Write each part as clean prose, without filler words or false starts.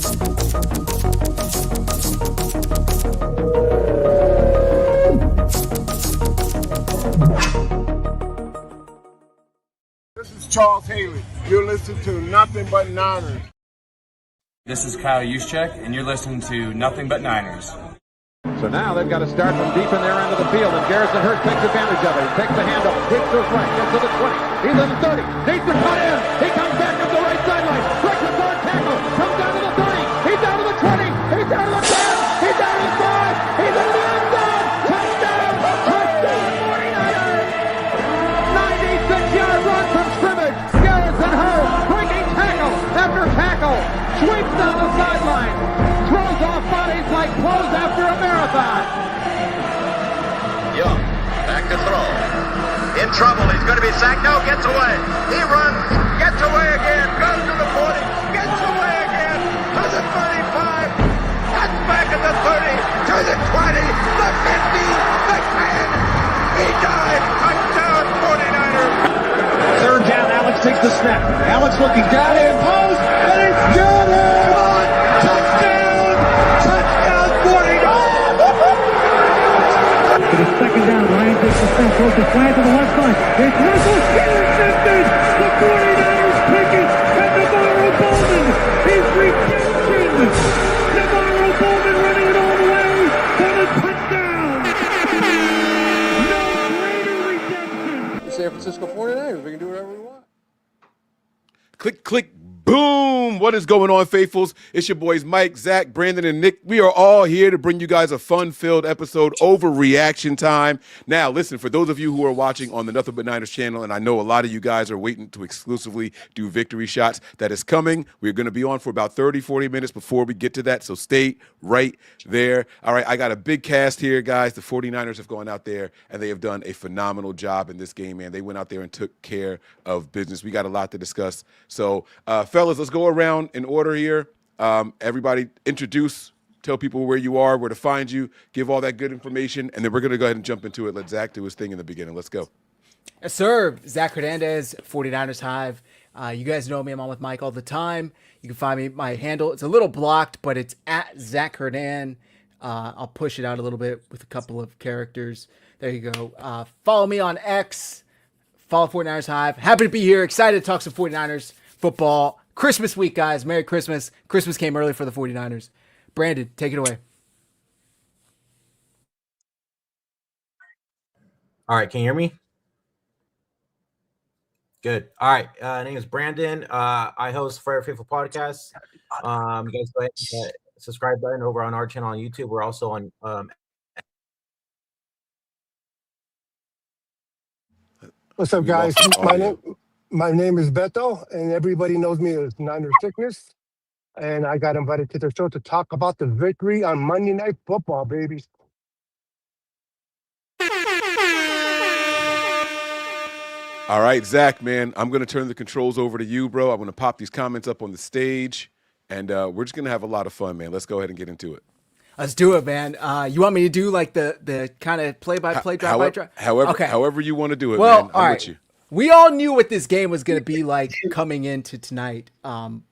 This is Charles Haley. You're listening to Nothing But Niners. This is Kyle Juszczyk, and you're listening to Nothing But Niners. So now they've got to start from deep in their end of the field, and Garrison Hurst takes advantage of it. He takes the handoff, hits to his right, gets to the 20. He's in the 30, needs to cut in. He comes back up the right sideline, breaks the third tackle, comes down to the 30. He's down to the 20. He's down to the 10. He's down to the 5. He's into the end zone. Touchdown! Touchdown! 49ers! 96-yard run from scrimmage. Garrison Hurst breaking tackle after tackle, sweeps down the sideline, throws off bodies like clothes after a marathon. Young, back to throw. In trouble, he's going to be sacked. No, gets away. He runs, gets away again, goes to the 40, gets away again, to the 35, cuts back at the 30, to the 20, the 50, the 10. He died. Touchdown, 49ers. Third down, Alex takes the snap. Alex looking down in post, and it's got him! Touchdown! Touchdown, 49ers! To the second down, Ryan takes the snap, throws the flag to the left side. It's Russell, intercepted! The 49ers pick it, and Navarro Bowman is redemption! Navarro Bowman running it all the way for the touchdown! No greater redemption! San Francisco 49ers, we can do whatever we want. Click, click, boom. What is going on, faithfuls? It's your boys Mike, Zach, Brandon, and Nick. We are all here to bring you guys a fun-filled episode, Overreaction time. Now, listen, for those of you who are watching on the Nothing But Niners channel, and I know a lot of you guys are waiting to exclusively do victory shots, that is coming. We're going to be on for about 30, 40 minutes before we get to that, so stay right there. All right, I got a big cast here, guys. The 49ers have gone out there, and they have done a phenomenal job in this game, man. They went out there and took care of business. We got a lot to discuss. So, fellas, let's go around in order here. Everybody introduce, tell people where you are, where to find you, give all that good information, and then we're going to go ahead and jump into it. Let Zach do his thing in the beginning. Let's go. Yes, sir. Zach Hernandez, 49ers Hive. You guys know me. I'm on with Mike all the time. You can find me. My handle, it's a little blocked, but it's at Zach Hernan. I'll push it out a little bit with a couple of characters. There you go. Follow me on X. Follow 49ers Hive. Happy to be here. Excited to talk some 49ers football. Christmas week, guys. Merry Christmas. Christmas came early for the 49ers. Brandon, take it away. All right, can you hear me? Good. All right. Name is Brandon. I host Fire Faithful Podcast. You guys go ahead and hit the subscribe button over on our channel on YouTube. We're also on What's up, guys? My name is Beto, and everybody knows me as Niner Sickness. And I got invited to the show to talk about the victory on Monday Night Football, baby. All right, Zach, man, I'm going to turn the controls over to you, bro. I'm going to pop these comments up on the stage, and we're just going to have a lot of fun, man. Let's go ahead and get into it. Let's do it, man. You want me to do like the kind of play-by-play, drive-by-drive? However you want to do it, well, man. I'm with you. We all knew what this game was going to be like coming into tonight.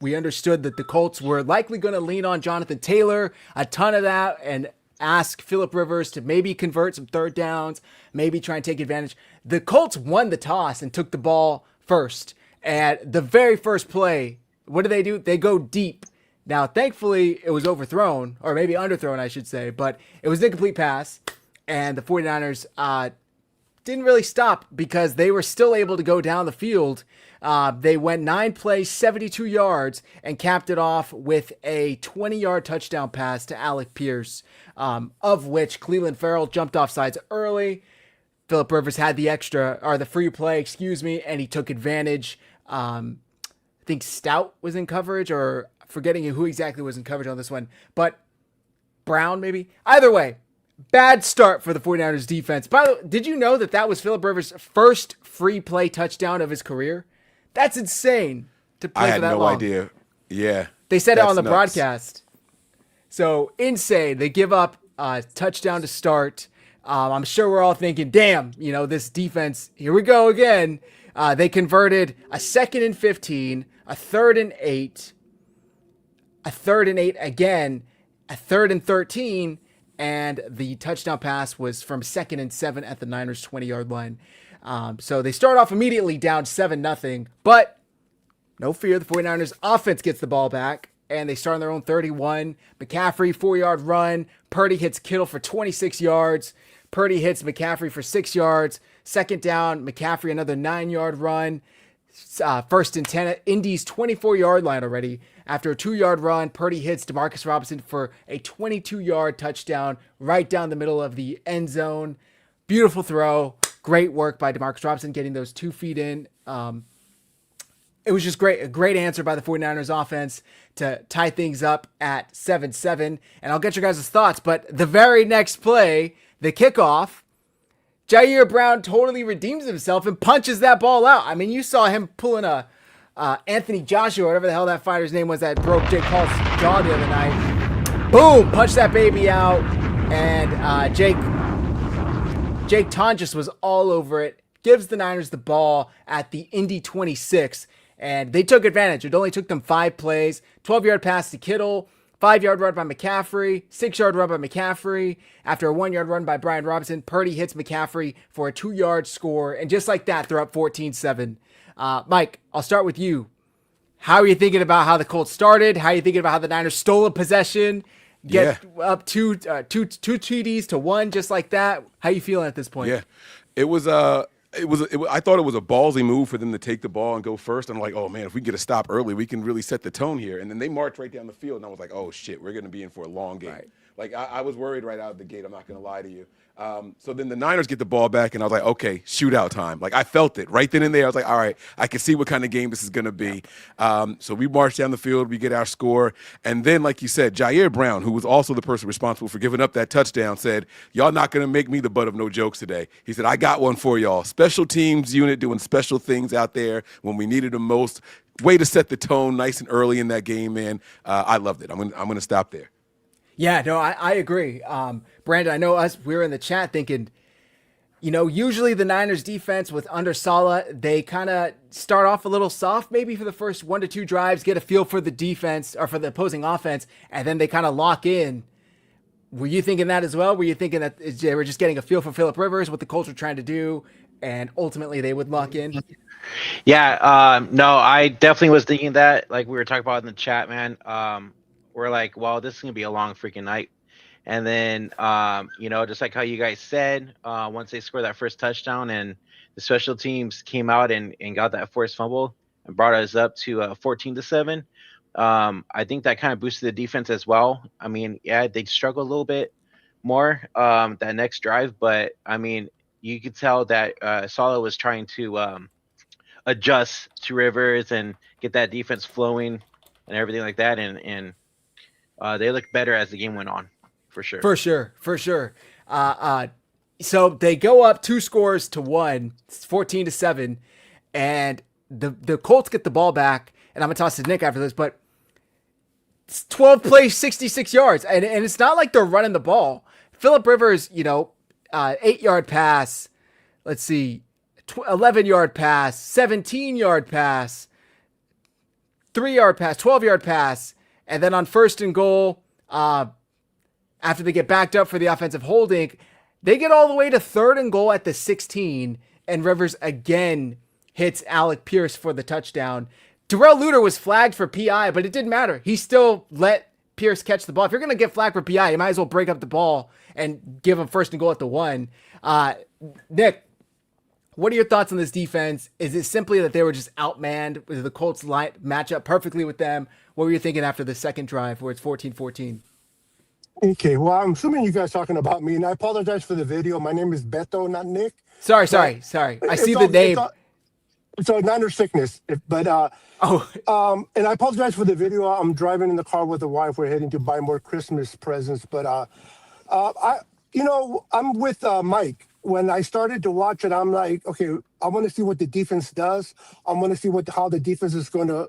We understood that the Colts were likely going to lean on Jonathan Taylor, a ton of that, and ask Phillip Rivers to maybe convert some third downs, maybe try and take advantage. The Colts won the toss and took the ball first. At the very first play, what do? They go deep. Now, thankfully, it was overthrown, or maybe underthrown, I should say, but it was an incomplete pass, and the 49ers didn't really stop because they were still able to go down the field. They went 9 plays, 72 yards, and capped it off with a 20-yard touchdown pass to Alec Pierce, of which Cleveland Farrell jumped off sides early. Phillip Rivers had the free play, and he took advantage. I think Stout was in coverage, or forgetting who exactly was in coverage on this one, but Brown maybe. Either way, bad start for the 49ers defense. By the way, did you know that was Phillip Rivers' first free play touchdown of his career? That's insane to play for that long. I had no idea. Yeah. They said it on the nuts. broadcast. So insane. They give up a touchdown to start. I'm sure we're all thinking, damn, this defense, here we go again. They converted a 2nd and 15, a 3rd and 8, a 3rd and 8 again, a 3rd and 13, and the touchdown pass was from 2nd and 7 at the Niners 20-yard line. So they start off immediately down 7-0, but no fear, the 49ers offense gets the ball back, and they start on their own 31. McCaffrey, 4-yard run. Purdy hits Kittle for 26 yards. Purdy hits McCaffrey for 6 yards. 2nd down, McCaffrey, another 9-yard run. 1st and 10 at Indy's 24-yard line already. After a 2-yard run, Purdy hits Demarcus Robinson for a 22-yard touchdown right down the middle of the end zone. Beautiful throw. Great work by Demarcus Robinson getting those 2 feet in. It was just great. A great answer by the 49ers offense to tie things up at 7-7. And I'll get your guys' thoughts. But the very next play, the kickoff, Jair Brown totally redeems himself and punches that ball out. I mean, you saw him pulling a Anthony Joshua, whatever the hell that fighter's name was that broke Jake Paul's jaw the other night. Boom! Punch that baby out. And Jake Tonjes was all over it. Gives the Niners the ball at the Indy 26. And they took advantage. It only took them 5 plays. 12-yard pass to Kittle. 5-yard run by McCaffrey. 6-yard run by McCaffrey. After a 1-yard run by Brian Robinson, Purdy hits McCaffrey for a 2-yard score. And just like that, they're up 14-7. Mike, I'll start with you. How are you thinking about how the Colts started? How are you thinking about how the Niners stole a possession? Get up two TDs to 1 just like that? How you feeling at this point? Yeah, it was I thought it was a ballsy move for them to take the ball and go first. I'm like, oh man, if we get a stop early, we can really set the tone here. And then they marched right down the field, and I was like, oh shit, we're going to be in for a long game. Right. Like I was worried right out of the gate. I'm not going to lie to you. So then the Niners get the ball back, and I was like, okay, shootout time. Like I felt it right then and there. I was like, all right, I can see what kind of game this is going to be. So we march down the field, we get our score, and then, like you said, Jair Brown, who was also the person responsible for giving up that touchdown, said, y'all not going to make me the butt of no jokes today. He said, I got one for y'all. Special teams unit doing special things out there when we needed them most. Way to set the tone nice and early in that game, man. I loved it. I'm gonna stop there. Yeah, no, I agree. Brandon, I know we were in the chat thinking, usually the Niners defense with under Saleh, they kind of start off a little soft maybe for the first 1 to 2 drives, get a feel for the defense or for the opposing offense, and then they kind of lock in. Were you thinking that as well? Were you thinking that they were just getting a feel for Phillip Rivers, what the Colts were trying to do, and ultimately they would lock in? Yeah, no, I definitely was thinking that, like we were talking about in the chat, man. We're like, well, this is going to be a long freaking night. And then, just like how you guys said, once they scored that first touchdown and the special teams came out and got that forced fumble and brought us up to 14-7, I think that kind of boosted the defense as well. I mean, yeah, they struggled a little bit more that next drive, but, I mean, you could tell that Saleh was trying to adjust to Rivers and get that defense flowing and everything like that, and they looked better as the game went on, for sure. For sure. So they go up 2 scores to 1, 14-7, and the Colts get the ball back, and I'm gonna toss to Nick after this, but it's 12 plays, 66 yards, and it's not like they're running the ball. Phillip Rivers, 8-yard pass, let's see, 11-yard pass, 17-yard pass, 3-yard pass, 12-yard pass. And then on 1st and goal, after they get backed up for the offensive holding, they get all the way to 3rd and goal at the 16, and Rivers again hits Alec Pierce for the touchdown. Darrell Luter was flagged for PI, but it didn't matter. He still let Pierce catch the ball. If you're going to get flagged for PI, you might as well break up the ball and give him 1st and goal at the 1. Nick, what are your thoughts on this defense? Is it simply that they were just outmanned? Was the Colts match up perfectly with them? What were you thinking after the second drive where it's 14-14? Okay, well, I'm assuming you guys talking about me, and I apologize for the video. My name is Beto, not Nick. Sorry. I see the name. It's a Niner sickness, and I apologize for the video. I'm driving in the car with the wife. We're heading to buy more Christmas presents, but I'm with Mike. When I started to watch it, I'm like, okay, I want to see what the defense does. I want to see how the defense is going to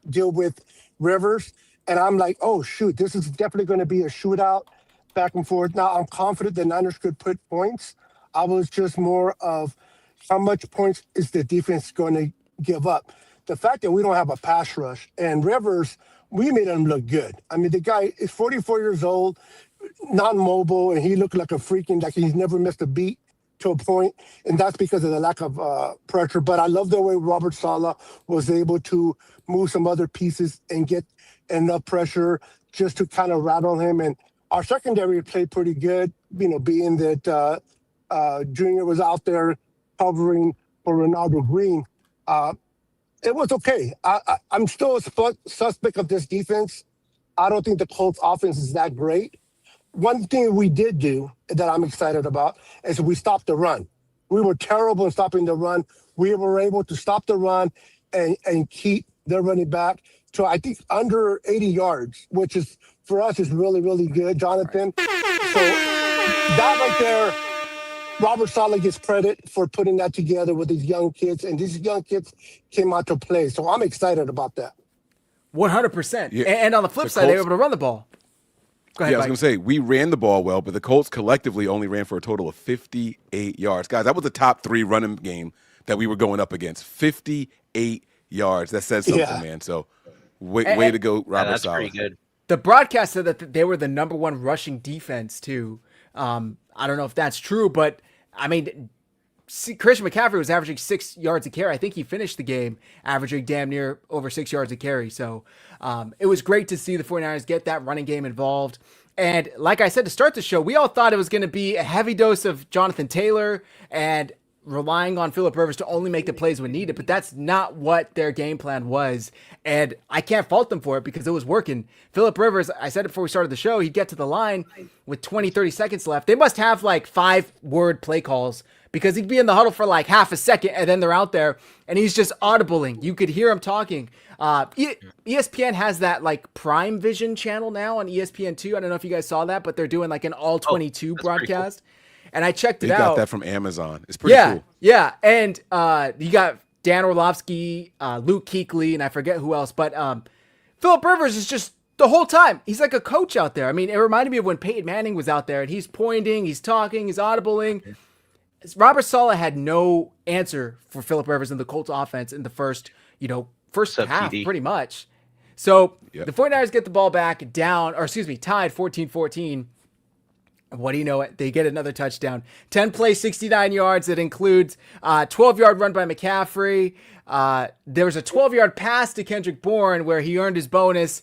deal with Rivers. And I'm like, oh, shoot, this is definitely going to be a shootout back and forth. Now, I'm confident the Niners could put points. I was just more of how much points is the defense going to give up. the fact that we don't have a pass rush and Rivers, we made him look good. I mean, the guy is 44 years old, non-mobile, and he looked like a freaking, like he's never missed a beat to a point, and that's because of the lack of pressure. But I love the way Robert Saleh was able to move some other pieces and get enough pressure just to kind of rattle him. And our secondary played pretty good, being that Junior was out there covering for Ronaldo Green. It was okay. I'm still a suspect of this defense. I don't think the Colts offense is that great. One thing we did do that I'm excited about is we stopped the run. We were terrible in stopping the run. We were able to stop the run and keep their running back to, I think, under 80 yards, which is, for us, is really, really good, Jonathan. So that right there, Robert Saleh gets credit for putting that together with these young kids, and these young kids came out to play. So I'm excited about that. 100%. Yeah. And on the flip side, they were able to run the ball. Go ahead, I was going to say, we ran the ball well, but the Colts collectively only ran for a total of 58 yards. Guys, that was the top 3 running game that we were going up against. 58 yards. That says something, man. So way to go, Robert That's Saleh. pretty good. The broadcast said that they were the number 1 rushing defense, too. I don't know if that's true, but, I mean, Christian McCaffrey was averaging 6 yards a carry. I think he finished the game averaging damn near over 6 yards a carry. So it was great to see the 49ers get that running game involved. And like I said to start the show, we all thought it was going to be a heavy dose of Jonathan Taylor and relying on Philip Rivers to only make the plays when needed, but that's not what their game plan was. And I can't fault them for it because it was working. Philip Rivers, I said it before we started the show, he'd get to the line with 20, 30 seconds left. They must have like 5-word play calls because he'd be in the huddle for like half a second and then they're out there and he's just audibling. You could hear him talking. ESPN has that like Prime Vision channel now on ESPN2. I don't know if you guys saw that, but they're doing like an all 22 broadcast. And I checked it out. You got that from Amazon. It's pretty cool. Yeah. And you got Dan Orlovsky, Luke Kuechly, and I forget who else. But Philip Rivers is just the whole time. He's like a coach out there. I mean, it reminded me of when Peyton Manning was out there and he's pointing, he's talking, he's audibling. Robert Saleh had no answer for Philip Rivers in the Colts offense in the first half, pretty much. So the 49ers get the ball back tied 14-14. What do you know? They get another touchdown. 10 plays, 69 yards. That includes 12-yard run by McCaffrey. There was a 12-yard pass to Kendrick Bourne where he earned his bonus.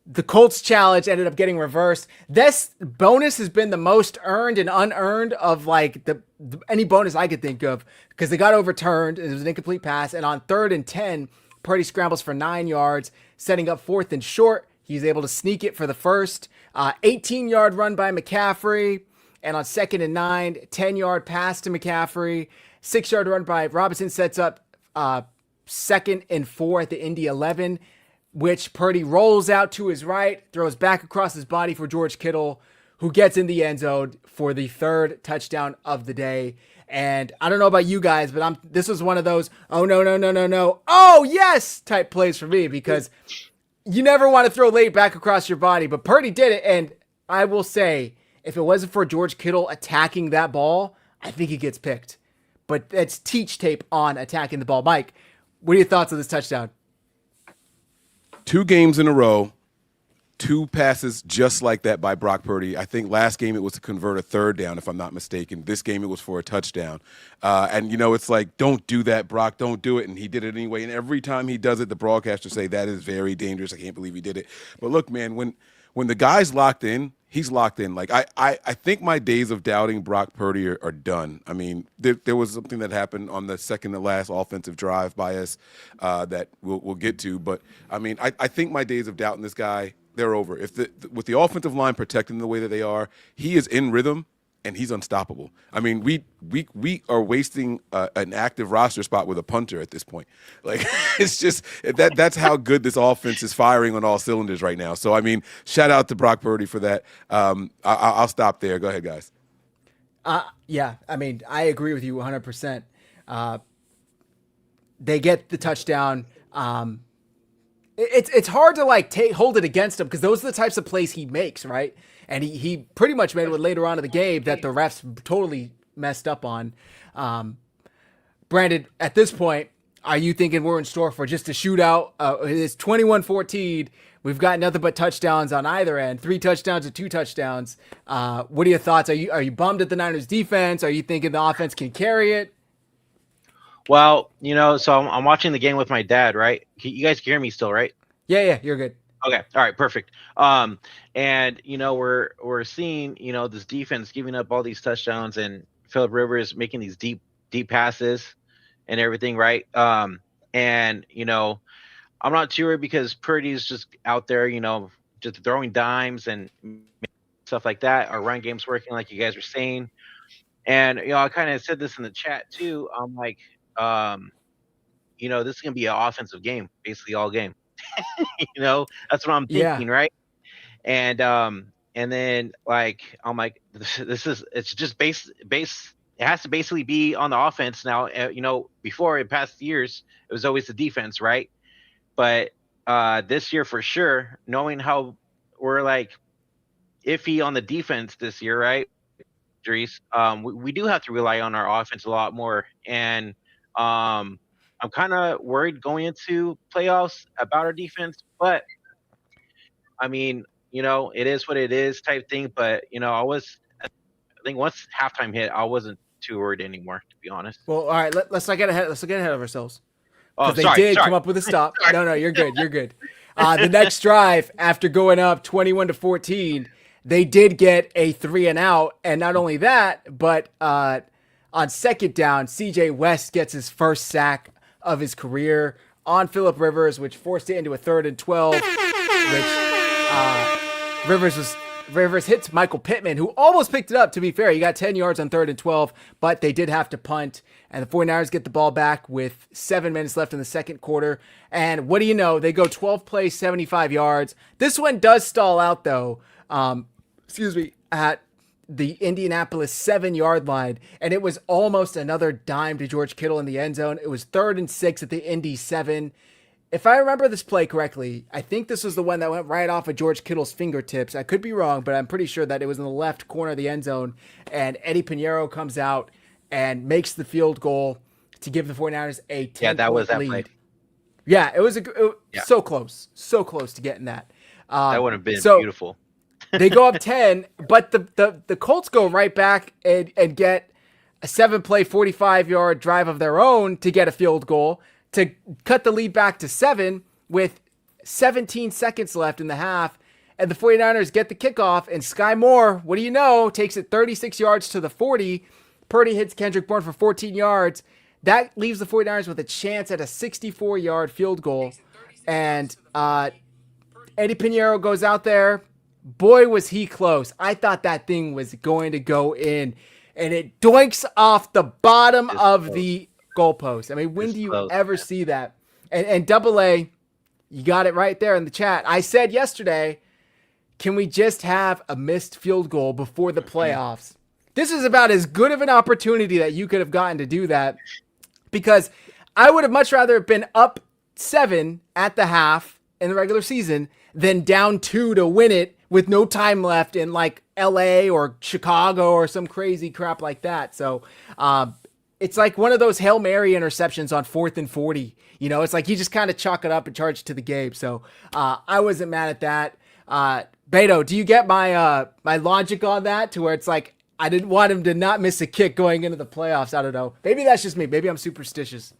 The Colts challenge ended up getting reversed. This bonus has been the most earned and unearned of like any bonus I could think of because they got overturned. It was an incomplete pass. And on 3rd and 10, Purdy scrambles for 9 yards, setting up 4th and short. He's able to sneak it for the first. 18-yard run by McCaffrey. And on 2nd and 9, 10-yard pass to McCaffrey. 6-yard run by Robinson sets up 2nd and 4 at the Indy 11, which Purdy rolls out to his right, throws back across his body for George Kittle, who gets in the end zone for the 3rd touchdown of the day. And I don't know about you guys, but this was one of those, oh, no, oh, yes, type plays for me because you never want to throw late back across your body. But Purdy did it, and I will say, if it wasn't for George Kittle attacking that ball, I think he gets picked. But that's teach tape on attacking the ball. Mike, what are your thoughts on this touchdown? 2 games in a row, 2 passes just like that by Brock Purdy. I think last game it was to convert a 3rd down, if I'm not mistaken. This game it was for a touchdown. And, it's like, don't do that, Brock. Don't do it. And he did it anyway. And every time he does it, the broadcasters say, that is very dangerous. I can't believe he did it. But look, man, when the guy's locked in, he's locked in. Like, I think my days of doubting Brock Purdy are done. I mean, there was something that happened on the second to last offensive drive by us that we'll get to. But, I mean, I think my days of doubting this guy, they're over. With the offensive line protecting the way that they are, he is in rhythm and he's unstoppable. I mean, we are wasting an active roster spot with a punter at this point. Like, it's just that's how good this offense is firing on all cylinders right now. So, I mean, shout out to Brock Purdy for that. I'll stop there. Go ahead, guys. Yeah, I mean, I agree with you 100%. They get the touchdown. It's hard to hold it against him because those are the types of plays he makes, right? And he pretty much made it later on in the game that the refs totally messed up on. Brandon, at this point, are you thinking we're in store for just a shootout? It's 21-14. We've got nothing but touchdowns on either end, 3 touchdowns or 2 touchdowns. What are your thoughts? Are you bummed at the Niners defense? Are you thinking the offense can carry it? Well, so I'm watching the game with my dad, right? You guys can hear me still, right? Yeah, you're good. Okay, all right, perfect. And we're seeing this defense giving up all these touchdowns and Philip Rivers making these deep passes and everything, right? And I'm not too worried because Purdy's just out there, just throwing dimes and stuff like that. Our run game's working, like you guys were saying. And I kind of said this in the chat too. I'm like, this is gonna be an offensive game, basically all game. That's what I'm thinking, right? And then like I'm like, it's just base. It has to basically be on the offense now. Before in past years, it was always the defense, right? But this year for sure, knowing how we're like iffy on the defense this year, right? Dries, we do have to rely on our offense a lot more, and I'm kind of worried going into playoffs about our defense. But I mean, it is what it is, type thing. But I think once halftime hit, I wasn't too worried anymore, to be honest. Well, all right, let's not get ahead. Let's not get ahead of ourselves. Oh, they did come up with a stop. No, you're good. You're good. The next drive, after going up 21-14, they did get a 3-and-out, and not only that, but on second down, CJ West gets his first sack of his career on Philip Rivers, which forced it into a 3rd and 12, which Rivers hits Michael Pittman, who almost picked it up, to be fair. He got 10 yards on 3rd and 12, but they did have to punt, and the 49ers get the ball back with 7 minutes left in the second quarter. And what do you know? They go 12 plays, 75 yards. This one does stall out, though, at the Indianapolis 7-yard line, and it was almost another dime to George Kittle in the end zone. It was 3rd and 6 at the Indy 7. If I remember this play correctly, I think this was the one that went right off of George Kittle's fingertips. I could be wrong, but I'm pretty sure that it was in the left corner of the end zone, and Eddie Pinheiro comes out and makes the field goal to give the 49ers a 10-point lead. Yeah, that was that play. Yeah, it was so close to getting that. That would have been beautiful. They go up 10, but the Colts go right back and get a 7-play, 45-yard drive of their own to get a field goal to cut the lead back to 7 with 17 seconds left in the half. And the 49ers get the kickoff, and Sky Moore, what do you know, takes it 36 yards to the 40. Purdy hits Kendrick Bourne for 14 yards. That leaves the 49ers with a chance at a 64-yard field goal. And Eddie Pinheiro goes out there. Boy, was he close. I thought that thing was going to go in, and it doinks off the bottom of the goalpost. I mean, when do you ever see that? And Double A, you got it right there in the chat. I said yesterday, can we just have a missed field goal before the playoffs? This is about as good of an opportunity that you could have gotten to do that, because I would have much rather been up 7 at the half in the regular season than down 2 to win it with no time left in like LA or Chicago or some crazy crap like that. So it's like one of those Hail Mary interceptions on 4th and 40. It's like you just kind of chalk it up and charge to the game. So I wasn't mad at that. Beto, do you get my my logic on that, to where it's like I didn't want him to not miss a kick going into the playoffs? I don't know. Maybe that's just me. Maybe I'm superstitious.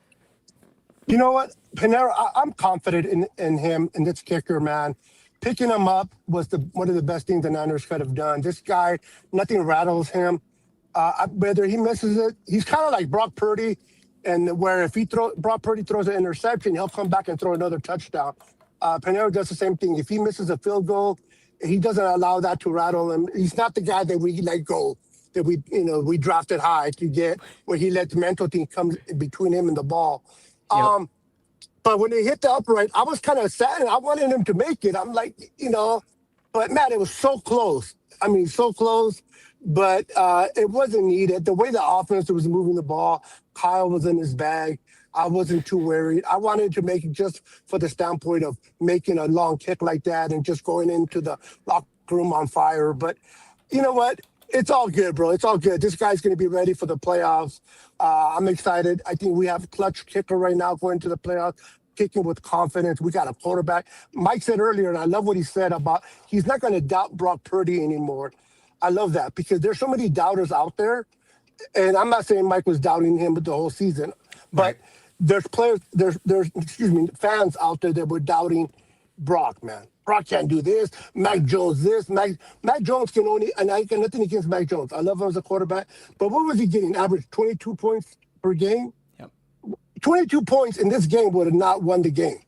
You know what, Pinheiro, I'm confident in him, and this kicker, man. Picking him up was one of the best things the Niners could have done. This guy, nothing rattles him. Whether he misses it, he's kind of like Brock Purdy, and where if Brock Purdy throws an interception, he'll come back and throw another touchdown. Pinheiro does the same thing. If he misses a field goal, he doesn't allow that to rattle him. He's not the guy that we let go, that we drafted high to get, where he let the mental thing come between him and the ball. Yep. But when they hit the upright, I was kind of sad. I wanted him to make it. I'm like, but man, it was so close. I mean, so close, but it wasn't needed. The way the offense was moving the ball, Kyle was in his bag. I wasn't too worried. I wanted to make it just for the standpoint of making a long kick like that and just going into the locker room on fire. But you know what? It's all good, bro. It's all good. This guy's going to be ready for the playoffs. I'm excited. I think we have a clutch kicker right now going to the playoffs, kicking with confidence. We got a quarterback. Mike said earlier, and I love what he said about he's not going to doubt Brock Purdy anymore. I love that because there's so many doubters out there. And I'm not saying Mike was doubting him the whole season, but there's players, there's fans out there that were doubting Brock, man. Brock can't do this. Mac Jones this. Mac Jones can only, and I got nothing against Mac Jones. I love him as a quarterback. But what was he getting? Average 22 points per game? Yep. 22 points in this game would have not won the game.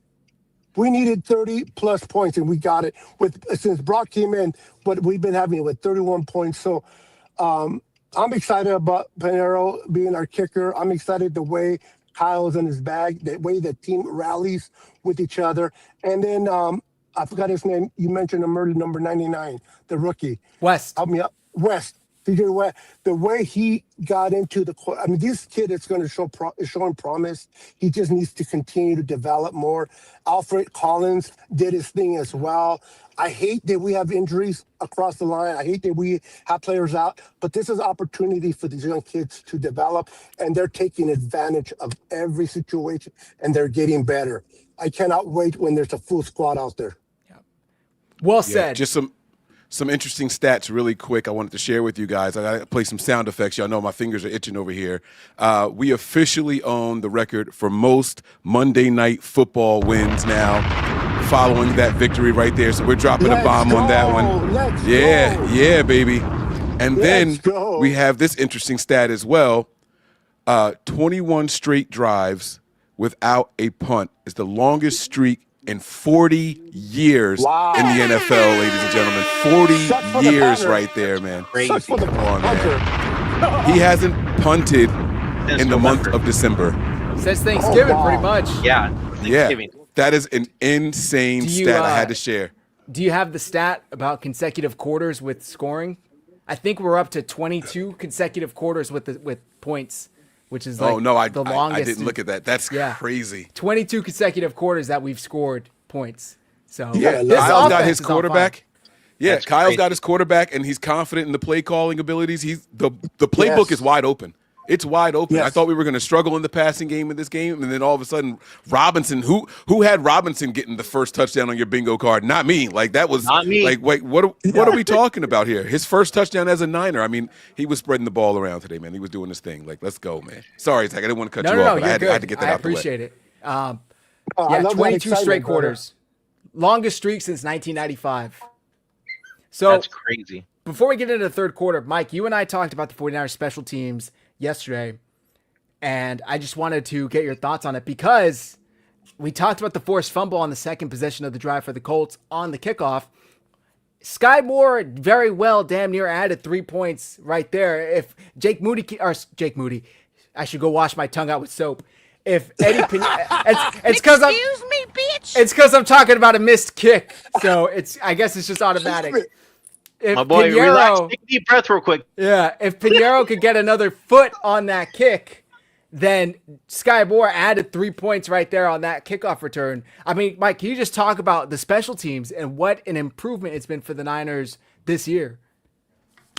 We needed 30 plus points, and we got it since Brock came in. But we've been having it with 31 points. So I'm excited about Pinheiro being our kicker. I'm excited the way Kyle's in his bag, the way the team rallies with each other. And then I forgot his name. You mentioned him earlier, number 99, the rookie. West. Help me up. West. TJ West. The way he got into this kid is going to is showing promise. He just needs to continue to develop more. Alfred Collins did his thing as well. I hate that we have injuries across the line. I hate that we have players out, but this is an opportunity for these young kids to develop, and they're taking advantage of every situation, and they're getting better. I cannot wait when there's a full squad out there. Well said. Just some interesting stats really quick I wanted to share with you guys. I got to play some sound effects. Y'all know my fingers are itching over here. We officially own the record for most Monday Night Football wins now, following that victory right there. So we're dropping a bomb on that one. Yeah, baby. And then we have this interesting stat as well. 21 straight drives without a punt is the longest streak in 40 years in the NFL, ladies and gentlemen. 40 years right there, man. Crazy. Come on, man. He hasn't punted in the month of December. Since Thanksgiving, pretty much. Yeah. Thanksgiving. Yeah, that is an insane stat I had to share. Do you have the stat about consecutive quarters with scoring? I think we're up to 22 consecutive quarters with points, which is like the longest. I didn't look at that. That's crazy. 22 consecutive quarters that we've scored points. So Kyle's got his quarterback. Yeah, That's Kyle's crazy. got his quarterback, and he's confident in the play calling abilities. The playbook is wide open. It's wide open. Yes. I thought we were going to struggle in the passing game in this game, and then all of a sudden, Robinson, who had Robinson getting the first touchdown on your bingo card? Not me. Like that was Not me. Like, wait, what are we talking about here? His first touchdown as a Niner. I mean, he was spreading the ball around today, man. He was doing his thing. Like, let's go, man. Sorry, Zach, I didn't want to cut you off, but I had to get that out the way. I appreciate it. I love that 22 excitement, straight brother. quarters. Longest streak since 1995. So That's crazy. before we get into the third quarter, Mike, you and I talked about the 49ers special teams yesterday, and I just wanted to get your thoughts on it because we talked about the forced fumble on the second possession of the drive for the Colts on the kickoff. Sky Moore very well damn near added 3 points right there. If Jake Moody, I should go wash my tongue out with soap. If Eddie it's because Excuse me, bitch. it's because I'm talking about a missed kick, so I guess it's just automatic. If My boy, relax. Take a deep breath real quick. Yeah, if Pinheiro could get another foot on that kick, then Sky Moore added 3 points right there on that kickoff return. I mean, Mike, can you just talk about the special teams and what an improvement it's been for the Niners this year?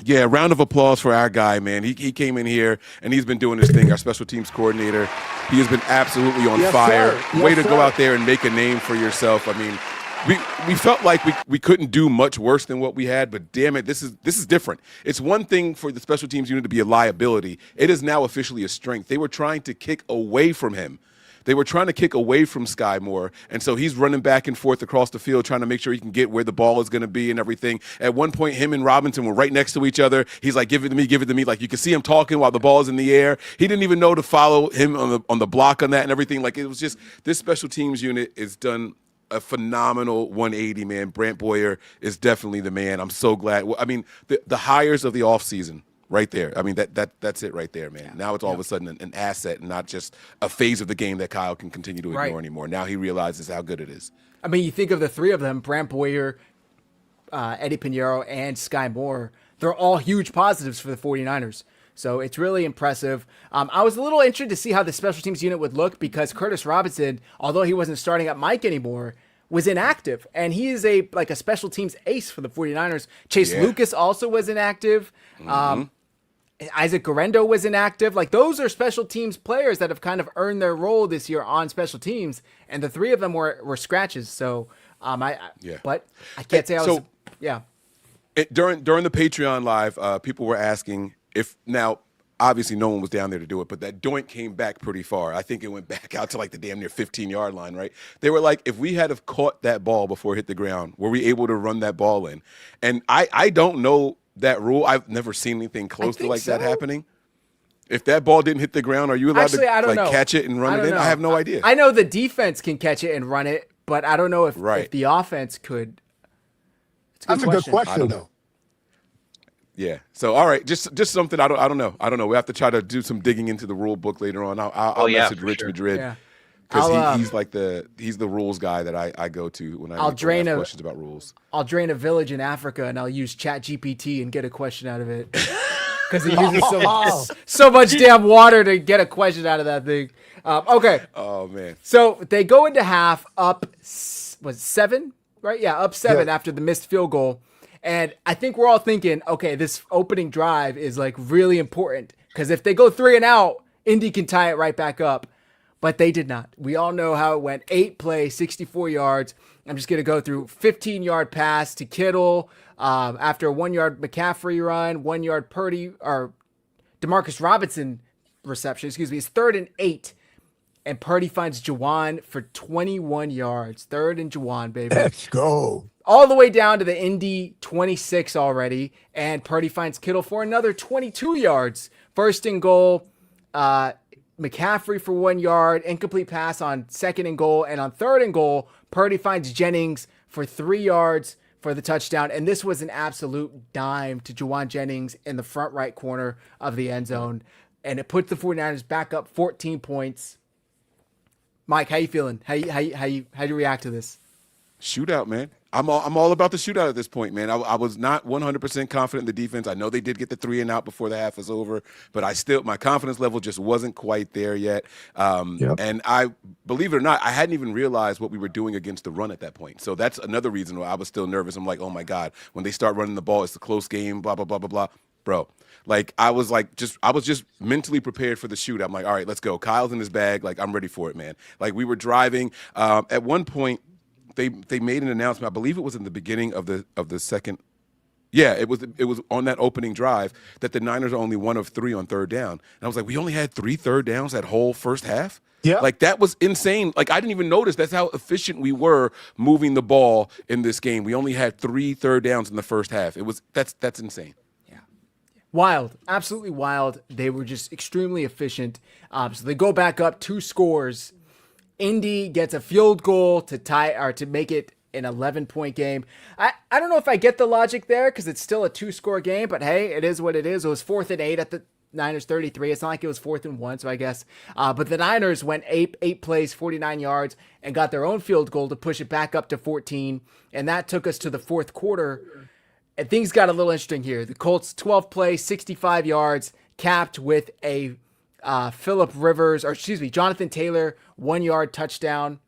Yeah, round of applause for our guy, man. He came in here, and he's been doing his thing, our special teams coordinator. He has been absolutely on fire. Way to go out there and make a name for yourself. I mean, we felt like we couldn't do much worse than what we had, but damn it, this is different. It's one thing for the special teams unit to be a liability. It is now officially a strength. They were trying to kick away from him. They were trying to kick away from Sky Moore, and so he's running back and forth across the field trying to make sure he can get where the ball is going to be and everything. At one point, him and Robinson were right next to each other. He's like, give it to me, give it to me. Like, you can see him talking while the ball is in the air. He didn't even know to follow him on the block on that and everything. Like, it was just this special teams unit is done a phenomenal 180, man. Brant Boyer is definitely the man. I'm so glad. I mean, the hires of the offseason. Right there. I mean, that's it right there, man. Now it's all of a sudden an asset and not just a phase of the game that Kyle can continue to ignore anymore. Now he realizes how good it is. I mean, you think of the three of them, Brant Boyer, Eddie Pinheiro, and Sky Moore. They're all huge positives for the 49ers. So it's really impressive. I was a little interested to see how the special teams unit would look because Curtis Robinson, although he wasn't starting at Mike anymore, was inactive, and he is a special teams ace for the 49ers. Chase Lucas also was inactive. Isaac Guerrero was inactive. Like, those are special teams players that have kind of earned their role this year on special teams, and the 3 of them were scratches. So, but I can't say I was. During the Patreon live, people were asking if now. Obviously, no one was down there to do it, but that doink came back pretty far. I think it went back out to like the damn near 15-yard line, right? They were like, if we had have caught that ball before it hit the ground, were we able to run that ball in? And I don't know that rule. I've never seen anything close to that happening. If that ball didn't hit the ground, are you allowed to catch it and run it in? I have no idea. I know the defense can catch it and run it, but I don't know if the offense could. That's a good question, though. Yeah. So, all right, just something I don't know. We have to try to do some digging into the rule book later on. I'll message Rich Madrid because he's the rules guy that I go to when I ask questions about rules. I'll drain a village in Africa and I'll use ChatGPT and get a question out of it because he uses so much damn water to get a question out of that thing. Okay. Oh man. So they go into half up. Was 7? Right? Yeah, up 7 after the missed field goal. And I think we're all thinking, okay, this opening drive is like really important because if they go 3 and out, Indy can tie it right back up. But they did not. We all know how it went. 8 plays, 64 yards. I'm just going to go through 15-yard pass to Kittle after a 1-yard McCaffrey run, 1-yard Purdy or Demarcus Robinson reception. Excuse me. It's 3rd and 8. And Purdy finds Juwan for 21 yards. 3rd and Juwan, baby. Let's go. All the way down to the Indy 26 already. And Purdy finds Kittle for another 22 yards. 1st and goal. McCaffrey for 1 yard. Incomplete pass on 2nd and goal. And on 3rd and goal, Purdy finds Jennings for 3 yards for the touchdown. And this was an absolute dime to Juwan Jennings in the front right corner of the end zone. And it puts the 49ers back up 14 points. Mike, how you feeling? How you react to this? Shootout, man. I'm all about the shootout at this point, man. I was not 100% confident in the defense. I know they did get the 3 and out before the half was over, but my confidence level just wasn't quite there yet. And I, believe it or not, I hadn't even realized what we were doing against the run at that point. So that's another reason why I was still nervous. I'm like, oh my God, when they start running the ball, it's a close game, blah, blah, blah, blah, blah. Bro, I was just mentally prepared for the shoot. I'm like, all right, let's go. Kyle's in his bag. Like, I'm ready for it, man. Like, we were driving. At one point, they made an announcement. I believe it was in the beginning of the second. Yeah, it was on that opening drive that the Niners are only 1 of 3 on 3rd down. And I was like, we only had 3 third downs that whole first half? Yeah. Like, that was insane. Like, I didn't even notice. That's how efficient we were moving the ball in this game. We only had 3 third downs in the first half. That's insane. Wild, absolutely wild. They were just extremely efficient. So they go back up 2 scores. Indy gets a field goal to tie or to make it an 11-point game. I don't know if I get the logic there because it's still a 2-score game, but hey, it is what it is. It was 4th and 8 at the Niners 33. It's not like it was 4th and 1, so I guess. But the Niners went 8 plays, 49 yards, and got their own field goal to push it back up to 14. And that took us to the 4th quarter. And things got a little interesting here. The Colts 12 plays, 65 yards, capped with a Jonathan Taylor 1-yard touchdown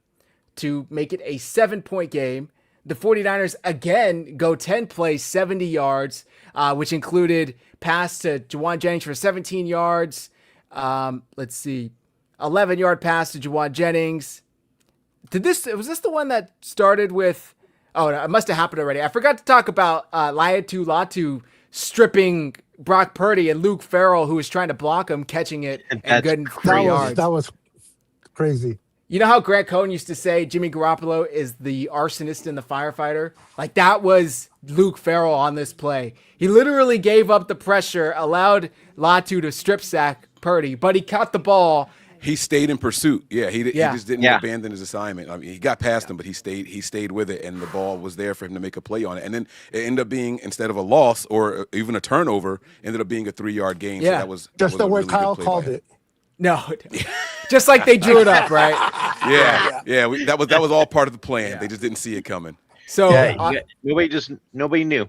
to make it a 7-point game. The 49ers again go 10 plays, 70 yards, which included pass to Juwan Jennings for 17 yards. 11-yard pass to Juwan Jennings. Was this the one that started with? Oh, no, it must have happened already. I forgot to talk about Latu stripping Brock Purdy and Luke Farrell, who was trying to block him, catching it and getting 3 yards. That was crazy. You know how Grant Cohn used to say Jimmy Garoppolo is the arsonist and the firefighter? Like, that was Luke Farrell on this play. He literally gave up the pressure, allowed Latu to strip sack Purdy, but he caught the ball. He stayed in pursuit. Yeah, he just didn't abandon his assignment. I mean, he got past him, but he stayed with it, and the ball was there for him to make a play on it. And then it ended up being, instead of a loss or even a turnover, ended up being a 3-yard gain. Yeah. So that was just the way really Kyle called it. No, just like they drew it up, right? Yeah. That was all part of the plan. Yeah. They just didn't see it coming. So nobody knew.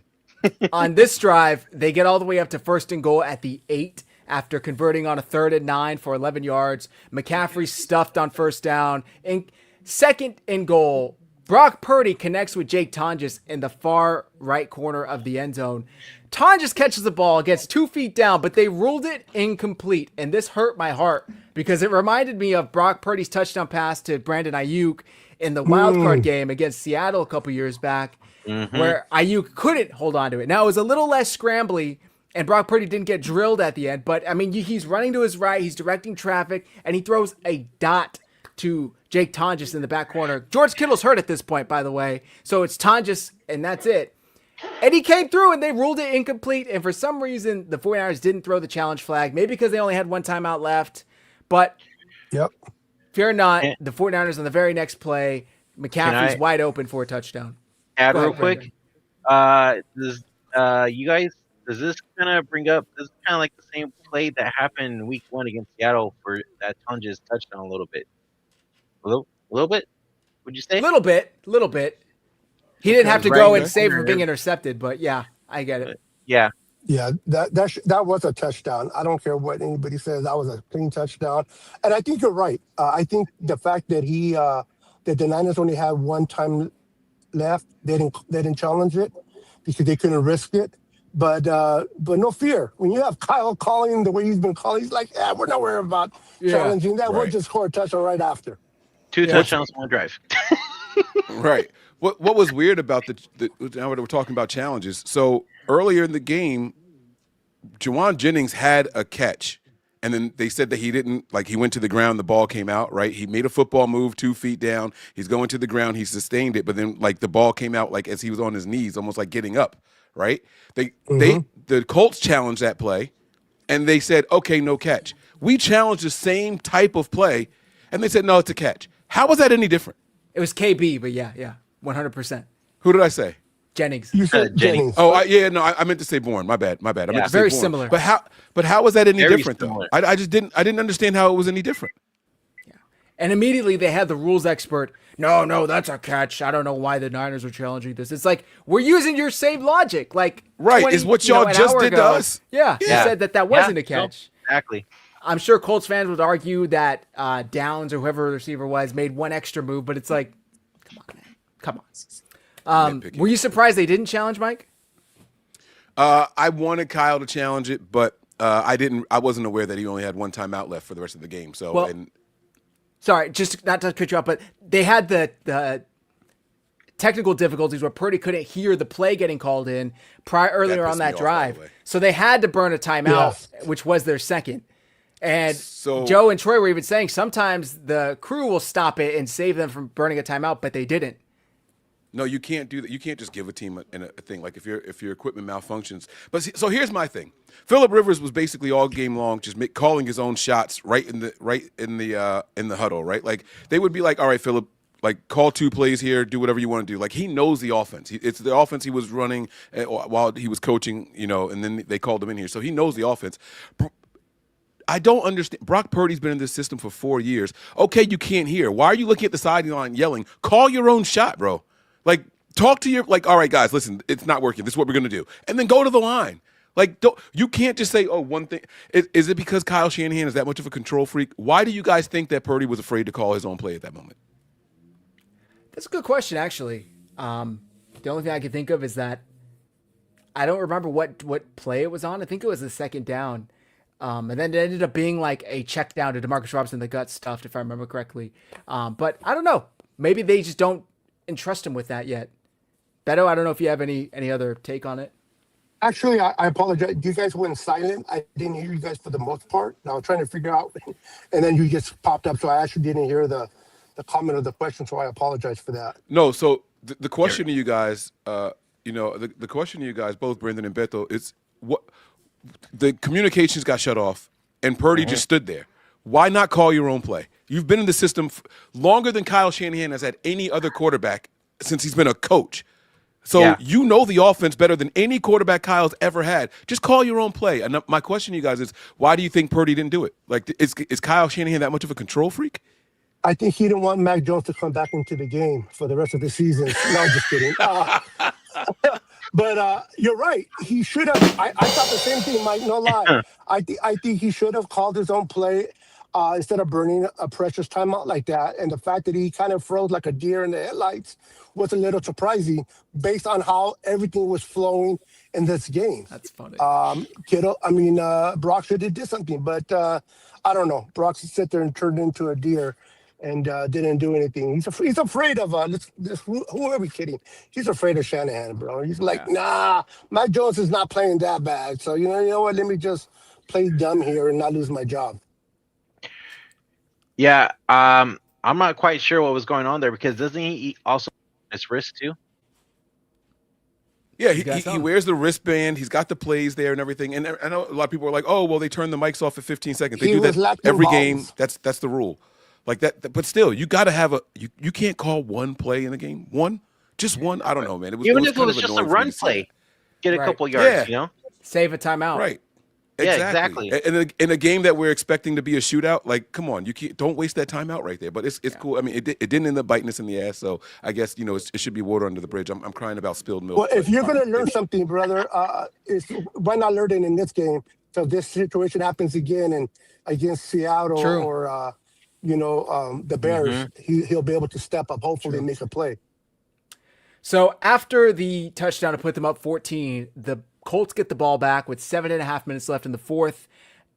On this drive, they get all the way up to 1st and goal at the 8 after converting on a 3rd and 9 for 11 yards. McCaffrey stuffed on 1st down. And 2nd and goal, Brock Purdy connects with Jake Tonjes in the far right corner of the end zone. Tonjes catches the ball, gets 2 feet down, but they ruled it incomplete. And this hurt my heart because it reminded me of Brock Purdy's touchdown pass to Brandon Ayuk in the wildcard game against Seattle a couple years back, where Ayuk couldn't hold on to it. Now, it was a little less scrambly, and Brock Purdy didn't get drilled at the end. But, I mean, he's running to his right, he's directing traffic, and he throws a dot to Jake Tonjes in the back corner. George Kittle's hurt at this point, by the way. So it's Tonjes, and that's it. And he came through, and they ruled it incomplete. And for some reason, the 49ers didn't throw the challenge flag. Maybe because they only had one timeout left. But fear not, the 49ers on the very next play, McCaffrey's wide open for a touchdown. Add real quick. Does this kind of bring up, this is kind of like the same play that happened in week 1 against Seattle for that Tonjes touchdown a little bit. A little bit? Would you say? A little bit. He didn't have to go and save from being intercepted, but yeah, I get it. Yeah, that was a touchdown. I don't care what anybody says. That was a clean touchdown, and I think you're right. I think the fact that that the Niners only had one time left, they didn't challenge it because they couldn't risk it. But no fear. When you have Kyle calling the way he's been calling, he's like, we're not worried about challenging that. We'll just score a touchdown right after. 2 touchdowns, 1 drive. Right. What was weird about now we're talking about challenges. So earlier in the game, Juwan Jennings had a catch, and then they said that he didn't, he went to the ground, the ball came out, right? He made a football move 2 feet down. He's going to the ground. He sustained it, but then the ball came out as he was on his knees, almost like getting up, right? The Colts challenged that play, and they said, okay, no catch. We challenged the same type of play, and they said, no, it's a catch. How was that any different? It was KB, but yeah, 100%. Who did I say? Jennings. You said Jennings. Oh, I meant to say Bourne. My bad. I meant to say very Bourne. similar. But how was that any Very different similar. though? I didn't understand how it was any different. Yeah. And immediately they had the rules expert. No, that's a catch. I don't know why the Niners are challenging this. It's like, we're using your same logic. Right, is what y'all just did to us. Yeah, you said that wasn't a catch. Exactly. I'm sure Colts fans would argue that Downs or whoever the receiver was made one extra move, but it's like, come on, man. Come on. Were you surprised they didn't challenge, Mike? I wanted Kyle to challenge it, but I wasn't aware that he only had one timeout left for the rest of the game. So, sorry, just not to cut you off, but they had the technical difficulties where Purdy couldn't hear the play getting called in earlier on that drive. So they had to burn a timeout, which was their second. And so, Joe and Troy were even saying sometimes the crew will stop it and save them from burning a timeout, but they didn't. No, you can't do that. You can't just give a team a thing like if your equipment malfunctions. But so here's my thing. Phillip Rivers was basically all game long just calling his own shots right in the huddle, right? They would be like, all right, Phillip, call 2 plays here, do whatever you want to do. He knows the offense. It's the offense he was running while he was coaching, and then they called him in here, so he knows the offense. I don't understand. Brock Purdy's been in this system for 4 years. Okay, you can't hear. Why are you looking at the sideline yelling? Call your own shot, bro. Talk to your, all right, guys, listen, it's not working. This is what we're going to do. And then go to the line. You can't just say, one thing. Is it because Kyle Shanahan is that much of a control freak? Why do you guys think that Purdy was afraid to call his own play at that moment? That's a good question, actually. The only thing I can think of is that I don't remember what play it was on. I think it was the second down. And then it ended up being a check down to Demarcus Robinson that got stuffed, if I remember correctly. But I don't know. Maybe they just don't entrust him with that yet. Beto, I don't know if you have any other take on it. Actually, I apologize. You guys went silent. I didn't hear you guys for the most part. I was trying to figure out, and then you just popped up, so I actually didn't hear the comment or the question, so I apologize for that. No, so the question to you guys, the question to you guys, both Brendan and Beto, is what the communications got shut off, and Purdy just stood there. Why not call your own play? You've been in the system longer than Kyle Shanahan has had any other quarterback since he's been a coach. So you know the offense better than any quarterback Kyle's ever had. Just call your own play. And my question to you guys is, why do you think Purdy didn't do it? Is Kyle Shanahan that much of a control freak? I think he didn't want Mac Jones to come back into the game for the rest of the season. No, I'm just kidding. But you're right. He should have. I thought the same thing, Mike. No lie. I think he should have called his own play. instead of burning a precious timeout like that. And the fact that he kind of froze like a deer in the headlights was a little surprising based on how everything was flowing in this game. That's funny. Brock should have did something, but I don't know. Brock sit there and turned into a deer and didn't do anything. He's afraid of who are we kidding? He's afraid of Shanahan, bro. He's like, nah, Mac Jones is not playing that bad. So you know what? Let me just play dumb here and not lose my job. Yeah, I'm not quite sure what was going on there because doesn't he also his wrist too? Yeah, he wears the wristband. He's got the plays there and everything. And I know a lot of people are like, "Oh, well, they turn the mics off at 15 seconds." They do that every game. That's the rule. Like that, but still, you got to have you can't call one play in the game. Just one. I don't know, man. Even if it was just a run play, get a couple yards. You know, save a timeout. Right. Yeah, exactly. In a game that we're expecting to be a shootout, like, come on, don't waste that timeout right there. But it's cool. I mean, it didn't end up biting us in the ass, so I guess it should be water under the bridge. I'm crying about spilled milk. Well, if you're gonna learn something, brother, why not learn it in this game? So if this situation happens again and against Seattle or the Bears, he'll be able to step up, hopefully, and make a play. So after the touchdown to put them up 14, the Colts get the ball back with 7.5 minutes left in the fourth,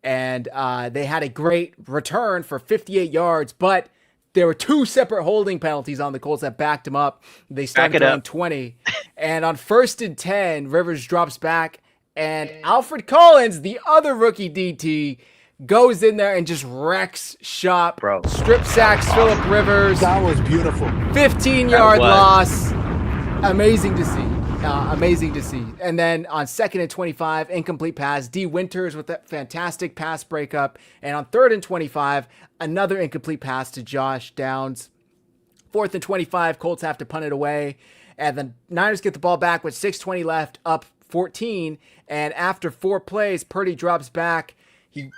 and they had a great return for 58 yards, but there were two separate holding penalties on the Colts that backed them up. They started around 20, and on 1st and 10, Rivers drops back, and Alfred Collins, the other rookie DT, goes in there and just wrecks shop, strip sacks Phillip Rivers. That was beautiful. 15-yard loss. Amazing to see. Amazing to see. And then on 2nd and 25, incomplete pass. D. Winters with that fantastic pass breakup. And on 3rd and 25, another incomplete pass to Josh Downs. 4th and 25, Colts have to punt it away. And the Niners get the ball back with 6:20 left, up 14. And after 4 plays, Purdy drops back. He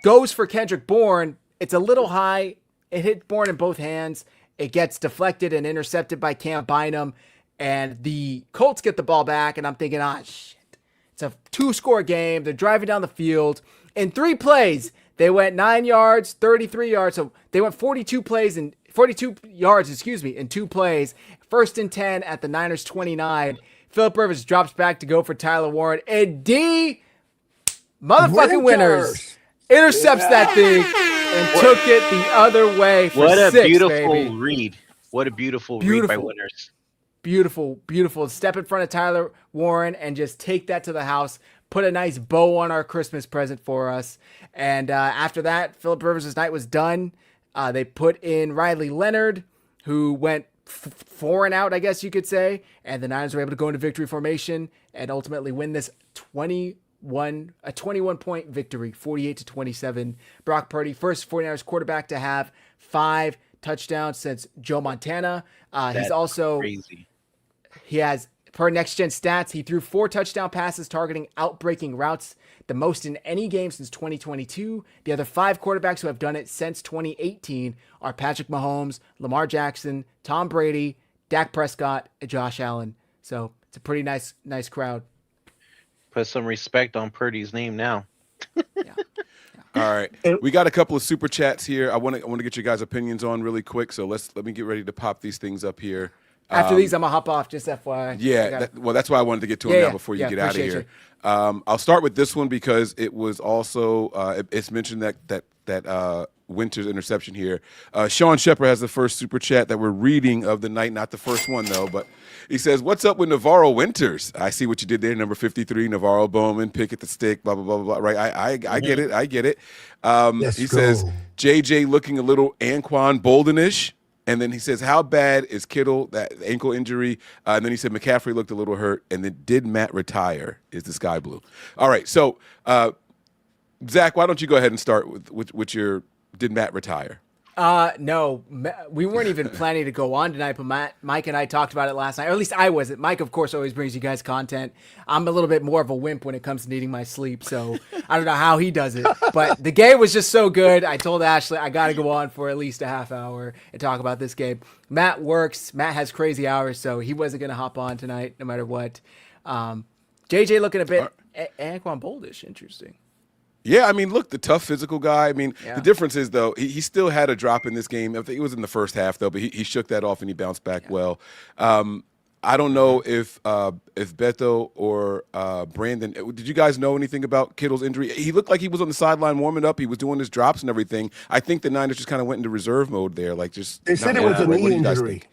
goes for Kendrick Bourne. It's a little high. It hit Bourne in both hands. It gets deflected and intercepted by Cam Bynum. And the Colts get the ball back, and I'm thinking, shit. It's a 2-score game. They're driving down the field. In 3 plays, they went 9 yards, 33 yards. So they went 42 yards, in 2 plays. 1st and 10 at the Niners 29. Phillip Rivers drops back to go for Tyler Warren. And D. motherfucking Winters intercepts that thing and took it the other way for 6, beautiful read. What a beautiful read by Winters. Beautiful, beautiful. Step in front of Tyler Warren and just take that to the house. Put a nice bow on our Christmas present for us. And after that, Phillip Rivers' night was done. They put in Riley Leonard, who went 4 and out, I guess you could say. And the Niners were able to go into victory formation and ultimately win this 21-point victory, 48-27. Brock Purdy, first 49ers quarterback to have 5 touchdowns since Joe Montana. He's also crazy. He has, per Next Gen Stats, he threw 4 touchdown passes targeting outbreaking routes, the most in any game since 2022. The other 5 quarterbacks who have done it since 2018 are Patrick Mahomes, Lamar Jackson, Tom Brady, Dak Prescott, and Josh Allen. So it's a pretty nice crowd. Put some respect on Purdy's name now. Yeah. All right, we got a couple of super chats here. I want to get your guys' opinions on really quick. So let me get ready to pop these things up here. After these, I'm gonna hop off. Just FYI. Yeah, that's why I wanted to get to them now before you get out of here. I'll start with this one because it was also it's mentioned that Winters interception here. Sean Shepard has the first super chat that we're reading of the night, not the first one though, but he says, "What's up with Navarro Winters? I see what you did there, number 53, Navarro Bowman, pick at the stick, blah blah blah blah." Right? I get it. I get it. He says JJ looking a little Anquan Boldenish. And then he says, how bad is Kittle, that ankle injury? And then he said McCaffrey looked a little hurt. And then did Matt retire? Is the sky blue? All right. So, Zach, why don't you go ahead and start with your did Matt retire? No, we weren't even planning to go on tonight, but Mike and I talked about it last night, or at least I wasn't. Mike, of course, always brings you guys content. I'm a little bit more of a wimp when it comes to needing my sleep, so I don't know how he does it. But the game was just so good. I told Ashley I got to go on for at least a half hour and talk about this game. Matt works. Matt has crazy hours, so he wasn't going to hop on tonight no matter what. JJ looking a bit Anquan Boldish. Interesting. Yeah, I mean, look, the tough physical guy. I mean, Yeah. the difference is, though, he still had a drop in this game. I think it was in the first half, though, but he shook that off and he bounced back well. I don't know if Beto or Brandon, did you guys know anything about Kittle's injury? He looked like he was on the sideline warming up. He was doing his drops and everything. I think the Niners just kind of went into reserve mode there. Like, just They said not it was a what do knee you guys injury. think?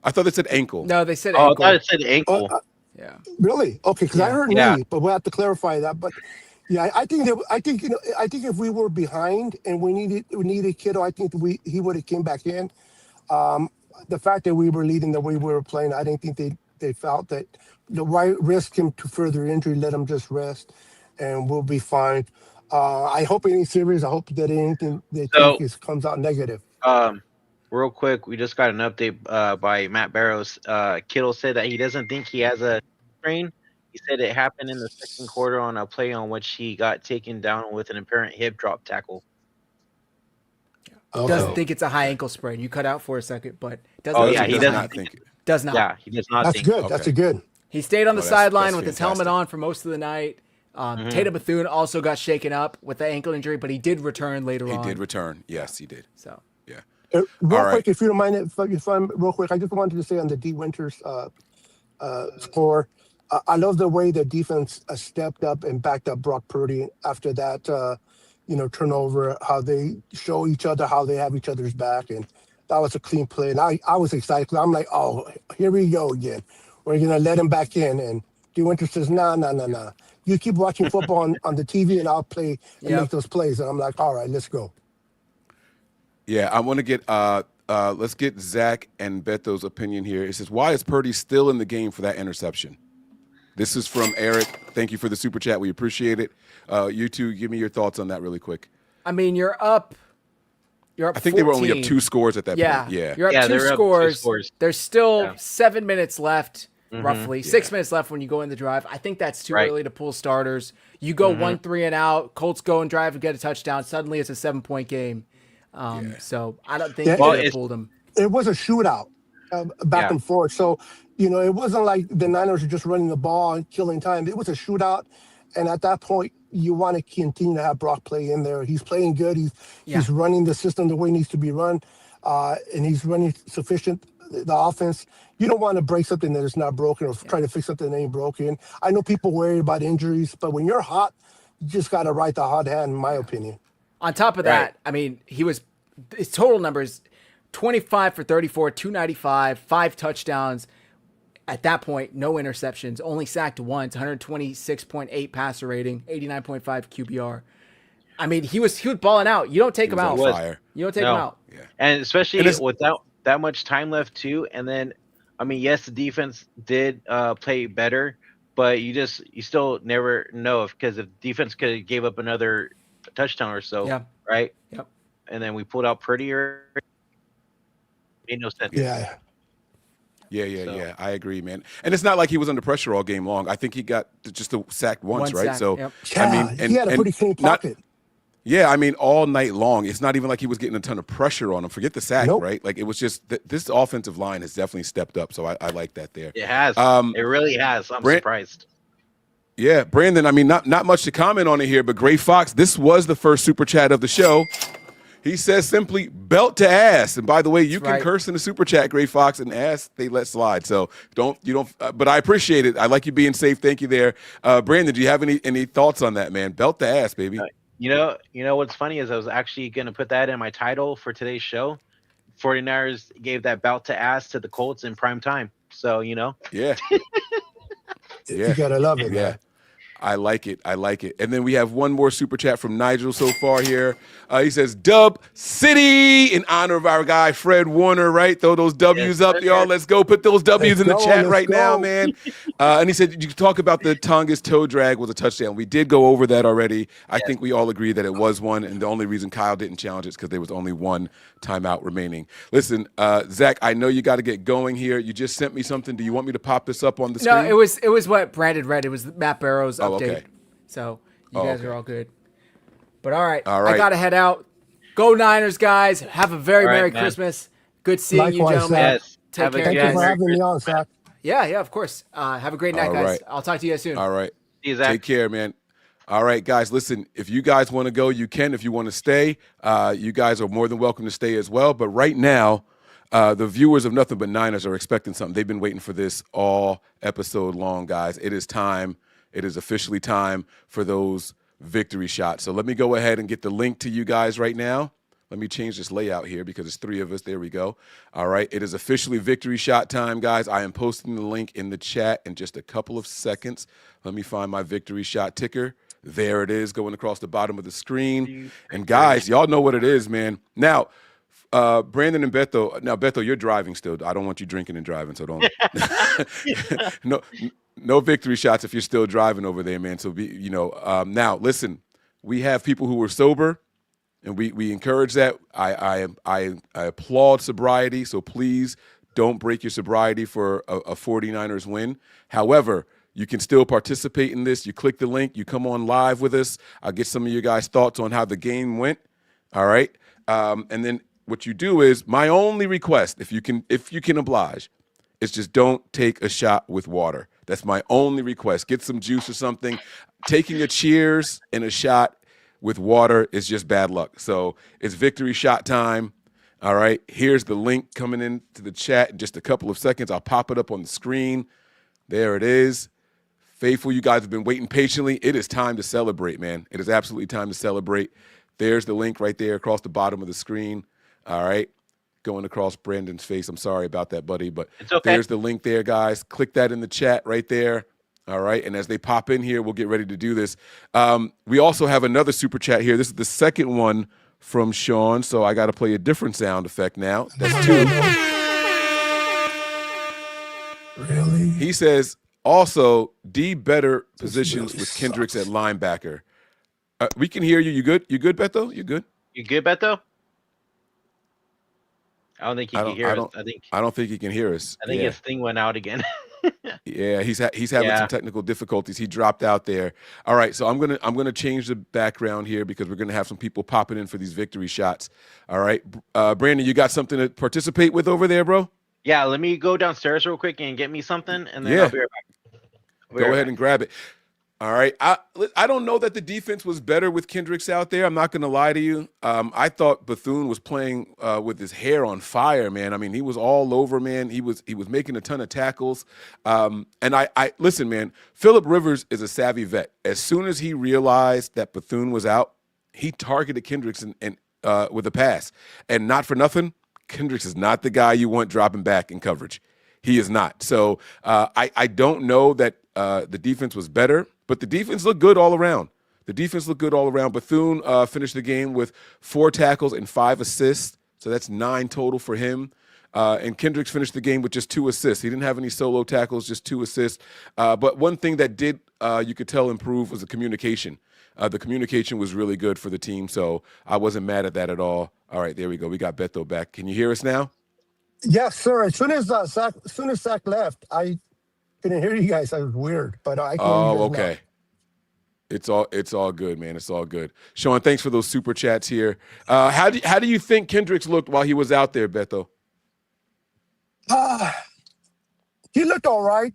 I thought they said ankle. No, they said Oh, I ankle. thought it said ankle. Yeah. Really? Okay, because I heard Yeah. knee, but we'll have to clarify that. But yeah, I think if we were behind and we needed Kittle, I think he would have came back in. The fact that we were leading the way we were playing, I didn't think they felt that why risk him to further injury, let him just rest, and we'll be fine. I hope any series, I hope that anything they take comes out negative. Real quick, we just got an update by Matt Barrows. Kittle said that he doesn't think he has a sprain. He said it happened in the second quarter on a play on which he got taken down with an apparent hip drop tackle. Okay. Doesn't think it's a high ankle sprain. You cut out for a second, but doesn't. Oh, yeah, he does not think it. Does not. Yeah, he does not That's think. good. That's a good. He stayed on the that's sideline with his helmet fantastic. on for most of the night. Tatum Bethune also got shaken up with the ankle injury, but he did return later on. He did return. Yes, he did. So Yeah. Real All right. quick, if you don't mind, if I'm real quick, I just wanted to say on the D Winters score, I love the way the defense stepped up and backed up Brock Purdy after that, turnover. How they show each other, how they have each other's back, and that was a clean play. And I was excited. I'm like, oh, here we go again. We're gonna let him back in, and D Winters says, nah. You keep watching football on the TV, and I'll play and make those plays. And I'm like, all right, let's go. Yeah, I want to get let's get Zach and Beto's opinion here. It says, why is Purdy still in the game for that interception? This is from Eric. Thank you for the super chat. We appreciate it. You two, give me your thoughts on that really quick. I mean, you're up. I I think they were only up 2 scores at that point. Yeah. You're up Yeah, two they're up 2 scores. scores. There's still Yeah. 7 minutes left, roughly 6 minutes left when you go in the drive. I think that's too Right. early to pull starters. You go 1-3 and out. Colts go and drive and get a touchdown. Suddenly it's a 7-point game. So I don't think Yeah. they Well, would have it's- pulled him. It was a shootout, back Yeah. and forth. So, it wasn't like the Niners were just running the ball and killing time. It was a shootout. And at that point, you want to continue to have Brock play in there. He's playing good. He's running the system the way it needs to be run. And he's running sufficient, the offense. You don't want to break something that is not broken or try to fix something that ain't broken. I know people worry about injuries, but when you're hot, you just got to ride the hot hand, in my opinion. On top of that, I mean, his total numbers 25 for 34, 295, 5 touchdowns. At that point, no interceptions, only sacked once, 126.8 passer rating, 89.5 QBR. I mean, he was balling out. You don't take him out. on fire. You don't take him No. out. And especially And it's- without that much time left too. And then, I mean, yes, the defense did play better, but you still never know because if defense could have gave up another touchdown or so, Yeah. right? Yep. And then we pulled out prettier. Made no sense. Yeah. Yeah. I agree, man. And it's not like he was under pressure all game long. I think he got just sacked once, One right? sack, So, yep. I mean, he had a pretty clean not- pocket. Yeah, I mean, all night long. It's not even like he was getting a ton of pressure on him. Forget the sack, Nope. right? Like, it was just this offensive line has definitely stepped up. So I like that there. It has. It really has. I'm surprised. Yeah, Brandon, I mean, not much to comment on it here, but Gray Fox, this was the first super chat of the show. He says simply belt to ass. And by the way, you can right. curse in the super chat, Gray Fox, and ass they let slide. So but I appreciate it. I like you being safe. Thank you there. Brandon, do you have any thoughts on that, man? Belt to ass, baby. You know what's funny is I was actually going to put that in my title for today's show. 49ers gave that bout to ass to the Colts in prime time. So, Yeah. You got to love it, Yeah. man. I like it. And then we have one more super chat from Nigel so far here. He says, Dub City, in honor of our guy, Fred Warner, right? Throw those W's up, y'all. Let's go. Put those W's in the chat right now, man. And he said, you talk about the Tonga's toe drag was a touchdown. We did go over that already. I think we all agree that it was one. And the only reason Kyle didn't challenge it is because there was only one timeout remaining. Listen, Zach, I know you got to get going here. You just sent me something. Do you want me to pop this up on the screen? No, it was what Brandon read. It was Matt Barrows' update. okay. So you guys are all good. But all right, All right. I gotta head out. Go Niners, guys! Have a very All right, Merry man. Christmas. Good seeing you, Likewise, gentlemen. Yes. Take Have a care, Thank you guys. for having me on, Zach. Yeah, of course. Have a great night, All guys. right. I'll talk to you guys soon. All right. See you, Zach. Take care, man. All right, guys, listen, if you guys want to go, you can. If you want to stay, you guys are more than welcome to stay as well. But right now, the viewers of Nothing But Niners are expecting something. They've been waiting for this all episode long, guys. It is time. It is officially time for those victory shots. So let me go ahead and get the link to you guys right now. Let me change this layout here because it's 3 of us. There we go. All right. It is officially victory shot time, guys. I am posting the link in the chat in just a couple of seconds. Let me find my victory shot ticker. There it is going across the bottom of the screen. And guys, y'all know what it is, man. Now, Brandon and Beto. Now, Beto, you're driving still. I don't want you drinking and driving, so don't. No victory shots if you're still driving over there, man. So now listen, we have people who are sober, and we encourage that. I applaud sobriety. So please don't break your sobriety for a 49ers win. However, you can still participate in this. You click the link. You come on live with us. I'll get some of you guys' thoughts on how the game went. All right. And then what you do is, my only request, if you can oblige, is just don't take a shot with water. That's my only request. Get some juice or something. Taking a cheers and a shot with water is just bad luck. So it's victory shot time. All right. Here's the link coming into the chat in just a couple of seconds. I'll pop it up on the screen. There it is. Faithful, you guys have been waiting patiently. It is time to celebrate, man. It is absolutely time to celebrate. There's the link right there across the bottom of the screen. All right. Going across Brandon's face. I'm sorry about that, buddy, but it's okay. There's the link there, guys. Click that in the chat right there. All right. And as they pop in here, we'll get ready to do this. We also have another super chat here. This is the second one from Sean, so I got to play a different sound effect now. That's 2. Really? He says, also, D better positions really with Kendricks at linebacker. We can hear you. You good? You good, Beto? You good? You good, Beto? I don't think he can hear us. I don't think he can hear us. I think his thing went out again. Yeah, he's having some technical difficulties. He dropped out there. All right, so I'm gonna change the background here because we're gonna have some people popping in for these victory shots. All right, Brandon, you got something to participate with over there, bro? Yeah, let me go downstairs real quick and get me something, and then I'll be right back. Go ahead and grab it. All right. I don't know that the defense was better with Kendricks out there. I'm not going to lie to you. I thought Bethune was playing with his hair on fire, man. I mean, he was all over, man. He was making a ton of tackles. And I listen, man, Phillip Rivers is a savvy vet. As soon as he realized that Bethune was out, he targeted Kendricks and with a pass. And not for nothing, Kendricks is not the guy you want dropping back in coverage. He is not. So I don't know that the defense was better, but the defense looked good all around. Bethune finished the game with 4 tackles and 5 assists, so that's 9 total for him. And Kendricks finished the game with just 2 assists. He didn't have any solo tackles, just 2 assists. But one thing that did, you could tell, improve was the communication. The communication was really good for the team, so I wasn't mad at that at all. All right, there we go. We got Beto back. Can you hear us now? Yes, sir. As soon as Zach left, I didn't hear you guys. That was weird, but I can hear you okay. Now. It's all good, man. It's all good. Sean, thanks for those super chats here. How do you think Kendricks looked while he was out there, Beto? He looked all right.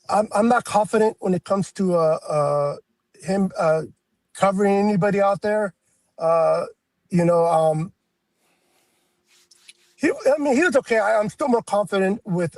I'm not confident when it comes to him covering anybody out there. He was okay. I'm still more confident with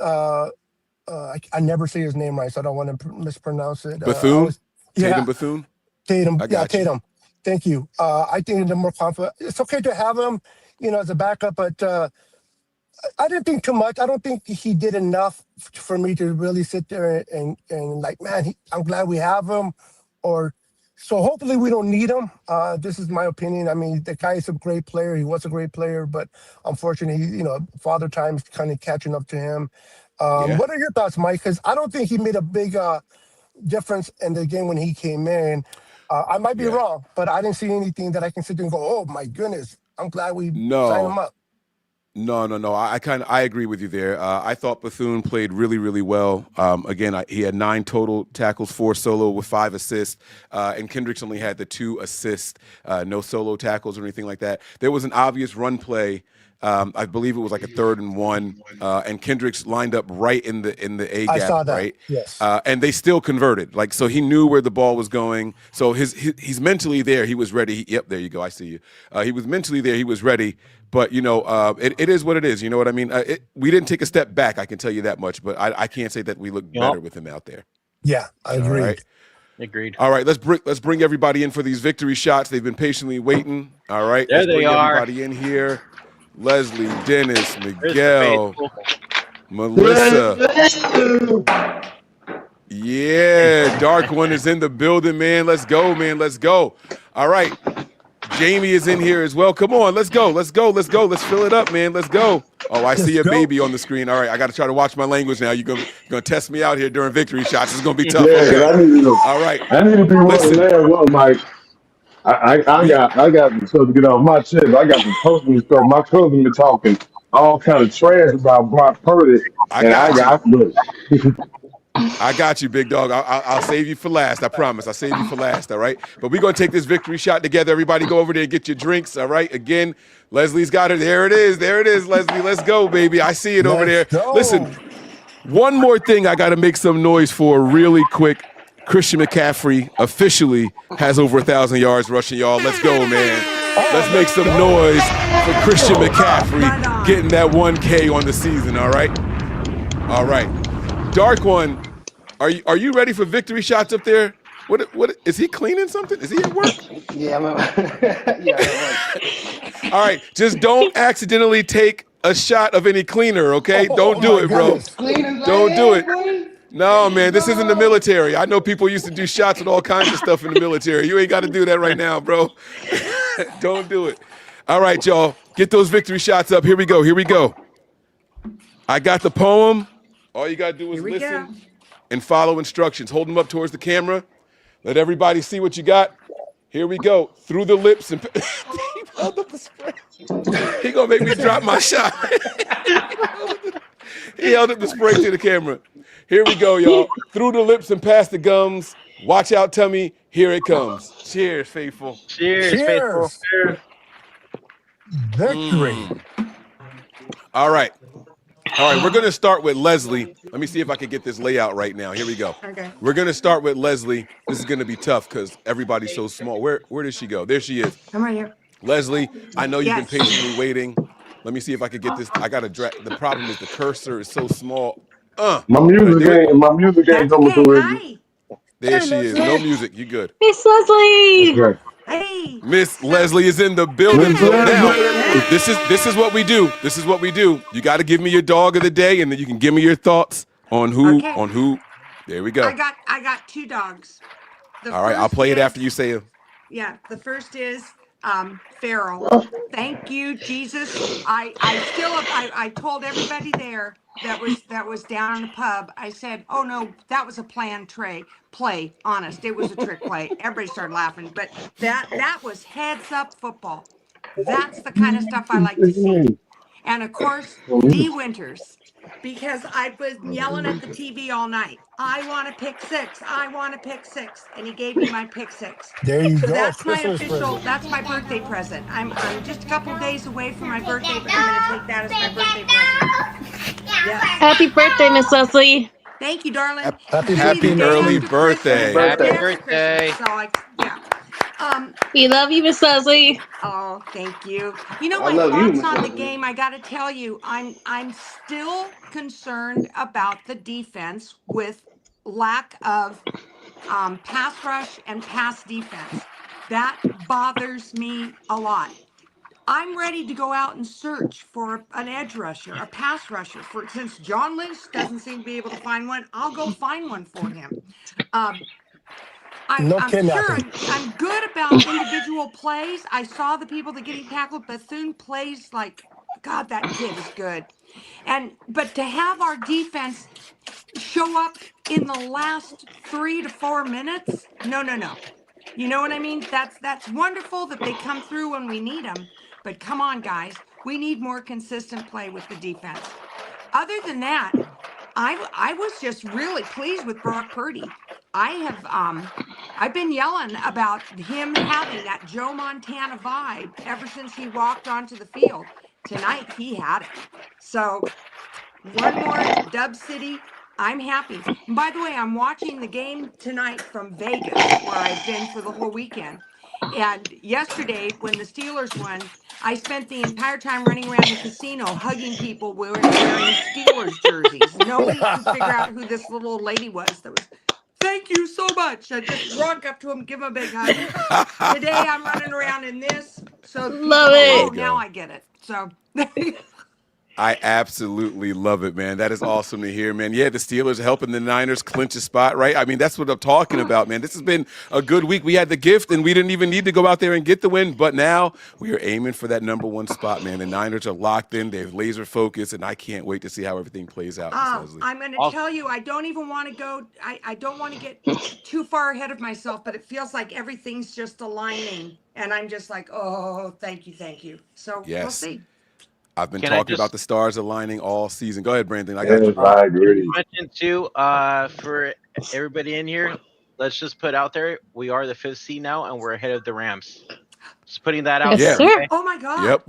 I never say his name right, so I don't want to mispronounce it. Bethune? Tatum Bethune? Tatum. Yeah, Tatum. Thank you. I think I'm more confident. It's okay to have him, as a backup, but I didn't think too much. I don't think he did enough for me to really sit there and like, man, I'm glad we have him. So hopefully we don't need him. This is my opinion. I mean, the guy is a great player. He was a great player, but unfortunately, father time's kind of catching up to him. What are your thoughts, Mike? Because I don't think he made a big difference in the game when he came in. I might be wrong, but I didn't see anything that I can sit there and go, oh, my goodness, I'm glad we signed him up. No. I agree with you there. I thought Bethune played really, really well. Again, he had 9 total tackles, 4 solo with 5 assists, and Kendricks only had the 2 assists, no solo tackles or anything like that. There was an obvious run play I believe it was like a 3rd and 1, and Kendricks lined up right in the A gap, I saw that. right? Yes. And they still converted. Like, so he knew where the ball was going. So he's mentally there. He was ready. Yep, there you go. I see you. He was mentally there. He was ready. But it is what it is. You know what I mean? We didn't take a step back. I can tell you that much. But I can't say that we look better with him out there. Yeah, I agree. All right. Agreed. All right, let's bring everybody in for these victory shots. They've been patiently waiting. All right, There let's they bring are. everybody in here. Leslie, Dennis, Miguel, Melissa. Yeah, Dark One is in the building, man. Let's go, man. Let's go. All right, Jamie is in here as well. Come on, let's go. Let's go. Let's go. Let's fill it up, man. Let's go. Oh, I see a baby on the screen. All right, I got to try to watch my language now. You're gonna test me out here during victory shots. It's gonna be tough. Yeah, Okay. I need to. All right. I need to be Listen. there. Well, Mike. I got the stuff to get off my chest. I got the posting stuff. My cousin been talking all kind of trash about Brock Purdy, I and I got you, big dog. I'll save you for last. I promise. I'll save you for last. All right. But we're gonna take this victory shot together. Everybody, go over there and get your drinks. All right. Again, Leslie's got her. There it is. There it is, Leslie. Let's go, baby. I see it over there. Go. Listen, one more thing I got to make some noise for really quick. Christian McCaffrey officially has over 1,000 yards rushing, y'all. Let's go, man. Let's make some noise for Christian McCaffrey getting that 1K on the season, all right? All right. Dark One, are you ready for victory shots up there? What is he cleaning something? Is he at work? Yeah, I'm All right, just don't accidentally take a shot of any cleaner, okay? Don't do it, bro. Don't do it. No, man, this isn't the military. I know people used to do shots with all kinds of stuff in the military. You ain't got to do that right now, bro. Don't do it. All right, y'all, get those victory shots up. Here we go. Here we go. I got the poem. All you got to do is listen and follow instructions. Hold them up towards the camera. Let everybody see what you got. Here we go. Through the lips and he held up the spray. He gonna make me drop my shot. He held up the spray to the camera. Here we go, y'all. Through the lips and past the gums. Watch out, tummy. Here it comes. Cheers, faithful. Cheers, faithful. Cheers. Victory. All right. All right, we're going to start with Leslie. Let me see if I can get this layout right now. Here we go. Okay. We're going to start with Leslie. This is going to be tough because everybody's so small. Where did she go? There she is. I'm right here. Leslie, I know you've Yes. been patiently waiting. Let me see if I could get this. I got to drag. The problem is the cursor is so small. my music ain't That's coming okay. through. Hi. There she is. No music. You good. Miss Leslie. Okay. Hey. Miss Leslie is in the building. Miss So now, Leslie. this is what we do. This is what we do. You got to give me your dog of the day, and then you can give me your thoughts on who. Okay. There we go. I got two dogs. All right, I'll play it after you say it. Yeah, the first is Farrell. Thank you, Jesus. I told everybody there that was down in the pub. I said, oh no, that was a planned play. Honest, it was a trick play. Everybody started laughing, but that was heads up football. That's the kind of stuff I like to see. And of course, D Winters, because I've been yelling at the TV all night. I want to pick six. I want to pick six. And he gave me my pick six. There you So go. that's my Christmas official, present. that's my birthday present. I'm just a couple days away from my birthday, but I'm going to take that as my birthday present. Yes. Happy birthday, Miss Leslie. Thank you, darling. Happy Happy birthday. early birthday. Happy Yes, birthday. Christmas. So yeah. We love you, Miss Leslie. Oh, thank you. You know, I my love you, thoughts Miss on the Leslie. game, I got to tell you, I'm still concerned about the defense with lack of pass rush and pass defense. That bothers me a lot. I'm ready to go out and search for an edge rusher, a pass rusher. Since John Lynch doesn't seem to be able to find one, I'll go find one for him. No I'm kidnapping. I'm good about individual plays. I saw the people that getting tackled. Bethune plays like, God, that kid is good. But to have our defense show up in the last 3 to 4 minutes, no. You know what I mean? That's wonderful that they come through when we need them. But come on, guys, we need more consistent play with the defense. Other than that, I was just really pleased with Brock Purdy. I've been yelling about him having that Joe Montana vibe ever since he walked onto the field. tonight he had it. So one more Dub City. I'm happy. And by the way, I'm watching the game tonight from Vegas, where I've been for the whole weekend. And yesterday, when the Steelers won, I spent the entire time running around the casino hugging people wearing Steelers jerseys. Nobody could figure out who this little old lady was that was, thank you so much. I just walk up to him, give him a big hug. Today, I'm running around in this. So people Love go, it. oh, now I get it. So I absolutely love it, man. That is awesome to hear, man. Yeah, the Steelers are helping the Niners clinch a spot, right? I mean, that's what I'm talking about, man. This has been a good week. We had the gift, and we didn't even need to go out there and get the win, but now we are aiming for that number one spot, man. The Niners are locked in. They're laser focused, and I can't wait to see how everything plays out. I'm going to tell you, I don't even want to go, I don't want to get too far ahead of myself, but it feels like everything's just aligning. And I'm just like, oh, thank you, thank you. So we'll see. I've been talking about the stars aligning all season. Go ahead, Brandon. I Yes, I agree. Mention too, for everybody in here, let's just put out there, we are the 5th seed now, and we're ahead of the Rams. Just putting that out Yes, there. sir. Okay? Oh my God.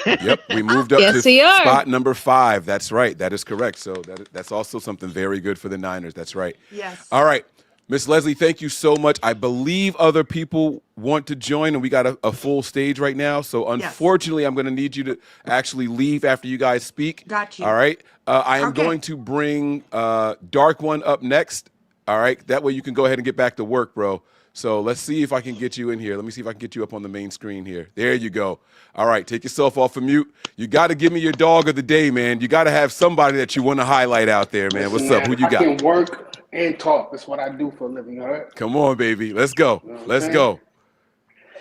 Yep. We moved up Yes, to we are. spot number 5. That's right. That is correct. So that's also something very good for the Niners. That's right. Yes. All right. Miss Leslie, thank you so much. I believe other people want to join, and we got a full stage right now. So unfortunately, I'm going to need you to actually leave after you guys speak. Got you. All right. I am going to bring Dark One up next. All right. That way you can go ahead and get back to work, bro. So let's see if I can get you in here. Let me see if I can get you up on the main screen here. There you go. All right. Take yourself off of mute. You got to give me your dog of the day, man. You got to have somebody that you want to highlight out there, man. What's up? Who you got? I can work and talk. That's what I do for a living, all right? Come on, baby. Let's go. Let's go.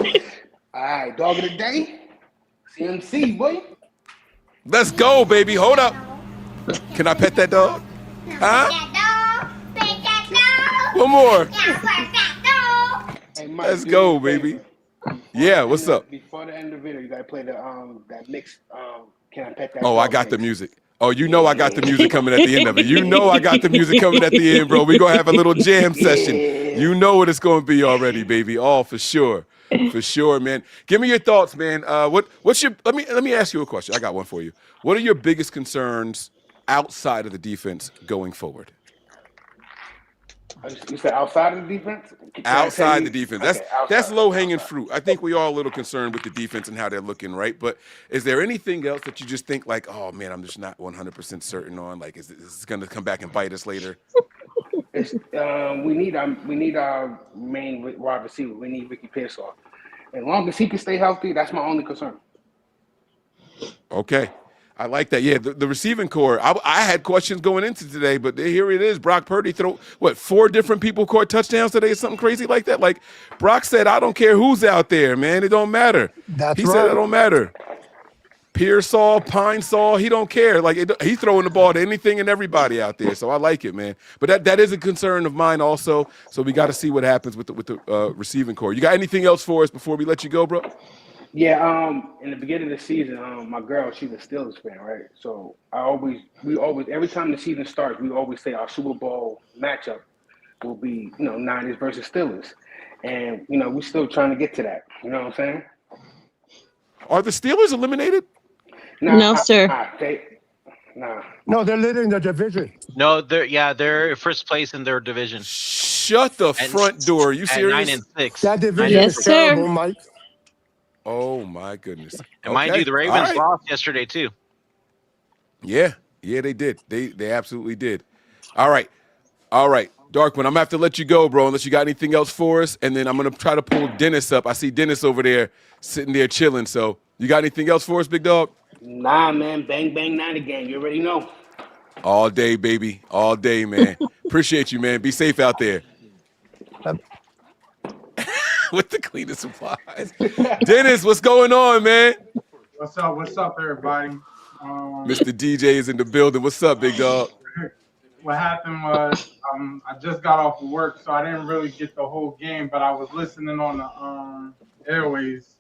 All right, dog of the day, CMC, boy. Let's go, baby. Hold up. Can I pet that dog? Huh? One more. Hey, Mike, Let's go, baby. Yeah, what's up? Before the end of the video, you gotta play the that mix. Can I pet that? Oh, I got the music. Oh, you know I got the music coming at the end of it. You know I got the music coming at the end, bro. We're going to have a little jam session. You know what it's going to be already, baby. Oh, for sure. For sure, man. Give me your thoughts, man. What's your let me ask you a question. I got one for you. What are your biggest concerns outside of the defense going forward? You said outside of the defense? Outside the defense. That's low-hanging outside. fruit. I think we are a little concerned with the defense and how they're looking, right? But is there anything else that you just think like, oh, man, I'm just not 100% certain on? Like, is this going to come back and bite us later? We need our main wide receiver. We need Ricky Pearsall. As long as he can stay healthy, that's my only concern. Okay. I like that. Yeah, the receiving core. I had questions going into today, but here it is. Brock Purdy 4 different people caught touchdowns today or something crazy like that? Like, Brock said, I don't care who's out there, man. It don't matter. He said it don't matter. Pearsall, Pine-Saw, he don't care. Like, he's throwing the ball to anything and everybody out there. So I like it, man. But that is a concern of mine also. So we got to see what happens with the receiving core. You got anything else for us before we let you go, bro? Yeah, in the beginning of the season, my girl, she's a Steelers fan, right? So we always, every time the season starts, we always say our Super Bowl matchup will be, Niners versus Steelers. And, we're still trying to get to that. You know what I'm saying? Are the Steelers eliminated? No, sir. No, they're leading the division. No, they're first place in their division. Shut the front door. Are you serious? 9-6. That division Yes, is sir. terrible, Mike. Oh, my goodness. And mind you, the Ravens lost yesterday, too. Yeah, they did. They absolutely did. All right. Darkwin, I'm going to have to let you go, bro, unless you got anything else for us. And then I'm going to try to pull Dennis up. I see Dennis over there sitting there chilling. So you got anything else for us, big dog? Nah, man. Bang, bang, nine again. You already know. All day, baby. All day, man. Appreciate you, man. Be safe out there. With the cleaning supplies. Dennis, what's going on, man? What's up, everybody? Mr. DJ is in the building. What's up, big dog? What happened was I just got off of work, so I didn't really get the whole game, but I was listening on the airways.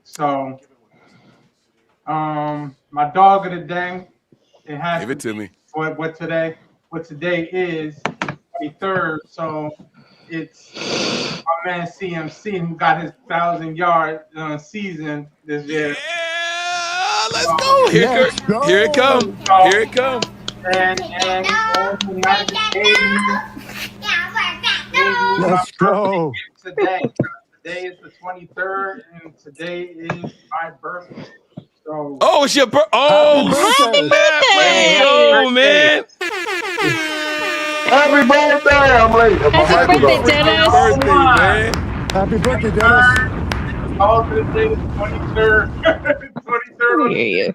So my dog of the day, it has Give it to me. What today is the 3rd, so it's my man CMC who got his 1,000-yard season this year. Yeah, Let's go. Let's go. Here it comes. Here it comes. And Let's go. today. Today is the 23rd, and today is my birthday. So, Oh, it's your birthday. Oh, Happy birthday. let's go, man. Happy birthday! I'm late. My Happy mic was birthday, on. Dennis. Birthday, man. Happy birthday, Dennis. all to the day is 23rd. 23rd. I hear you.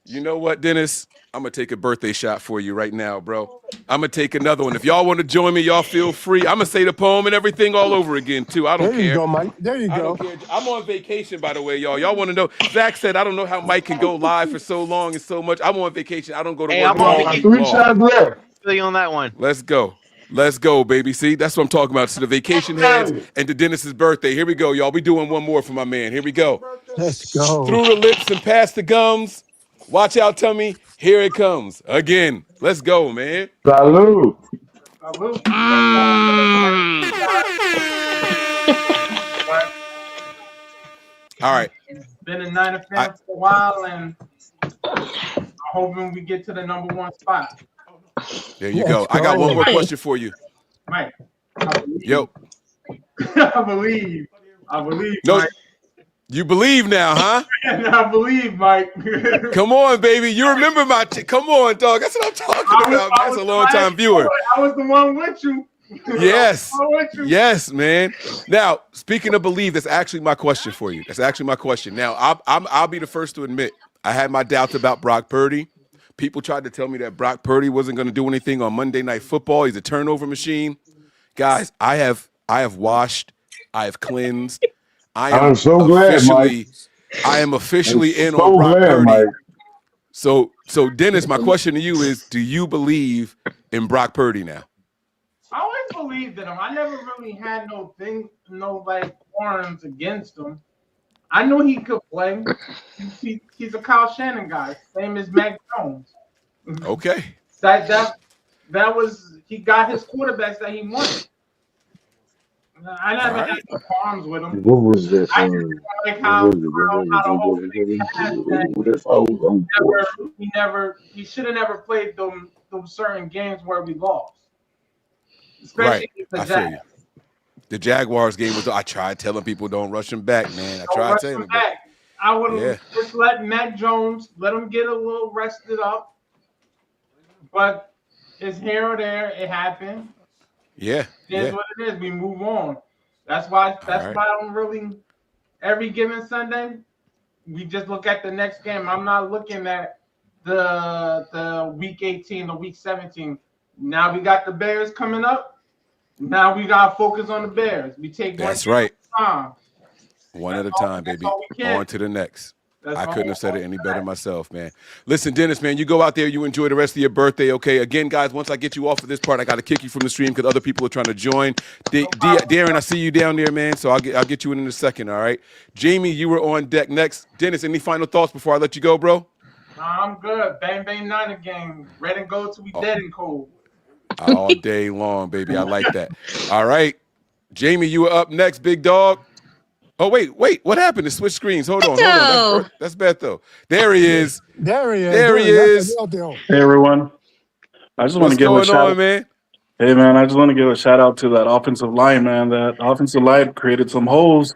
You know what, Dennis? I'm going to take a birthday shot for you right now, bro. I'm going to take another one. If y'all want to join me, y'all feel free. I'm going to say the poem and everything all over again, too. I don't There care. you go, Mike. There you I go. don't care. I'm on vacation, by the way, y'all. Y'all want to know? Zach said, I don't know how Mike can go live for so long and so much. I'm on vacation. I don't go to Hey, work I'm on all vacation. week 3 long. shots left. Feel you on that one. Let's go. Let's go, baby. See, that's what I'm talking about. So the vacation heads and to Dennis's birthday. Here we go, y'all. We doing one more for my man. Here we go. Let's go. Through the lips and past the gums. Watch out, tummy. Here it comes. Again. Let's go, man. Salute. Salute. All right. Been a Niner fan for a while, and I'm hoping we get to the number 1 spot. There you go. I got one more question for you. Mike, I believe. Yo. I believe. No, Mike. you believe now, huh? I believe, Mike. Come on, baby. You remember my come on, dog. That's what I'm talking about. That's a long time viewer. I was the one with you. Yes. Yes, man. Now, speaking of believe, that's actually my question for you. That's actually my question. Now, I'll be the first to admit I had my doubts about Brock Purdy. People tried to tell me that Brock Purdy wasn't going to do anything on Monday Night Football. He's a turnover machine. Guys, I have washed, I have cleansed. I'm so glad, Mike. I am officially in so on Brock glad, Purdy. Mike. So Dennis, my question to you is, do you believe in Brock Purdy now? I always believed in him. I never really had no warrants against him. I knew he could play. He's a Kyle Shannon guy, same as Mac Jones. Okay. That was he got his quarterbacks that he wanted. I never had no problems with him. What was that? I just like how the whole thing passed. He should have never played those certain games where we lost. Especially I feel you. The Jaguars game was. I tried telling people don't rush him back, man. I tried telling them. I would have just let Mac Jones let him get a little rested up, but it's here or there. It happened. Yeah, it is what it is. We move on. That's why I don't really. Every given Sunday, we just look at the next game. I'm not looking at the week 18, the week 17. Now we got the Bears coming up. Now we got to focus on the Bears. We take that's one right. time. One at a time, baby. On to the next. I couldn't have said it any better myself, man. Listen, Dennis, man, you go out there, you enjoy the rest of your birthday, okay? Again, guys, once I get you off of this part, I got to kick you from the stream because other people are trying to join. Darren, I see you down there, man, so I'll get you in a second, all right? Jamie, you were on deck next. Dennis, any final thoughts before I let you go, bro? I'm good. Bang, bang, Niner game. Red and gold till we dead and cold. All day long, baby. I like that. All right. Jamie, you were up next, big dog. Oh, wait. What happened to switch screens? Hold on. That's Beto. There he is. There he is. Hey, everyone. I just want to give a shout out, man. Hey, man, I just want to give a shout out to that offensive line, man. That offensive line created some holes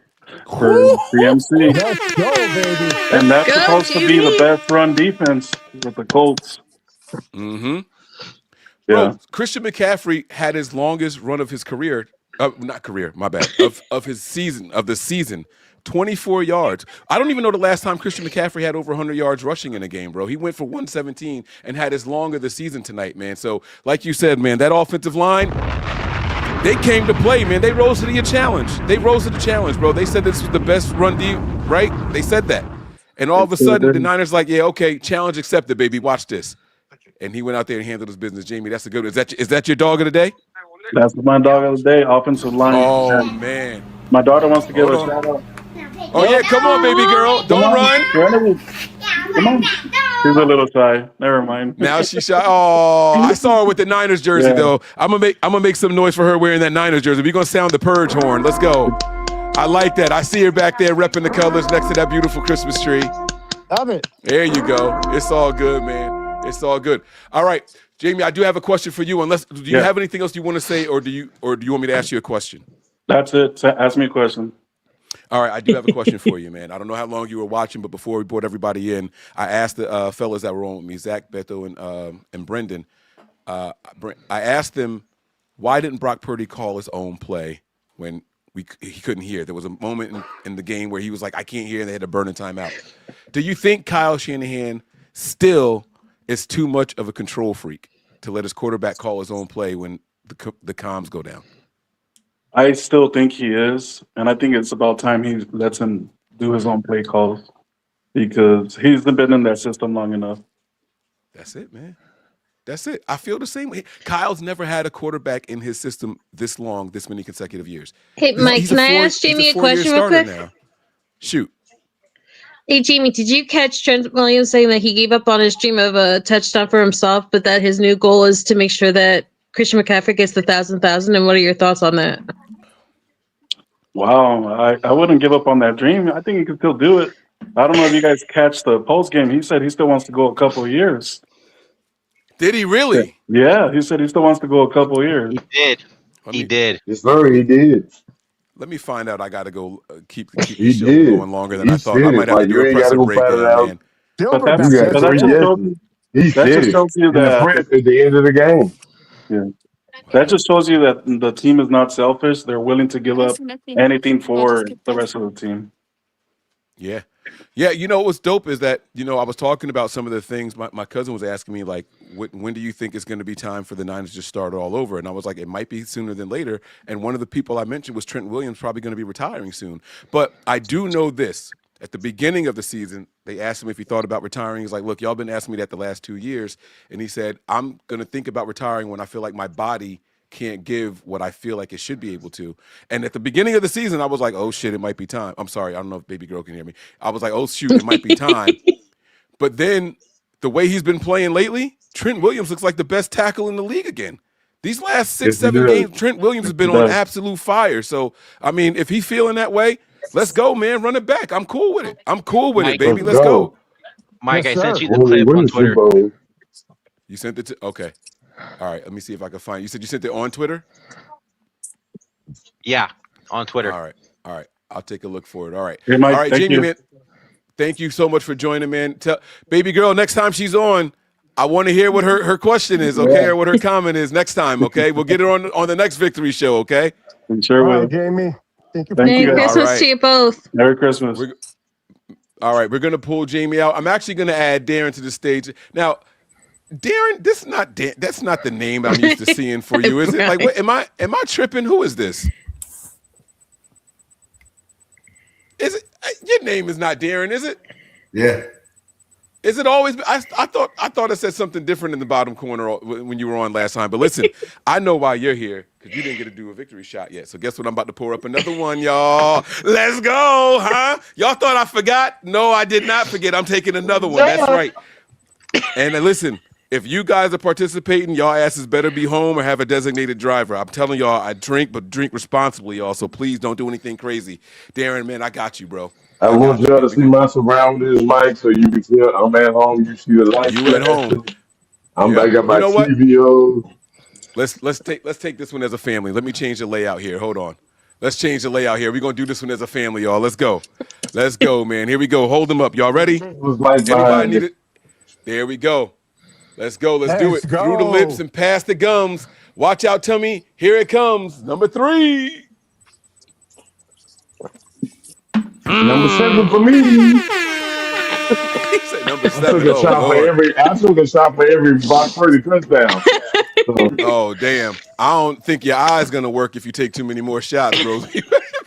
for the MC. Let's go, baby. And that's supposed to be the best run defense with the Colts. Mm-hmm. Yeah. Bro, Christian McCaffrey had his longest run of his career. Not career, my bad. Of the season. 24 yards. I don't even know the last time Christian McCaffrey had over 100 yards rushing in a game, bro. He went for 117 and had his long of the season tonight, man. So, like you said, man, that offensive line, they came to play, man. They rose to the challenge. Bro. They said this was the best run deep, right? They said that. And all of a sudden, the Niners like, yeah, okay, challenge accepted, baby. Watch this. And he went out there and handled his business. Jamie, that's a good one. Is that your dog of the day? That's my dog of the day, offensive line. Oh, man. My daughter wants to give a shout out. Oh, yeah, come on, baby girl. Don't run. Come on. She's a little shy. Never mind. Now she's shy. Oh, I saw her with the Niners jersey, though. I'm gonna make some noise for her wearing that Niners jersey. We're going to sound the purge horn. Let's go. I like that. I see her back there repping the colors next to that beautiful Christmas tree. Love it. There you go. It's all good, man. It's all good. All right, Jamie, I do have a question for you. Do you have anything else you want to say, or do you want me to ask you a question? That's it. Ask me a question. All right, I do have a question for you, man. I don't know how long you were watching, but before we brought everybody in, I asked the fellas that were on with me, Zach, Beto, and Brendan. I asked them, why didn't Brock Purdy call his own play when he couldn't hear? There was a moment in the game where he was like, I can't hear, and they had to burn a timeout. Do you think Kyle Shanahan still is too much of a control freak to let his quarterback call his own play when the comms go down? I still think he is, and I think it's about time he lets him do his own play calls because he's been in that system long enough. That's it, man. That's it. I feel the same way. Kyle's never had a quarterback in his system this long, this many consecutive years. Hey, Mike, can I ask Jamie a question real quick? Now. Shoot. Hey, Jamie, did you catch Trent Williams saying that he gave up on his dream of a touchdown for himself, but that his new goal is to make sure that Christian McCaffrey gets the 1,000? And what are your thoughts on that? Wow, I wouldn't give up on that dream. I think he can still do it. I don't know if you guys catch the post game. He said he still wants to go a couple of years. Did he really? Yeah, he said he still wants to go a couple of years. He did. Yes, sir, he did. Let me find out. I got to go keep the show going longer than He I thought. I might have to do a presser breakdown, man. But that just shows you that at the end of the game. Yeah. That just shows you that the team is not selfish. They're willing to give up anything for the rest of the team. Yeah. Yeah, you know what's dope is that, I was talking about some of the things. My cousin was asking me, like, when do you think it's going to be time for the Niners to start all over? And I was like, it might be sooner than later. And one of the people I mentioned was Trent Williams, probably going to be retiring soon. But I do know this. At the beginning of the season, they asked him if he thought about retiring. He's like, look, y'all been asking me that the last 2 years. And he said, I'm going to think about retiring when I feel like my body can't give what I feel like it should be able to. And at the beginning of the season, I was like, oh, shit, it might be time. I'm sorry. I don't know if baby girl can hear me. I was like, oh, shoot, it might be time. But then the way he's been playing lately, Trent Williams looks like the best tackle in the league again. These last 6-7 games, Trent Williams has been on absolute fire. So, I mean, if he's feeling that way, let's go, man. Run it back. I'm cool with it. I'm cool with it, baby. Let's go. Mike, yes, I sent you the clip on Twitter. You sent it to? Okay. All right. Let me see if I can find. You said you sent it on Twitter? Yeah, on Twitter. All right. I'll take a look for it. All right. Hey, Mike, all right, Jamie, man. Thank you so much for joining, man. Tell baby girl next time she's on, I want to hear what her question is, okay, or what her comment is next time, okay? We'll get her on the next victory show, okay? I'm sure All will. right, Jamie. Thank you. Merry Christmas to you both. Merry Christmas. All right, we're gonna pull Jamie out. I'm actually gonna add Darren to the stage now. Darren, that's not the name I'm used to seeing for you, is it? Like, what, am I tripping? Who is this? Is it your name is not Darren, is it? Yeah. Is it always? I thought it said something different in the bottom corner when you were on last time. But listen, I know why you're here because you didn't get to do a victory shot yet. So guess what? I'm about to pour up another one, y'all. Let's go, huh? Y'all thought I forgot? No, I did not forget. I'm taking another one. That's right. And listen, if you guys are participating, y'all asses better be home or have a designated driver. I'm telling y'all, I drink, but drink responsibly, y'all. So please don't do anything crazy. Darren, man, I got you, bro. I want y'all to see my surroundings, Mike, so you can tell I'm at home. You see the lights. You at home. I got my TVO. Let's take this one as a family. Let me change the layout here. Hold on. Let's change the layout here. We're gonna do this one as a family, y'all. Let's go. Let's go, man. Here we go. Hold them up. Y'all ready? Anybody need it? There we go. Let's go. Let's do it. Go. Through the lips and past the gums. Watch out, tummy. Here it comes. Number 3. Number 7 for me. He said number 7. I took a shot for every Brock Purdy touchdown. Oh, damn. I don't think your eye's going to work if you take too many more shots, bro.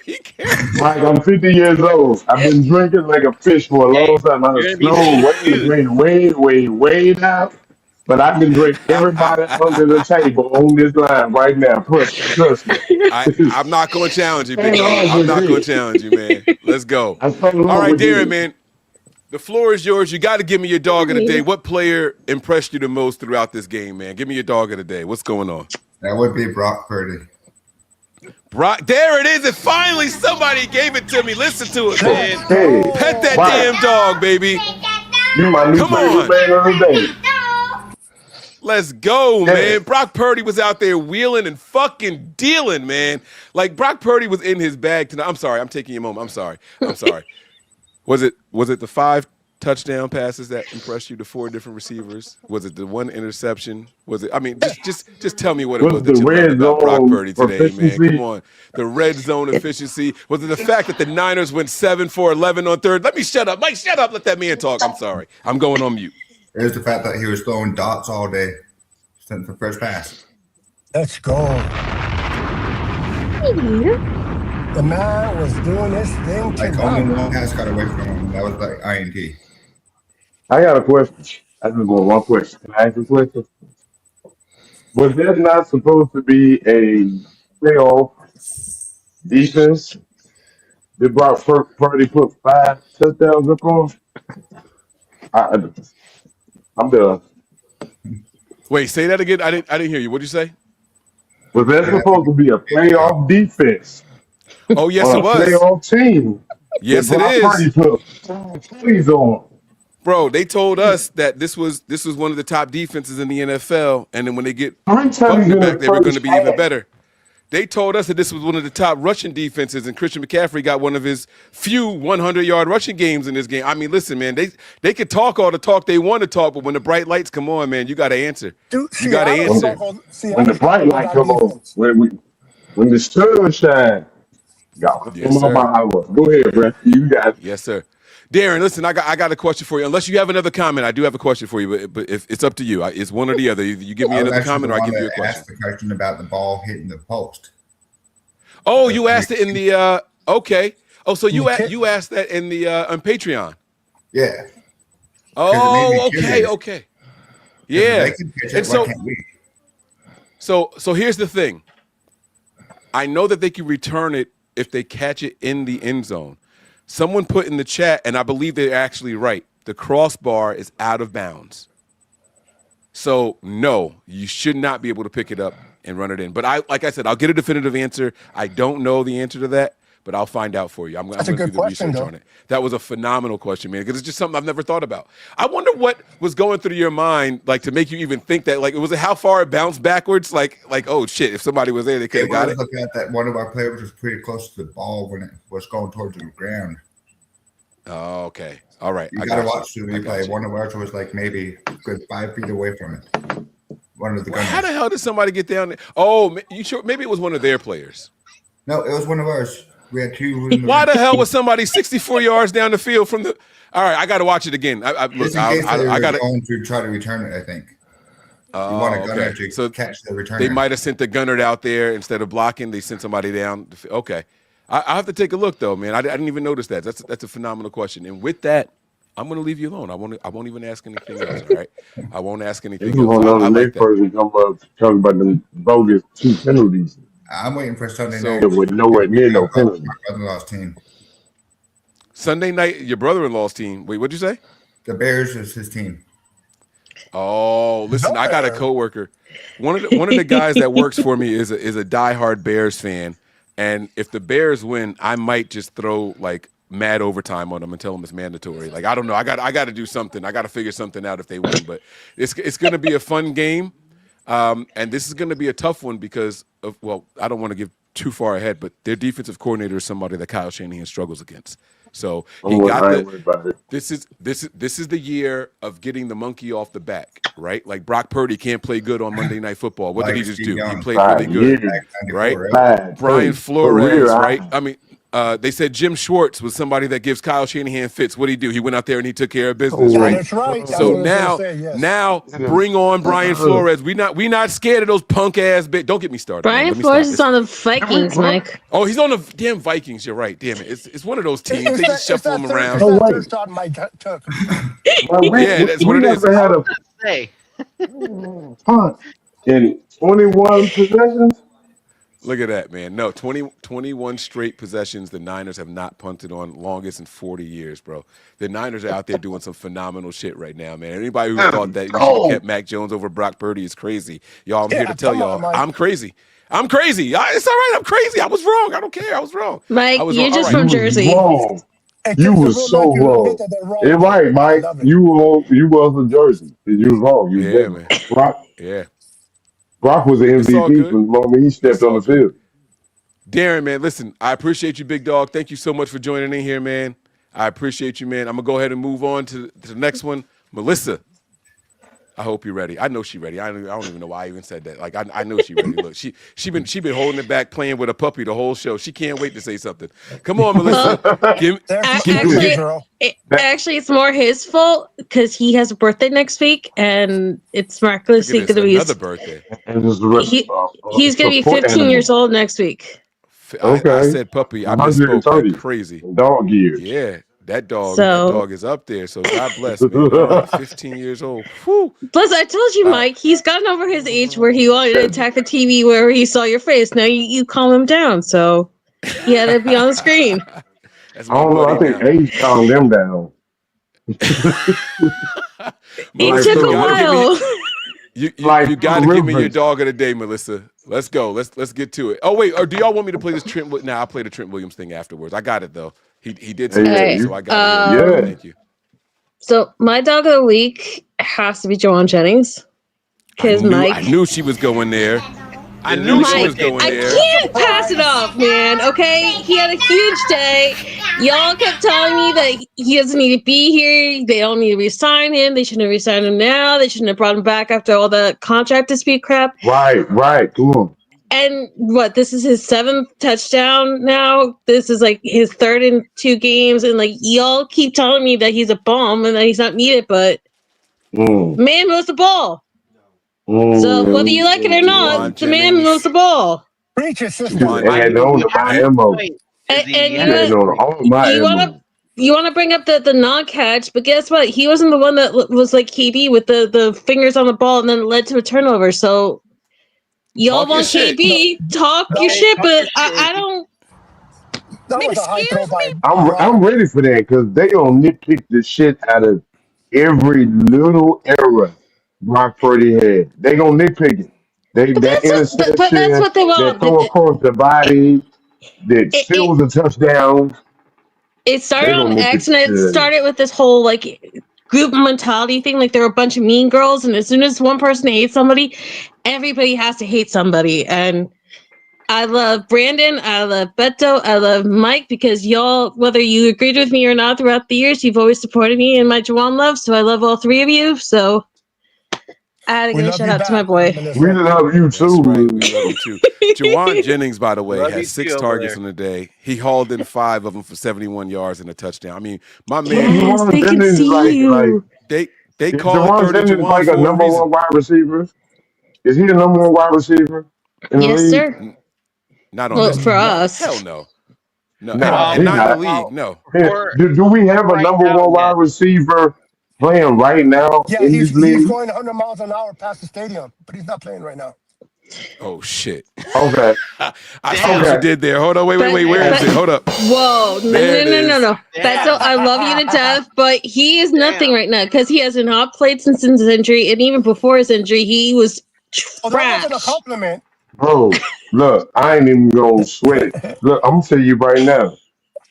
Be careful. Mike, I'm 50 years old. I've been drinking like a fish for a long time. I'm way down. But I can drink everybody under the table on this line right now. Trust me. I'm not going to challenge you, big dog. I'm not going to challenge you, man. Let's go. All right, Darren, man. The floor is yours. You got to give me your dog of the day. What player impressed you the most throughout this game, man? Give me your dog of the day. What's going on? That would be Brock Purdy. Brock, there it is. And finally somebody gave it to me. Listen to it, man. Hey, Pet that damn dog, baby. You my new Come favorite on. man of the day. Let's go, man. Brock Purdy was out there wheeling and fucking dealing, man. Like Brock Purdy was in his bag tonight. I'm sorry, I'm taking you a moment. I'm sorry. Was it the 5 touchdown passes that impressed you, the 4 different receivers? Was it the 1 interception? Was it? I mean, just tell me what it was The that you loved red about Brock zone Purdy today, man. efficiency? Come on, the red zone efficiency. Was it the fact that the Niners went 7 for 11 on third? Let me shut up, Mike. Shut up. Let that man talk. I'm sorry. I'm going on mute. It was the fact that he was throwing dots all day since the first pass. Let's go. The man was doing his thing Like tonight. only one pass got away from him. That was like INT. I got a question. I just want one question. Can I ask a question? Was that not supposed to be a playoff defense? Did Brock Purdy put 5 touchdowns up on? I'm done. Wait, say that again. I didn't hear you. What'd you say? Was that supposed to be a playoff defense? Oh, yes, on it a was. playoff team? Yes, that it Brock is. Purdy put 5 plays on. Bro, they told us that this was one of the top defenses in the NFL, and then when they get I'm telling Buckner you, back, they were going to be even half. better. They told us that this was one of the top rushing defenses, and Christian McCaffrey got one of his few 100-yard rushing games in this game. I mean, listen, man, they could talk all the talk they want to talk, but when the bright lights come on, man, you got to answer. Dude, You got to answer. When the bright light come on, when the sun shine, y'all come Yes, on sir. my house. Go ahead, bro. You got it. Yes, sir. Darren, listen, I got a question for you. Unless you have another comment, I do have a question for you, but if it's up to you. It's one or the other. You give me another comment, or I give you a question. Asked the question about the ball hitting the post. Oh, you asked it in the okay. Oh, so you asked that in the on Patreon. Yeah. Oh, okay. Yeah. They can pitch it, And so, why can't we? so here's the thing. I know that they can return it if they catch it in the end zone. Someone put in the chat, and I believe they're actually right. The crossbar is out of bounds. So no, you should not be able to pick it up and run it in. But like I said, I'll get a definitive answer. I don't know the answer to that, but I'll find out for you. I'm going to do the research on it. That was a phenomenal question, man, because it's just something I've never thought about. I wonder what was going through your mind, like, to make you even think that, like, was it how far it bounced backwards? Like, oh shit, if somebody was there, they could have got it. Looking at that, one of our players was pretty close to the ball when it was going towards the ground. Oh, okay. All right. You gotta watch the replay. One of ours was like maybe a good 5 feet away from it. One of the gunners. How the hell did somebody get down there? Oh, you sure? Maybe it was one of their players. No, it was one of ours. We had 2. Why the hell was somebody 64 yards down the field from the? All right, I got to watch it again. I got to going to try to return it. I think. You want a gunner to catch the returner. They might have sent the gunner out there instead of blocking. They sent somebody down. Okay, I have to take a look though, man. I didn't even notice that. That's a phenomenal question. And with that, I'm going to leave you alone. I won't even ask anything else. All right, I won't ask anything You else. want the next person come up talking about the bogus 2 penalties. I'm waiting for Sunday night. With nowhere near no penalty. My brother-in-law's team. Sunday night, your brother-in-law's team. Wait, what'd you say? The Bears is his team. Oh, listen, I got a coworker. One of the guys that works for me is a diehard Bears fan, and if the Bears win, I might just throw like mad overtime on them and tell them it's mandatory. Like, I don't know, I got to do something. I got to figure something out if they win. But it's going to be a fun game, and this is going to be a tough one because of, well, I don't want to give too far ahead, but their defensive coordinator is somebody that Kyle Shanahan struggles against. So he got this is the year of getting the monkey off the back, right? Like Brock Purdy can't play good on Monday Night Football. What did he just do? He played really good, right? Brian Flores, right? I mean, they said Jim Schwartz was somebody that gives Kyle Shanahan fits. What did he do? He went out there and he took care of business, right? That's right. So now bring on Brian Flores. We not scared of those punk ass bit. Don't get me started. Brian Flores is on the Vikings, Mike. Oh, he's on the damn Vikings. You're right. Damn it. It's one of those teams. They just shuffle them around. First shot Mike took. Yeah, that's what it is. We never had a punt in 21 possessions. Look at that, man. No, 21 straight possessions the Niners have not punted on, longest in 40 years, bro. The Niners are out there doing some phenomenal shit right now, man. Anybody who thought that you should have kept Mac Jones over Brock Purdy is crazy. Y'all, I'm here to tell y'all, I'm crazy. I'm crazy. It's all right. I'm crazy. I was wrong. I don't care. I was wrong. Mike, you're just from Jersey. It You takes a was real so man to admit wrong. that they're It wrong, though. right, I Mike. love it. You was a Jersey. You was wrong. You was Yeah, definitely man. Brock. Yeah. Brock was the It's all MVP good. from the moment he It's stepped on all the good. field. Darren, man, listen, I appreciate you, big dog. Thank you so much for joining in here, man. I appreciate you, man. I'm going to go ahead and move on to the next one. Melissa, I hope you're ready. I know she's ready. I don't even know why I even said that. Like, I know she's ready. Look, she been holding it back, playing with a puppy the whole show. She can't wait to say something. Come on, Melissa. Give Actually, actually, it's more his fault because he has a birthday next week, and it's miraculously Look at going this, to be another birthday. And just he's going to be support 15 years animal. old next week. I Okay. said puppy. I misspoke like 130 crazy. dog years. Yeah, that So- dog is up there. So God bless, man. All right, 15 years old. Whew. Plus, I told you, Mike, he's gotten over his age where he wanted to attack the TV where he saw your face. Now you calm him down, so he had to be on the screen. That's I my don't know. I buddy think now. age calmed them down. It took a while. You Like got to give me your Rivers. dog of the day, Melissa. Let's go. Let's get to it. Oh wait, or do y'all want me to play this Trent? Nah, I'll play the Trent Williams thing afterwards. I got it though. He did some Yeah, so I got it. yeah. Thank you. So my dog of the week has to be Joanne Jennings because Mike. I knew she was going there. I knew she was going I there. can't pass it off, man. Okay, he had a huge day. Y'all kept telling me that he doesn't need to be here. They don't need to resign him. They shouldn't have resigned him now. They shouldn't have brought him back after all the contract dispute crap. Right. Cool. And what? This is his 7th touchdown now. This is like his 3rd in 2 games, and like y'all keep telling me that he's a bum and that he's not needed, but man moves the ball. So whether you like it or not, the man moves the ball. Preach it, sister. And on my ammo. You want to bring up the non-catch, but guess what? He wasn't the one that was like KB with the fingers on the ball and then it led to a turnover. So y'all Talk your want shit. KB, talk your shit, but I don't. That was a high throw by I'm ready for that because they gonna nitpick the shit out of every little error Brock Purdy had. They gonna nitpick it. That interception, but that's what they want. that throw across the body, that still was a touchdown. It started They gonna on nitpick X, and it the shit. started with this whole like group mentality thing. Like there were a bunch of mean girls, and as soon as one person hates somebody, everybody has to hate somebody. And I love Brandon, I love Beto, I love Mike because y'all, whether you agreed with me or not throughout the years, you've always supported me in my Juwan love. So I love all 3 of you. So I had to give a shout out to my boy. We love you too. That's right. We love you too. Jawan Jennings, by the way, Love you had 6 too over targets there. on the day. He hauled in 5 of them for 71 yards and a touchdown. I mean, my man. Yes, they can see you. They is call it Jawan 30 Jennings Jawan like a for a number reason. 1 wide receiver? Is he the number 1 wide receiver in the Yes, league? sir. Not on Well, this for team. us. Hell no. No, Nah, and he not in the not. league. No. Do we have a number 1 wide receiver playing right now Yeah, in he's this league? going 100 miles an hour past the stadium, but he's not playing right now. Oh shit. Okay. I see what you did there. Hold on. Wait. Where is it? Hold up. Whoa. There it No. Beto, I love you to death, but he is nothing right now because he has not played since his injury, and even before his injury, he was Oh, that wasn't a trash. compliment. Bro, look, I ain't even gonna sweat it. Look, I'm gonna tell you right now.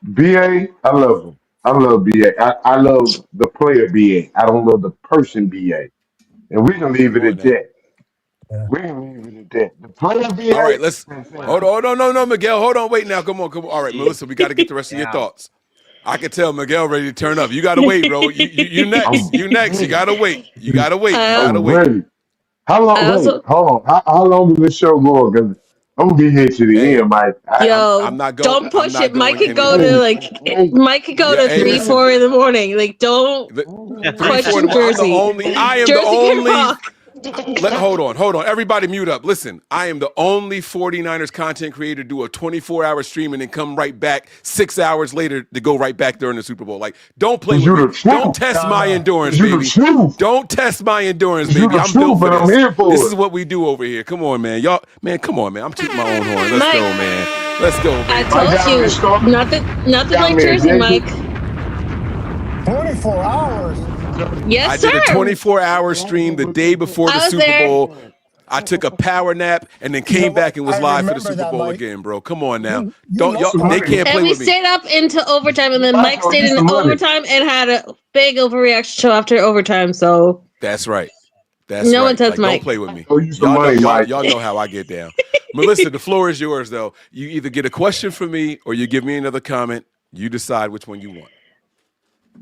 BA, I love him. I love BA. I love the player BA. I don't love the person BA. And we can leave it Come on at now. that. We can leave it at that. The player BA. All right, let's hold on. No, Miguel. Hold on. Wait now. Come on. All right, Melissa, we got to get the rest of your thoughts. I can tell Miguel ready to turn up. You got to wait, bro. You next. You next. You got to wait. You got to wait. I'm ready. How long? Wait, hold on. How long does this show go? Because I'm gonna be here to the end, Mike. Yo, don't push it. Mike could go to Mike could go to 3, 4 in the morning. Like, don't 3, 4 question Jersey. I am Jersey the can only. rock. Hold on. Everybody mute up. Listen, I am the only 49ers content creator to do a 24-hour stream and then come right back 6 hours later to go right back during the Super Bowl. Like, don't play with me. Don't test my endurance, baby. Don't test my endurance, baby. I'm built for this. This is what we do over here. Come on, man. Y'all, man, come on, man. I'm tooting my own horn. Let's go, man. Let's go, baby. I told you, nothing like Jersey, Mike. 24 hours. Yes, I sir. did a 24-hour stream the day before the I was Super there. Bowl. I took a power nap and then came back and was I live for the remember Super that, Bowl Mike. again, bro. Come on now. You Don't know y'all? They somebody. can't And play we with me. stayed up into overtime, and then Mike Michael, stayed get in some money. overtime and had a big overreaction show after overtime. So That's right. That's no one right. touched Like, don't Mike. play with me. Owe you some Y'all know, money, Mike. y'all know how I get down. Melissa, the floor is yours, though. You either get a question from me or you give me another comment. You decide which one you want.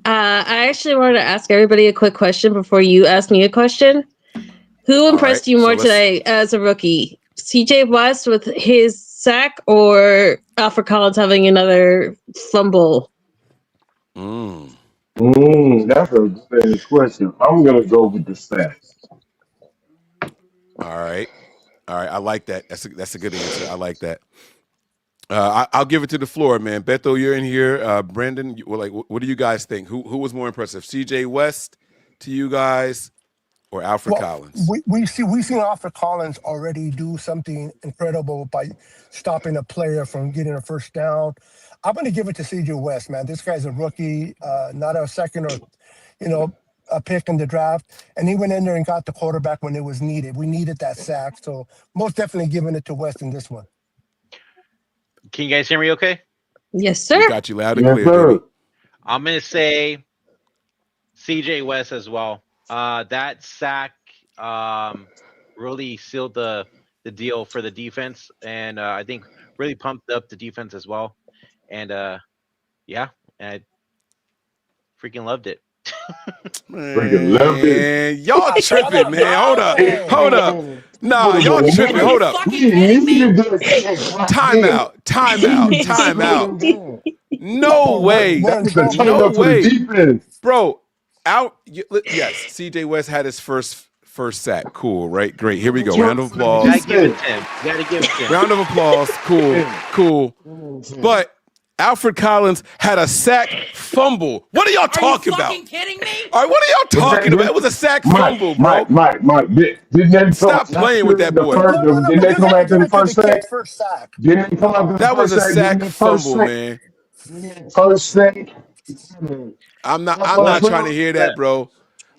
I actually wanted to ask everybody a quick question before you ask me a question. Who impressed you more today as a rookie? CJ West with his sack or Alfred Collins having another fumble? That's a good question. I'm gonna go with the sacks. All right. I like that. That's a good answer. I like that. I'll give it to the floor, man. Beto, you're in here. Brandon, what do you guys think? Who was more impressive, CJ West to you guys or Alfred Collins? We've seen Alfred Collins already do something incredible by stopping a player from getting a first down. I'm going to give it to CJ West, man. This guy's a rookie, not a second or, a pick in the draft, and he went in there and got the quarterback when it was needed. We needed that sack, so most definitely giving it to West in this one. Can you guys hear me okay? Yes, sir. We got you loud and Yes, clear, sir. baby. I'm going to say CJ West as well. That sack really sealed the deal for the defense, and I think really pumped up the defense as well. And yeah, I freaking loved it. Freaking loved it. Man, y'all tripping, man. Hold up. Nah, y'all tripping. Hold up. Time out. No way. That was a turn No up for the way. defense. Bro, yes, CJ West had his first sack. Cool, right? Great. Here we go. Round of applause. You gotta give it to him. You gotta give it to him. Round of applause. Cool. But Alfred Collins had a sack fumble. What are y'all talking about? Are you fucking kidding me? All right, what are y'all talking about? It was a sack fumble, bro. Mike. Didn't they Stop playing with that boy. Didn't they come after the first sack? First sack. Didn't they come after the That was first a sack? sack fumble, man. First sack. I'm not trying to hear that, bro.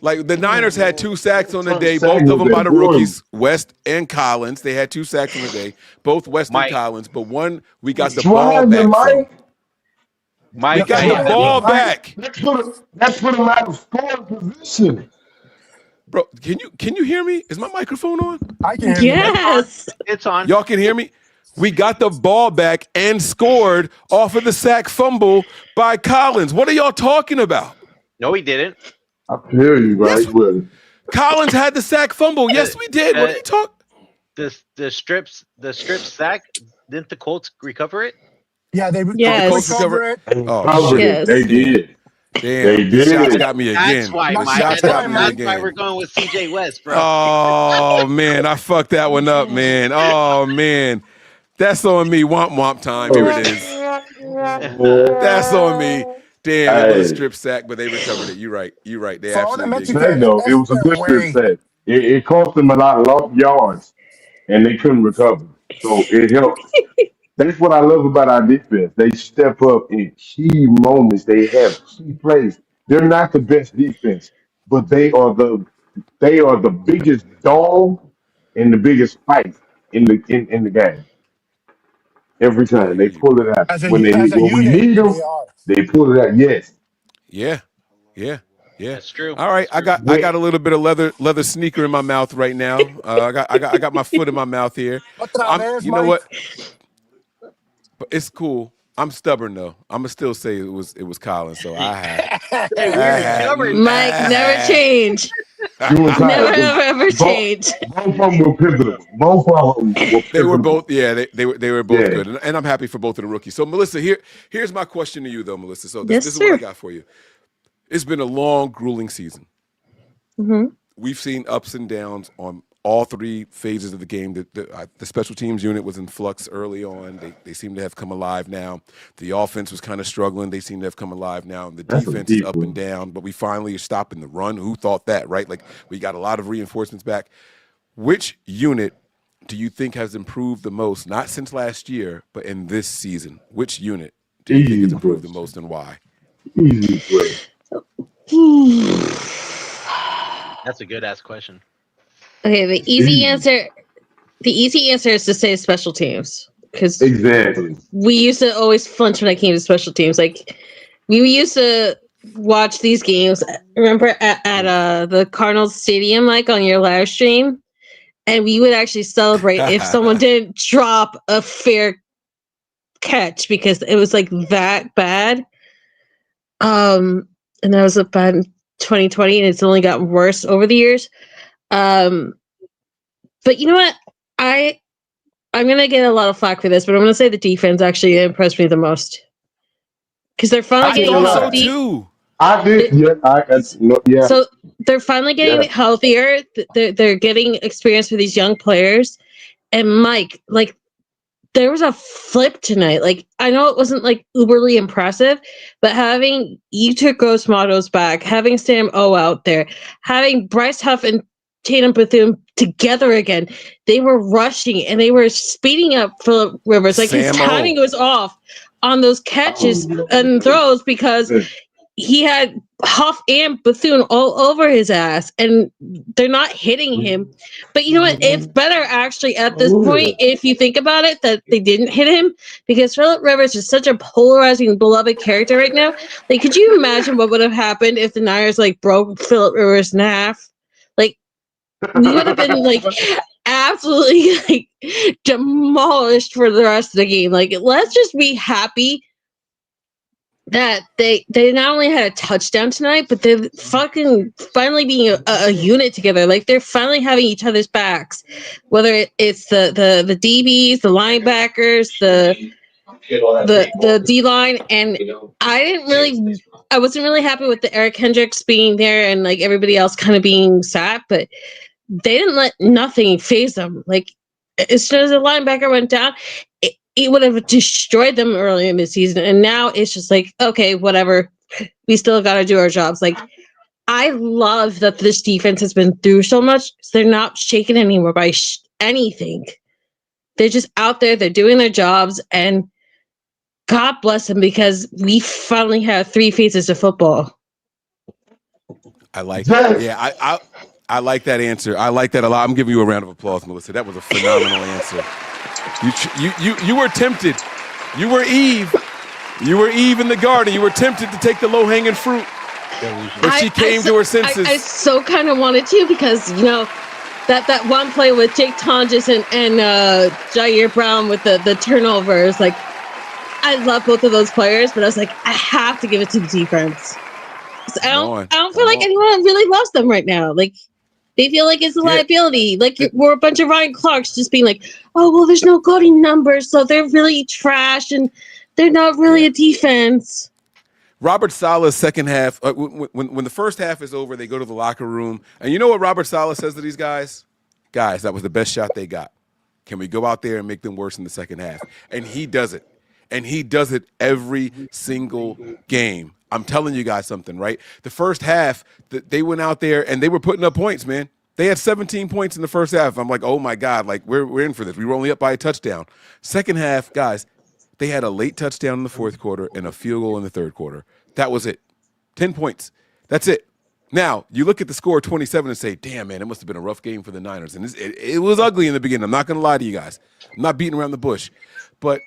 Like, the Niners had 2 sacks on the day, both of them by the rookies, West and Collins. They had 2 sacks on the day, both West and Collins, but one we got the ball back from. Mike, we got the ball back. Let's put him out of scoring position. Bro, can you hear me? Is my microphone on? I can hear you. Yes. It's on. Y'all can hear me? We got the ball back and scored off of the sack fumble by Collins. What are y'all talking about? No, he didn't. I hear you, right? Yes, Collins had the sack fumble. Yes, we did. What are you talking? The strip sack. Didn't the Colts recover it? Yeah, they Yes. recover it. Oh, shit. Yes. They did. Damn, They the did. shots got me again. That's why, The Mike. shots got me That's again. why we're going with CJ West, bro. Oh, man, I fucked that one up, man. Oh, man. That's on me. Womp time. Here it is. That's on me. Damn, it was a strip sack, but they recovered it. You're right. They For all the absolutely did. Mexicans, No, it was a good strip sack. It cost them a lot of yards, and they couldn't recover. So it helped. That's what I love about our defense. They step up in key moments. They have key plays. They're not the best defense, but they are the biggest dog and the biggest fight in the game. Every time they pull it out As a when we unit, need them, they are. they pull it out. Yes, Yeah. That's true. All right, I got a little bit of leather sneaker in my mouth right now. I got my foot in my mouth here. You know what? But it's cool. I'm stubborn though. I'm gonna still say it was Collins. So I had. Mike, never change. Never change. Both of them were pivotal. Both of them were pivotal. They were both. Yeah, they were both Yeah. good, and I'm happy for both of the rookies. So Melissa, here's my question to you though, Melissa. So Yes, this is what I sir. got for you. It's been a long, grueling season. Mm-hmm. We've seen ups and downs on all 3 phases of the game. The special teams unit was in flux early on. They seem to have come alive now. The offense was kind of struggling. They seem to have come alive now. And the defense is up and down, but we finally are stopping the run. Who thought that, right? Like, we got a lot of reinforcements back. Which unit do you think has improved the most, not since last year, but in this season? Which unit do you think has improved the most and why? Easy play. That's a good ass question. Okay, the easy answer is to say special teams, because Exactly. we used to always flinch when it came to special teams. Like, we used to watch these games. Remember at the Cardinals Stadium, like on your live stream, and we would actually celebrate if someone didn't drop a fair catch, because it was like that bad. And that was bad in 2020, and it's only gotten worse over the years. But you know what? I'm gonna get a lot of flack for this, but I'm gonna say the defense actually impressed me the most, because they're finally I getting can't lie. healthy. too. I did. Yeah. So they're finally getting Yeah. healthier. They're getting experience for these young players. And Mike, like, there was a flip tonight. Like, I know it wasn't like uberly impressive, but having Yetur Gross-Matos back, having Sam O out there, having Bryce Huff and Tatum Bethune together again, they were rushing and they were speeding up Phillip Rivers. Like, his timing was off on those catches and throws, because he had Huff and Bethune all over his ass, and they're not hitting him. But you know what? It's better actually at this point, if you think about it, that they didn't hit him, because Phillip Rivers is such a polarizing, beloved character right now. Like, could you imagine what would have happened if the Niners like broke Phillip Rivers in half? Like, we would have been like absolutely like demolished for the rest of the game. Like, let's just be happy that they not only had a touchdown tonight, but they're fucking finally being a unit together. Like, they're finally having each other's backs, whether it's the DBs, the linebackers, the D line. And I wasn't really happy with the Eric Hendricks being there and like everybody else kind of being sat, but they didn't let nothing phase them. Like, as soon as the linebacker went down, it would have destroyed them early in the season. And now it's just like, okay, whatever. We still got to do our jobs. Like, I love that this defense has been through so much. They're not shaken anymore by anything. They're just out there. They're doing their jobs. And God bless them, because we finally have 3 phases of football. I like it. Yeah, I like that answer. I like that a lot. I'm giving you a round of applause, Melissa. That was a phenomenal answer. You were tempted. You were Eve. You were Eve in the garden. You were tempted to take the low-hanging fruit. But she came to her senses. I so kind of wanted to, because, you know, that one play with Jake Tonjes and Jair Brown with the turnovers, like, I love both of those players, but I was like, I have to give it to the defense. I don't feel like anyone really loves them right now. Like, they feel like it's a liability. Like, we're a bunch of Ryan Clarks just being like, oh, well, there's no goalie numbers, so they're really trash and they're not really a defense. Robert Saleh's second half, when the first half is over, they go to the locker room. And you know what Robert Saleh says to these guys? Guys, that was the best shot they got. Can we go out there and make them worse in the second half? And he does it. And he does it every single game. I'm telling you guys something, right? The first half, they went out there and they were putting up points, man. They had 17 points in the first half. I'm like, oh my God, like we're in for this. We were only up by a touchdown. Second half, guys, they had a late touchdown in the fourth quarter and a field goal in the third quarter. That was it. 10 points. That's it. Now, you look at the score 27 and say, damn, man, it must have been a rough game for the Niners. And it was ugly in the beginning. I'm not going to lie to you guys. I'm not beating around the bush. But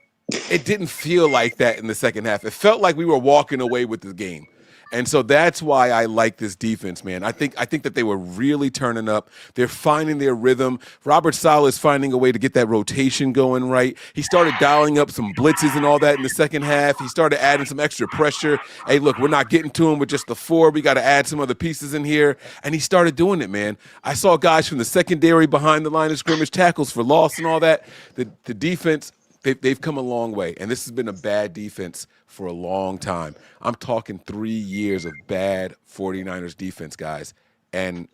it didn't feel like that in the second half. It felt like we were walking away with the game. And so that's why I like this defense, man. I think that they were really turning up. They're finding their rhythm. Robert Saleh is finding a way to get that rotation going right. He started dialing up some blitzes and all that in the second half. He started adding some extra pressure. Hey, look, we're not getting to him with just the 4. We got to add some other pieces in here. And he started doing it, man. I saw guys from the secondary behind the line of scrimmage, tackles for loss and all that. The defense, they've come a long way. And this has been a bad defense for a long time. I'm talking 3 years of bad 49ers defense, guys. And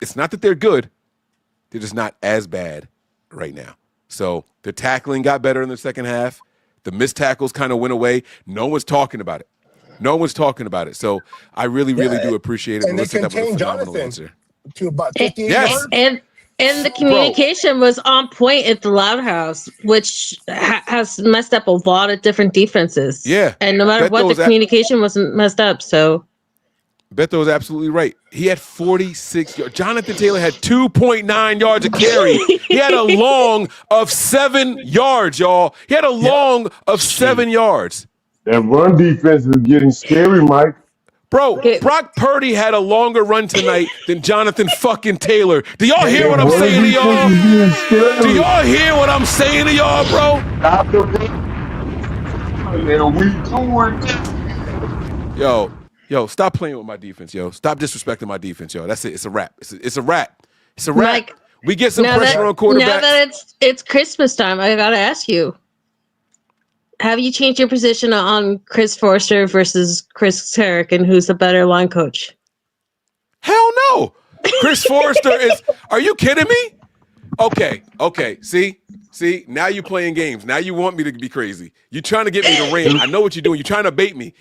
it's not that they're good. They're just not as bad right now. So the tackling got better in the second half. The missed tackles kind of went away. No one's talking about it. No one's talking about it. So I really, really do appreciate it. And Melissa, they that was a contained phenomenal Jonathan answer. to about 58 yards. And the communication was on point at the Loud House, which has messed up a lot of different defenses. Yeah. And no matter what, the communication wasn't messed up. So Beto is absolutely right. He had 46 yards. Jonathan Taylor had 2.9 yards a carry. He had a long of 7 yards, y'all. He had a long of 7 yards. That run defense is getting scary, Mike. Bro, Brock Purdy had a longer run tonight than Jonathan fucking Taylor. Do y'all hear what I'm saying to y'all? Do y'all hear what I'm saying to y'all, bro? Stop the and we doing Yo, stop playing with my defense, yo. Stop disrespecting my defense, yo. That's it. It's a wrap. It's a wrap. It's a wrap. Mike, we get some pressure on quarterbacks. Now that it's Christmas time, I gotta ask you: have you changed your position on Chris Forster versus Chris Herrick, and who's the better line coach? Hell no. Chris Forster is. Are you kidding me? Okay. See, now you're playing games. Now you want me to be crazy. You're trying to get me to rain. I know what you're doing. You're trying to bait me.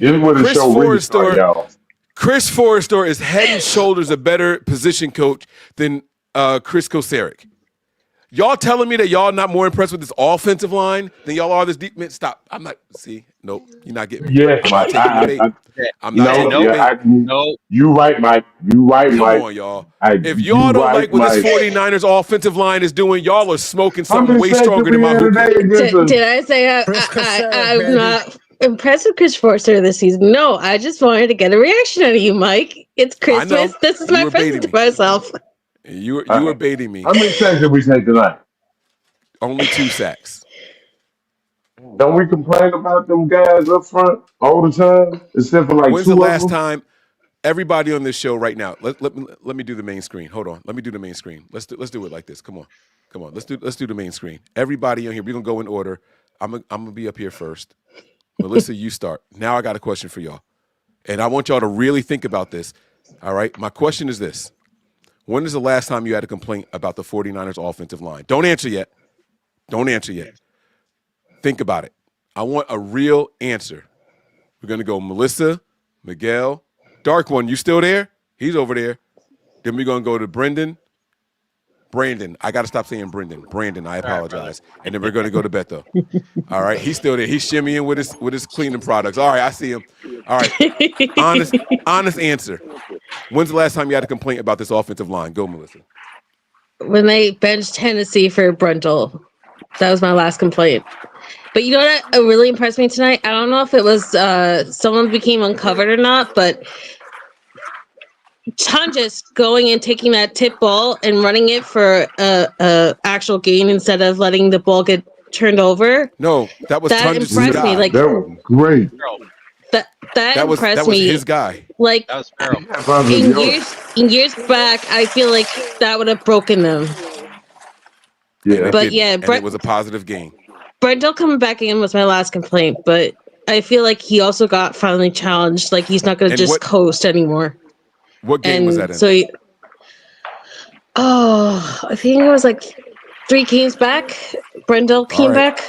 Chris Forster is head and shoulders a better position coach than Chris Kocurek. Y'all telling me that y'all not more impressed with this offensive line than y'all are this deep? Man, stop. I'm not. See, nope. You're not getting me. Yeah, Mike. I'm not taking no bait. No. You right, Mike. You right, Mike. Come on, y'all. If y'all don't like what this 49ers offensive line is doing, y'all are smoking something way stronger than my hoop. Did I say I'm not impressed with Chris Forster this season? No, I just wanted to get a reaction out of you, Mike. It's Christmas. This is my present to myself. You were baiting me. How many sacks did we take tonight? Only 2 sacks. Don't we complain about them guys up front all the time? Except for like when's 2 the of last them? time? Everybody on this show right now. Let me do the main screen. Hold on. Let me do the main screen. Let's do it like this. Come on. Let's do the main screen. Everybody on here. We're gonna go in order. I'm gonna be up here first. Melissa, you start. Now I got a question for y'all, and I want y'all to really think about this. All right. My question is this: when is the last time you had a complaint about the 49ers offensive line? Don't answer yet. Think about it. I want a real answer. We're going to go Melissa, Miguel, Dark One, you still there? He's over there. Then we're going to go to Brandon. I got to stop saying Brandon, I apologize. And then we're going to go to Beto. All right, he's still there. He's shimmying with his cleaning products. All right, I see him. All right, honest answer. When's the last time you had a complaint about this offensive line? Go, Melissa. When they benched Tennessee for Bruntle. That was my last complaint. But you know what really impressed me tonight? I don't know if it was someone became uncovered or not, but Tunjas going and taking that tip ball and running it for a actual gain instead of letting the ball get turned over. No, that was that Tunjas' impressed guy. me. Like that was great. That impressed was me. His guy. Like in years back, I feel like that would have broken them. Yeah, but yeah, and it was a positive game. Brendel coming back in was my last complaint, but I feel like he also got finally challenged. Like he's not going to just coast anymore. What game was that in? So I think it was like 3 games back. Brendel came back.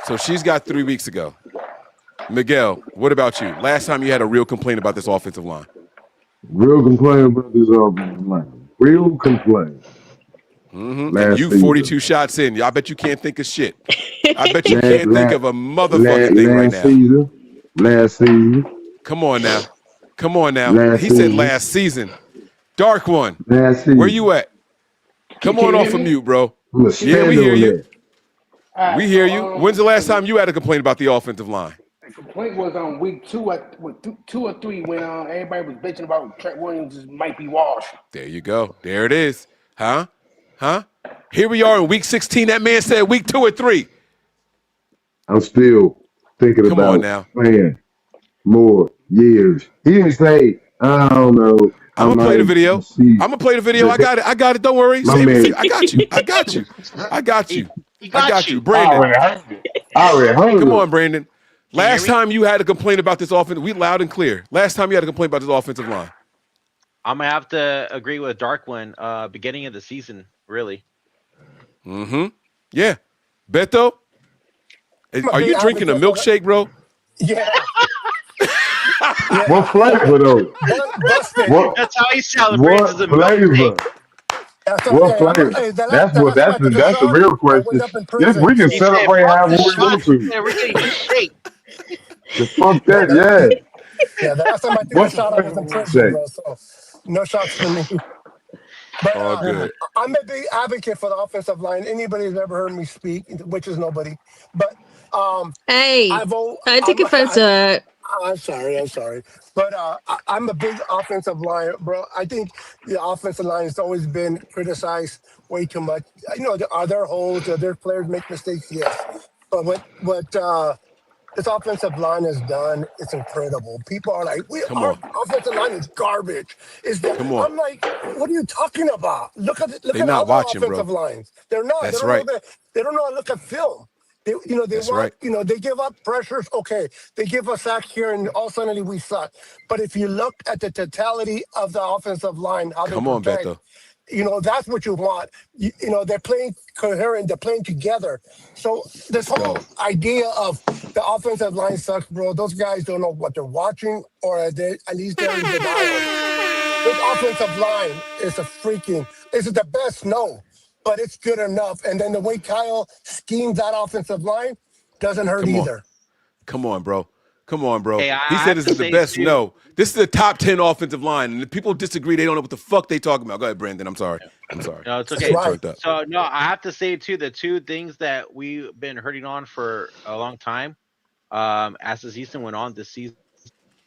So she's got 3 weeks ago. Miguel, what about you? Last time you had a real complaint about this offensive line? Real complaint about this offensive line. Real complaint. Mm-hmm. And you 42 shots in. I bet you can't think of shit. I bet you can't think of a motherfucking thing right now. Last season. Come on now. He said last season. Dark One. Last season. Where you at? Come on off of mute, bro. Yeah, we hear you. We hear you. When's the last time you had a complaint about the offensive line? The complaint was on week 2 or 3 when everybody was bitching about Trent Williams might be washed. There you go. There it is. Huh? Here we are in week 16. That man said week 2 or 3. I'm still thinking about playing more years. He didn't say, I don't know. I'm gonna play the video. I got it. Don't worry. I got you. Brandon. I already heard. Come on, Brandon. Last time you had a complaint about this offense, we loud and clear. Last time you had a complaint about this offensive line. I'm gonna have to agree with Dark One. Beginning of the season, really. Mm-hmm. Yeah. Beto, are you drinking a milkshake, bro? Yeah. What flavor though? That's how he celebrates. What flavor? What flavor? That's the real question. Yes, we can celebrate how we want to. Yeah, we're getting shake. Fuck that, yeah. Yeah, the last time I took a What's the shot, I was second in one prison, say? bro. So no shots for me. But All good. I'm a big advocate for the offensive line. Anybody who's ever heard me speak, which is nobody, but Hey, I take offense to that. I'm sorry. I'm sorry. But I'm a big offensive line, bro. I think the offensive line has always been criticized way too much. You know, are there holes? Are there players make mistakes? Yes. But what this offensive line has done, it's incredible. People are like, Come our on. offensive line is garbage. Is that Come on. I'm like, what are you talking about? Look They at not other watching, bro. offensive lines. They're not. They That's don't know right. that. They don't know how to look at film. They That's want, right. they give up pressures. Okay, they give a sack here, and all of a sudden we suck. But if you look at the totality of the offensive line, how they Come on, protect, Beto. that's what you want. They're playing coherent. They're playing together. So this Let's go. whole idea of the offensive line sucks, bro. Those guys don't know what they're watching, or at least they're in denial. This offensive line is is it the best? No, but it's good enough. And then the way Kyle schemes that offensive line doesn't hurt Come on. either. Come on, bro. Come on, bro. Hey, I He said have this to is the say best. too. No, this is the top 10 offensive line. And if people disagree, they don't know what the fuck they talking about. Go ahead, Brandon. I'm sorry. No, it's That's okay. right. So no, I have to say too, the two things that we've been hurting on for a long time, as the season went on, this season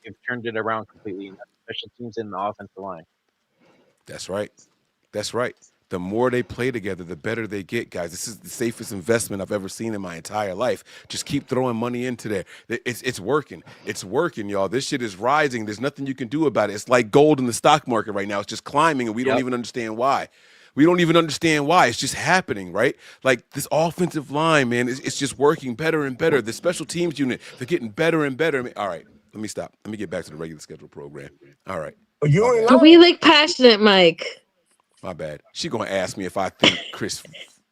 we've turned it around completely, and that's special teams in the offensive line. That's right. That's right. The more they play together, the better they get, guys. This is the safest investment I've ever seen in my entire life. Just keep throwing money into there. It's working. It's working, y'all. This shit is rising. There's nothing you can do about it. It's like gold in the stock market right now. It's just climbing, and we don't even understand why. We don't even understand why. It's just happening, right? Like this offensive line, man, it's just working better and better. The special teams unit, they're getting better and better. All right, let me stop. Let me get back to the regular schedule program. All right. But you ain't We lying. like passionate, Mike. My bad. She gonna ask me if I think Chris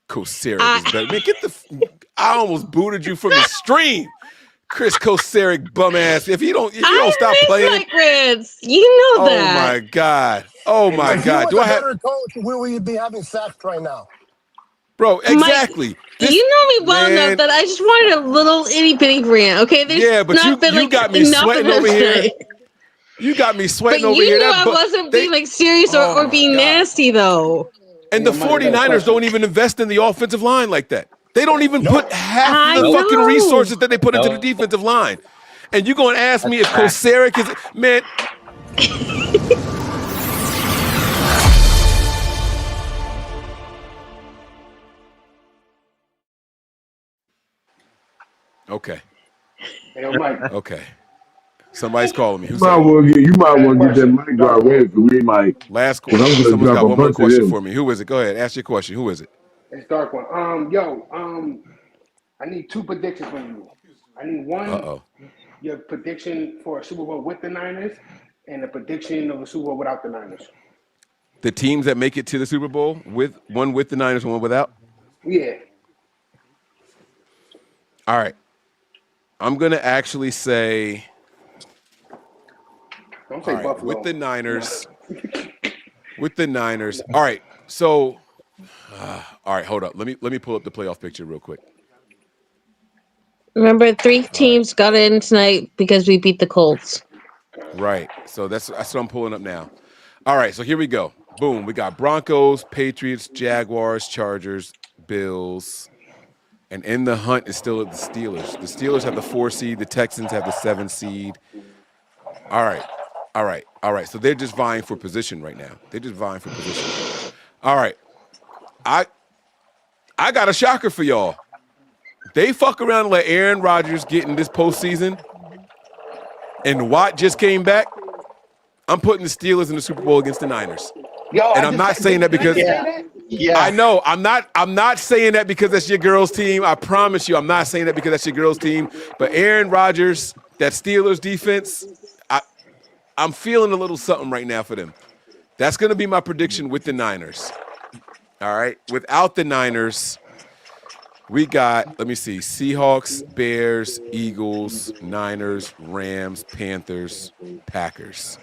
Kocurek I is better. Man, I almost booted you from the stream. Chris Kocurek, bum ass. If you don't stop miss playing, Mike Reds. You know oh that. my God. Oh my If you God. was Do a I have better coach, where would you be having sacks right now? bro, Mike, exactly. you know me well enough Man, that I just wanted a little itty bitty rant. Okay, there's yeah, but not been you like got me enough of sweating them over here. tonight. You got me But sweating over you here. knew I wasn't being like serious Oh or my being God. nasty though. And the 49ers don't even invest in the offensive line like that. They don't even Nope. put half of I the fucking know. resources that they put into the defensive line. And you going to ask me if Kocurek is man? Okay. Hey, Mike. Okay. Somebody's calling me. You Who's might that? well get that Question. mic right away because we might. Last. Because I'm gonna Someone's drop got a one more bunch of question them. for me. Who is it? Go ahead. Ask your question. Who is it? It's dark one. I need two predictions from you. I need one, your prediction for a Super Bowl with the Niners, and a prediction of a Super Bowl without the Niners. The teams that make it to the Super Bowl with the Niners and one without. Yeah. All right. I'm gonna actually say. Don't say All right, Buffalo. with the Niners. With the Niners. All right. So, all right, hold up. Let me pull up the playoff picture real quick. Remember, 3 teams got in tonight because we beat the Colts. Right. So that's what I'm pulling up now. All right. So here we go. Boom. We got Broncos, Patriots, Jaguars, Chargers, Bills, and in the hunt is still the Steelers. The Steelers have the 4 seed. The Texans have the 7 seed. All right. All right. All right. So they're just vying for position right now. They're just vying for position. All right. I got a shocker for y'all. They fuck around and let Aaron Rodgers get in this postseason, and Watt just came back. I'm putting the Steelers in the Super Bowl against the Niners. Yo, And I'm not saying that because I know I'm not saying that because that's your girl's team. I promise you, I'm not saying that because that's your girl's team. But Aaron Rodgers, that Steelers defense, I'm feeling a little something right now for them. That's going to be my prediction with the Niners. All right. Without the Niners, we got, let me see, Seahawks, Bears, Eagles, Niners, Rams, Panthers, Packers.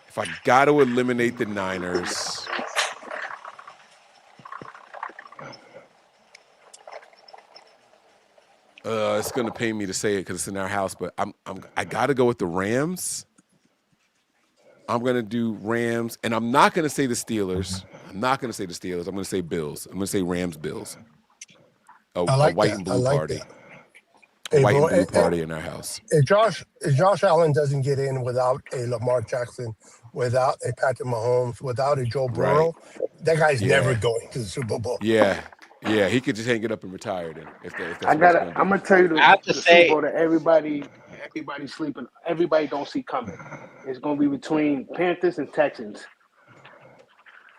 If I got to eliminate the Niners, It's gonna pain me to say it because it's in our house, but I gotta go with the Rams. I'm gonna do Rams, and I'm not gonna say the Steelers. I'm gonna say Bills. I'm gonna say Rams Bills. I A like white that. and I blue like party. that. A Hey, white bro, and blue party in our house. if Josh Allen doesn't get in without a Lamar Jackson, without a Patrick Mahomes, without a Joe Right. Burrow, that guy's never Yeah. going to the Super Bowl. Yeah. Yeah. He could just hang it up and retire then if I that's what he's gotta. gonna I'm do. gonna tell you I have to the Super say, Bowl that everybody sleeping. Everybody don't see coming. It's gonna be between Panthers and Texans.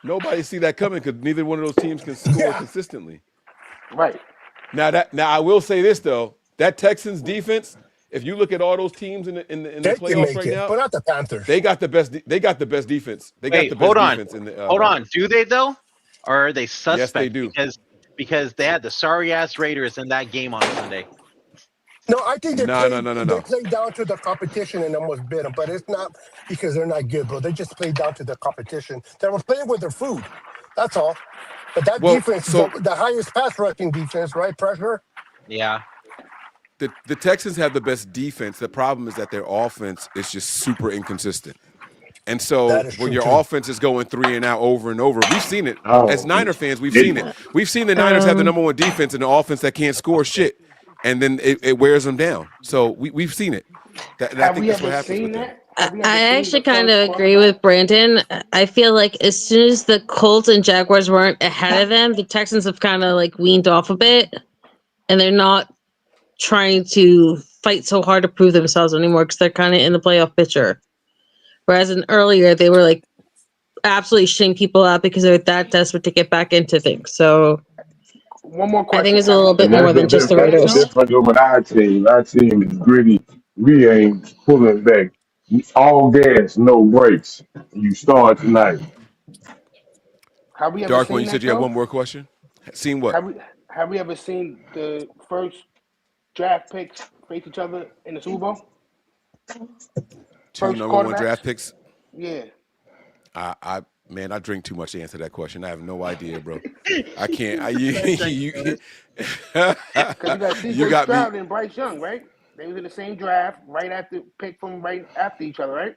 Nobody see that coming because neither one of those teams can score Yeah, consistently. Right. Now I will say this though, that Texans defense, if you look at all those teams in the they can playoffs make right it, now, but not the Panthers. they got the best defense. They got wait, the best hold on, defense in the hold on. Do they though, or are they yes they suspect do. because they had the sorry ass Raiders in that game on Sunday? No, I think they No. played down to the competition and almost bit them, but it's not because they're not good, bro. They just played down to the competition. They were playing with their food. That's all. But that Well, defense is so the highest pass rushing defense, right? Pressure. Yeah. the Texans have the best defense. The problem is that their offense is just super inconsistent. And That so is when true your too. offense is going 3 and out over and over, we've seen it. As Oh, Niner fans, we've seen it. it, We've seen the Niners have the Um, number one defense and the offense that can't score shit. And then it wears them down. So we've seen it. And I Have think we that's what ever happens seen with them. that? I Have we ever I seen actually the kind first of agree with quarterback? Brandon. I feel like as soon as the Colts and Jaguars weren't ahead of them, the Texans have kind of like weaned off a bit, and they're not trying to fight so hard to prove themselves anymore because they're kind of in the playoff picture. Whereas in earlier, they were like absolutely shitting people out because they're that desperate to get back into things. So One more I think question. it's a little bit and more than just the that's the Raiders. difference with our team. Our team is gritty. We ain't pulling back. All gas, no brakes. You start tonight. Have we ever Dark one, seen you said that you had though? one more question? Seen what? Have we ever seen the first draft picks face each other in the Super Bowl? Two First number one quarterbacks? draft picks? Yeah. Man, I drink too much to answer that question. I have no idea, bro. I can't. Because you got You CJ got me. Stroud and Bryce Young, right? They was in the same draft, right after pick from right after each other, right?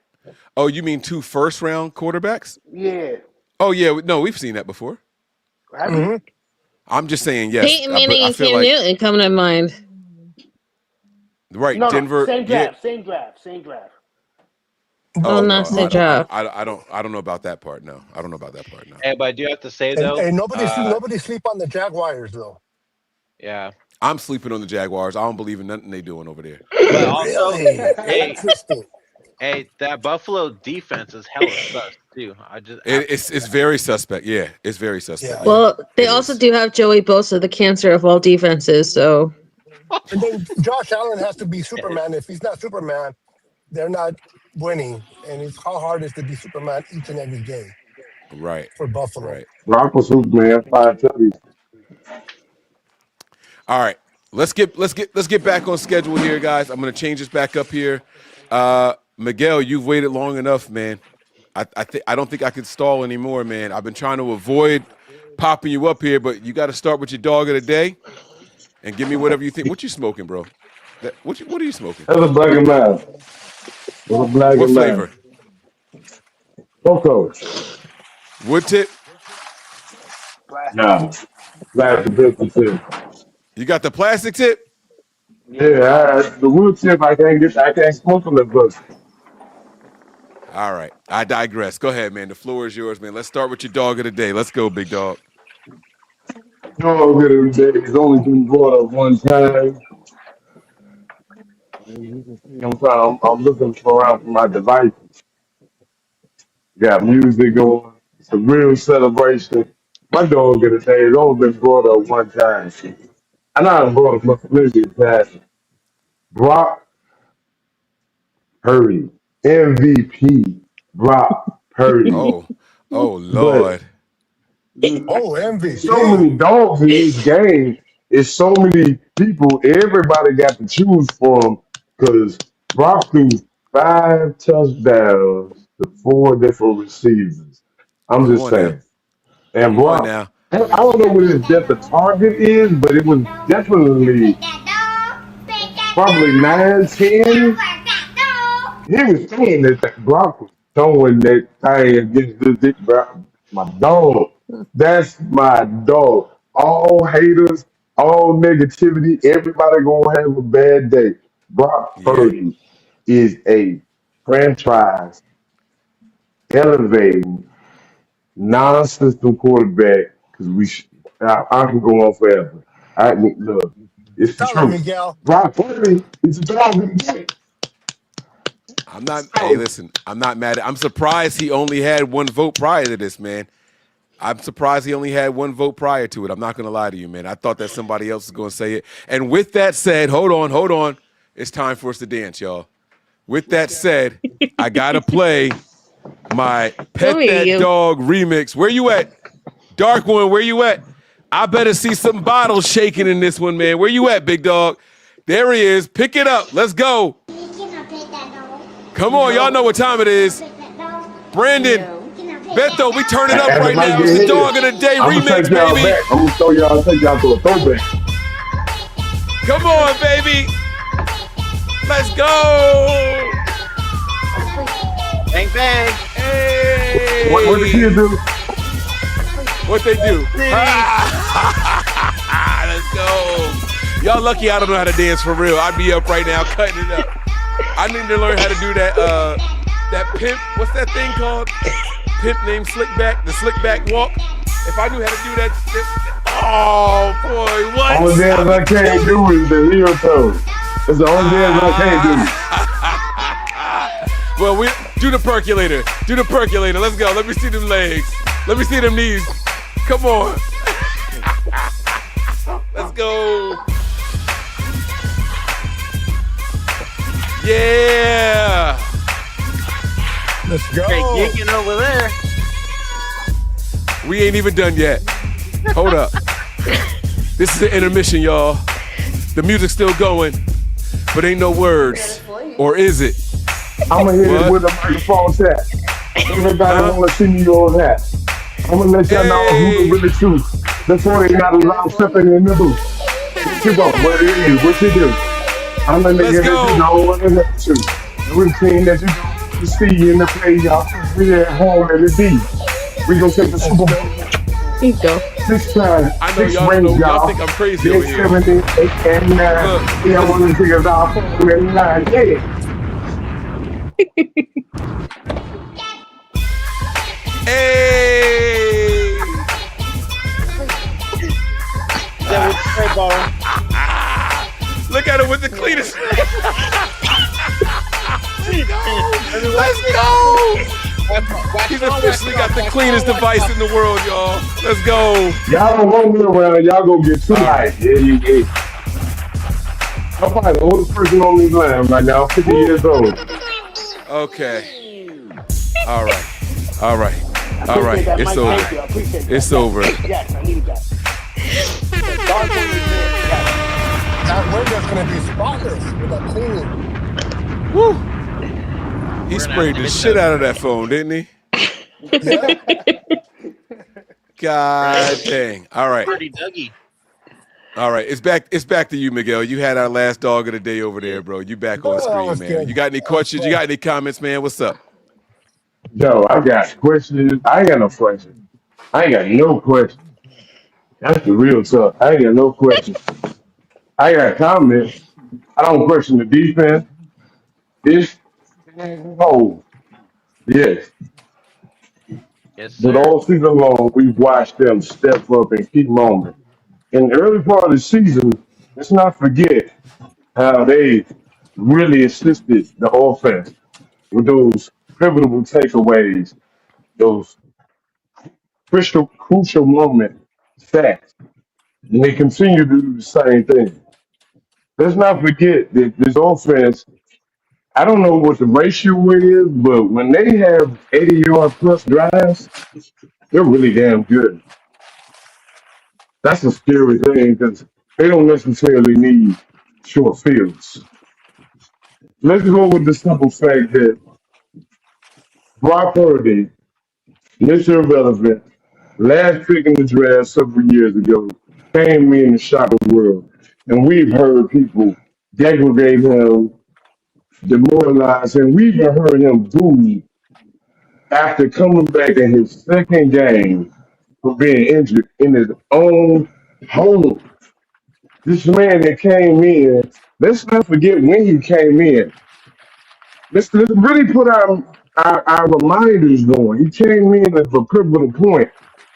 Oh, you mean 2 first round quarterbacks? Yeah. Oh yeah, no, we've seen that before. Have we? Hmm. I'm just saying yes, Peyton but Manning I and feel Cam like Newton coming to mind. right, No, Denver. same Yeah. draft, same draft, same draft. Oh, Oh not no, the draft. I don't know about that part. No, I don't know about that part. No, Hey, but I do have to say And though, nobody sleep on the Jaguars though. yeah. I'm sleeping on the Jaguars. I don't believe in nothing they doing over there. But also, Really hey, interesting. that Buffalo defense is hella sus too. I just have to It's very suspect. Yeah, it's very Yeah. suspect. Yeah, Well, they it also is. do have Joey Bosa, the cancer of all defenses. So And then Josh Allen has to be Superman. If he's not Superman, they're not winning. And it's how hard it is to be Superman each and every game Right, for Buffalo. right. Broncos, Superman, 5 tutties. All right, let's get back on schedule here, guys. I'm gonna change this back up here. Miguel, you've waited long enough, man. I don't think I can stall anymore, man. I've been trying to avoid popping you up here, but you got to start with your dog of the day and give me whatever you think. What you smoking, bro? What are you smoking? That's a black and mild. That's a black What and mild. flavor? Coco. Wood tip? Plastic. Nah. Plastic biscuit tip. You got the plastic tip? Yeah, Yeah, plastic. the wood tip I can't smoke from the bush. All right. I digress. Go ahead, man. The floor is yours, man. Let's start with your dog of the day. Let's go, big dog. Oh, good every day. It's only been brought up one time. I'm looking for around for my device. Got music going. It's a real celebration. My dog of the day has only been brought up one time. I know I brought up plenty of times. Brock Purdy, MVP, Brock Purdy. Oh, oh But Lord. Oh, there's so MVP. many dogs in this game. It's so many people. Everybody got to choose from because Brock threw 5 touchdowns to 4 different receivers. I'm Come just on now. saying. And Come on Brock, now. I don't know what his depth of target is, but it was definitely probably 9, 10. He was throwing that Brock was throwing that thing against the dick, bro. My dog. That's my dog. All haters, all negativity, everybody gonna have a bad day. Brock Yeah. Purdy is a franchise elevating non-system quarterback because I can go on forever. I look, it's the Tell him, truth. Miguel. Brock Purdy is a dog in the day. I'm not. Hey, So, listen. I'm not mad. I'm surprised he only had one vote prior to this, man. I'm surprised he only had one vote prior to it. I'm not going to lie to you, man. I thought that somebody else was going to say it. And with that said, hold on. It's time for us to dance, y'all. With that said, I got to play my Who Pet are That you? Dog remix. Where you at? Dark One, where you at? I better see some bottles shaking in this one, man. Where you at, big dog? There he is. Pick it up. Let's go. Come on, y'all know what time it is. Brandon, Beto, we turn it up as the right mic now. It's get the heated, Dog of the Day I'm gonna remix, take y'all baby. back. I'm gonna take y'all to a throwback. Come on, baby. Let's go. Bang bang. Hey. What the kids do? What they do? Let's go. Y'all lucky I don't know how to dance for real. I'd be up right now cutting it up. I need to learn how to do that pimp. What's that thing called? Pimp named Slickback, the Slickback walk. If I knew how to do that, oh boy, what? Only dance I can't do is the heel toe. That's the only dance I can't Well, we do the percolator. Do the percolator. Let's go. Let me see them legs. Let me see them knees. Come on. Let's go. Yeah. Let's go. Great geeking over there. We ain't even done yet. Hold up. This is an intermission, y'all. The music's still going, but ain't no words. Or is it? do. I'm gonna hit it with a microphone tap. Everybody wanna see me on that. I'm gonna let y'all know who the really truth. Before they not allowed stepping in the booth. What you want? What it is? What you do? I'm a nigga that you know what it is to. The routine that you see in the playoffs. We at home at the D. We gonna take the Super Bowl. There you go. 6 times, I know 6 y'all rings, know. y'all. Y'all think I'm crazy over here. 7, 8, and 9. Yeah, I want to figure it out. 4 and 9. Yeah. Hey! Look at him with the cleanest. Let's go! He's officially got the cleanest device in the world, y'all. Let's go. Y'all don't roll me around. Y'all gonna get too high. Yeah, you get. I'm probably the oldest person on this land right now. 50 years old. Okay. All right. It's over. It's over. Yes, I needed that. That window's gonna be spotless with that cleaning. Woo! He sprayed the shit out of that phone, didn't he? Yeah. God dang. All right. Pretty Dougie. All right. It's back to you, Miguel. You had our last dog of the day over there, bro. You back on screen, was man. good. You got any questions? You got any comments, man? What's up? Yo, I got questions. I ain't got no questions. I ain't got no questions. That's the real stuff. I ain't got no questions. I got comments. I don't question the defense. It's oh yes. Yes, But sir. all season long, we've watched them step up and keep moving. In the early part of the season, let's not forget how they really assisted the offense with those pivotal takeaways, those crucial moment sacks. And they continue to do the same thing. Let's not forget that this offense, I don't know what the ratio is, but when they have 80-yard plus drives, they're really damn good. That's a scary thing because they don't necessarily need short fields. Let's go with the simple fact that Brock Purdy, Mr. Irrelevant, last pick in the draft several years ago, came in and shocked the world. And we've heard people degrade him, demoralize him. We even heard him booed after coming back in his second game for being injured in his own home. This man that came in, let's not forget when he came in. Let's really put our reminders going. He came in at a pivotal point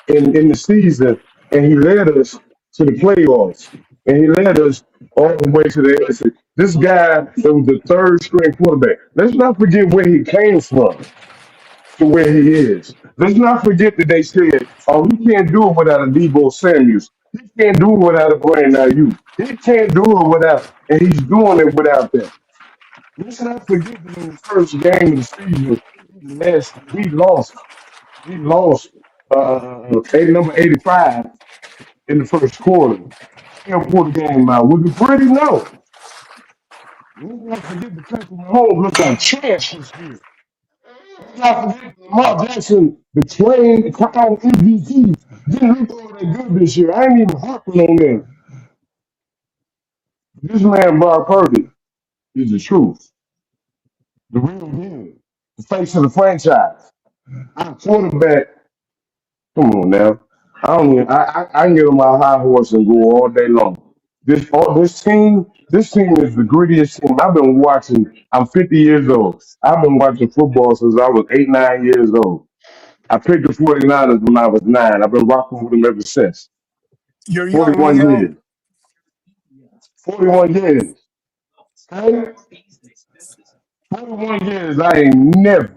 in the season, and he led us to the playoffs, and he led us all the way to the exit. This guy that was the third string quarterback. Let's not forget where he came from to where he is. Let's not forget that they said, "Oh, he can't do it without a Debo Samuels. He can't do it without a Brandon Ayuk. He can't do it without," and he's doing it without them. Let's not forget that in the first game of the season, we lost. We lost number 85 in the first quarter. Still pulled the game out. Was it pretty? No. Let's not forget the Patrick Mahomes looked like trash this year. Let's not forget Lamar Jackson, the train crown MVP, didn't look all that good this year. I ain't even harping on them. This man, Brock Purdy, is the truth. The real deal. The face of the franchise. Our quarterback. Come on now. I don't even, I can get on my high horse and go all day long. This team is the grittiest team. I've been watching, I'm 50 years old. I've been watching football since I was 8, 9 years old. I picked the 49ers when I was 9. I've been rocking with them ever since. You're young, 41 Miguel. years. 41 years. Okay? 41 years, I ain't never.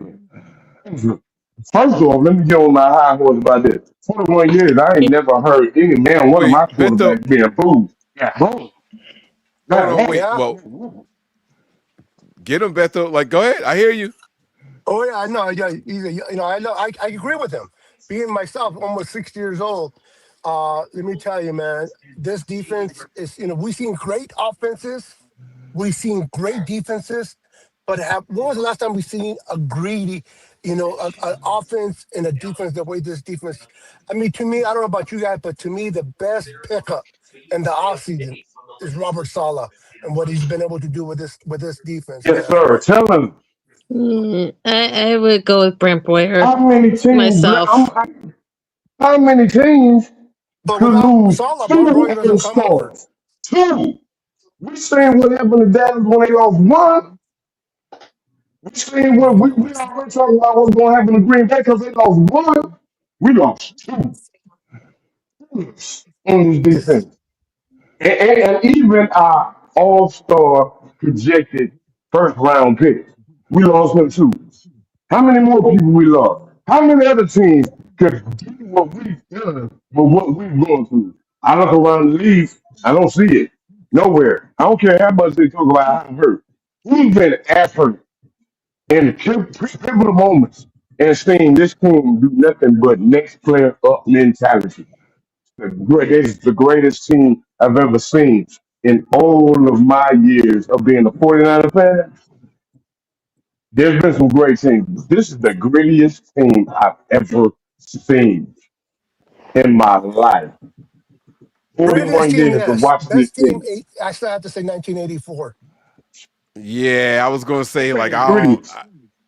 First off, let me get on my high horse about this. 41 years, I ain't never heard any man, one of my Wait, Beto, quarterbacks being booed. Yeah, bro. hold Not on, wait. Yeah. Well, get him, Beto. Like, go ahead. I hear you. Oh yeah, I know. Yeah, I know. I agree with him. Being myself, almost 60 years old, let me tell you, man, this defense is. We've seen great offenses, we've seen great defenses, but when was the last time we seen a greedy, an offense and a defense the way this defense? I mean, to me, I don't know about you guys, but to me, the best pickup in the offseason is Robert Sala and what he's been able to do with this defense, yes, man. sir. Tell him I would go with Brent Boyer how many teams. myself. How many teams But could without lose Salah, Brock two Purdy of their doesn't come over. stars? Two. We seen what happened to Dallas when they lost one. We seen what we already talking about what's going to happen to Green Bay because they lost one. We lost two on this This, defense. And even our all-star projected first round pick, we lost him too. How many more people we lost? How many other teams could do what we've done with what we've gone through? I look around the league, I don't see it. Nowhere. I don't care how much they talk about how I'm hurt. We've been effort in pivotal moments and seeing this team do nothing but next player up mentality. This is the greatest team I've ever seen in all of my years of being a 49er fan. There's been some great teams. This is the grittiest team I've ever seen in my life. greatest 41 team, years of yes. watching this Best team, team. I still have to say 1984. Yeah, I was gonna say I'm like saying I don't gritty.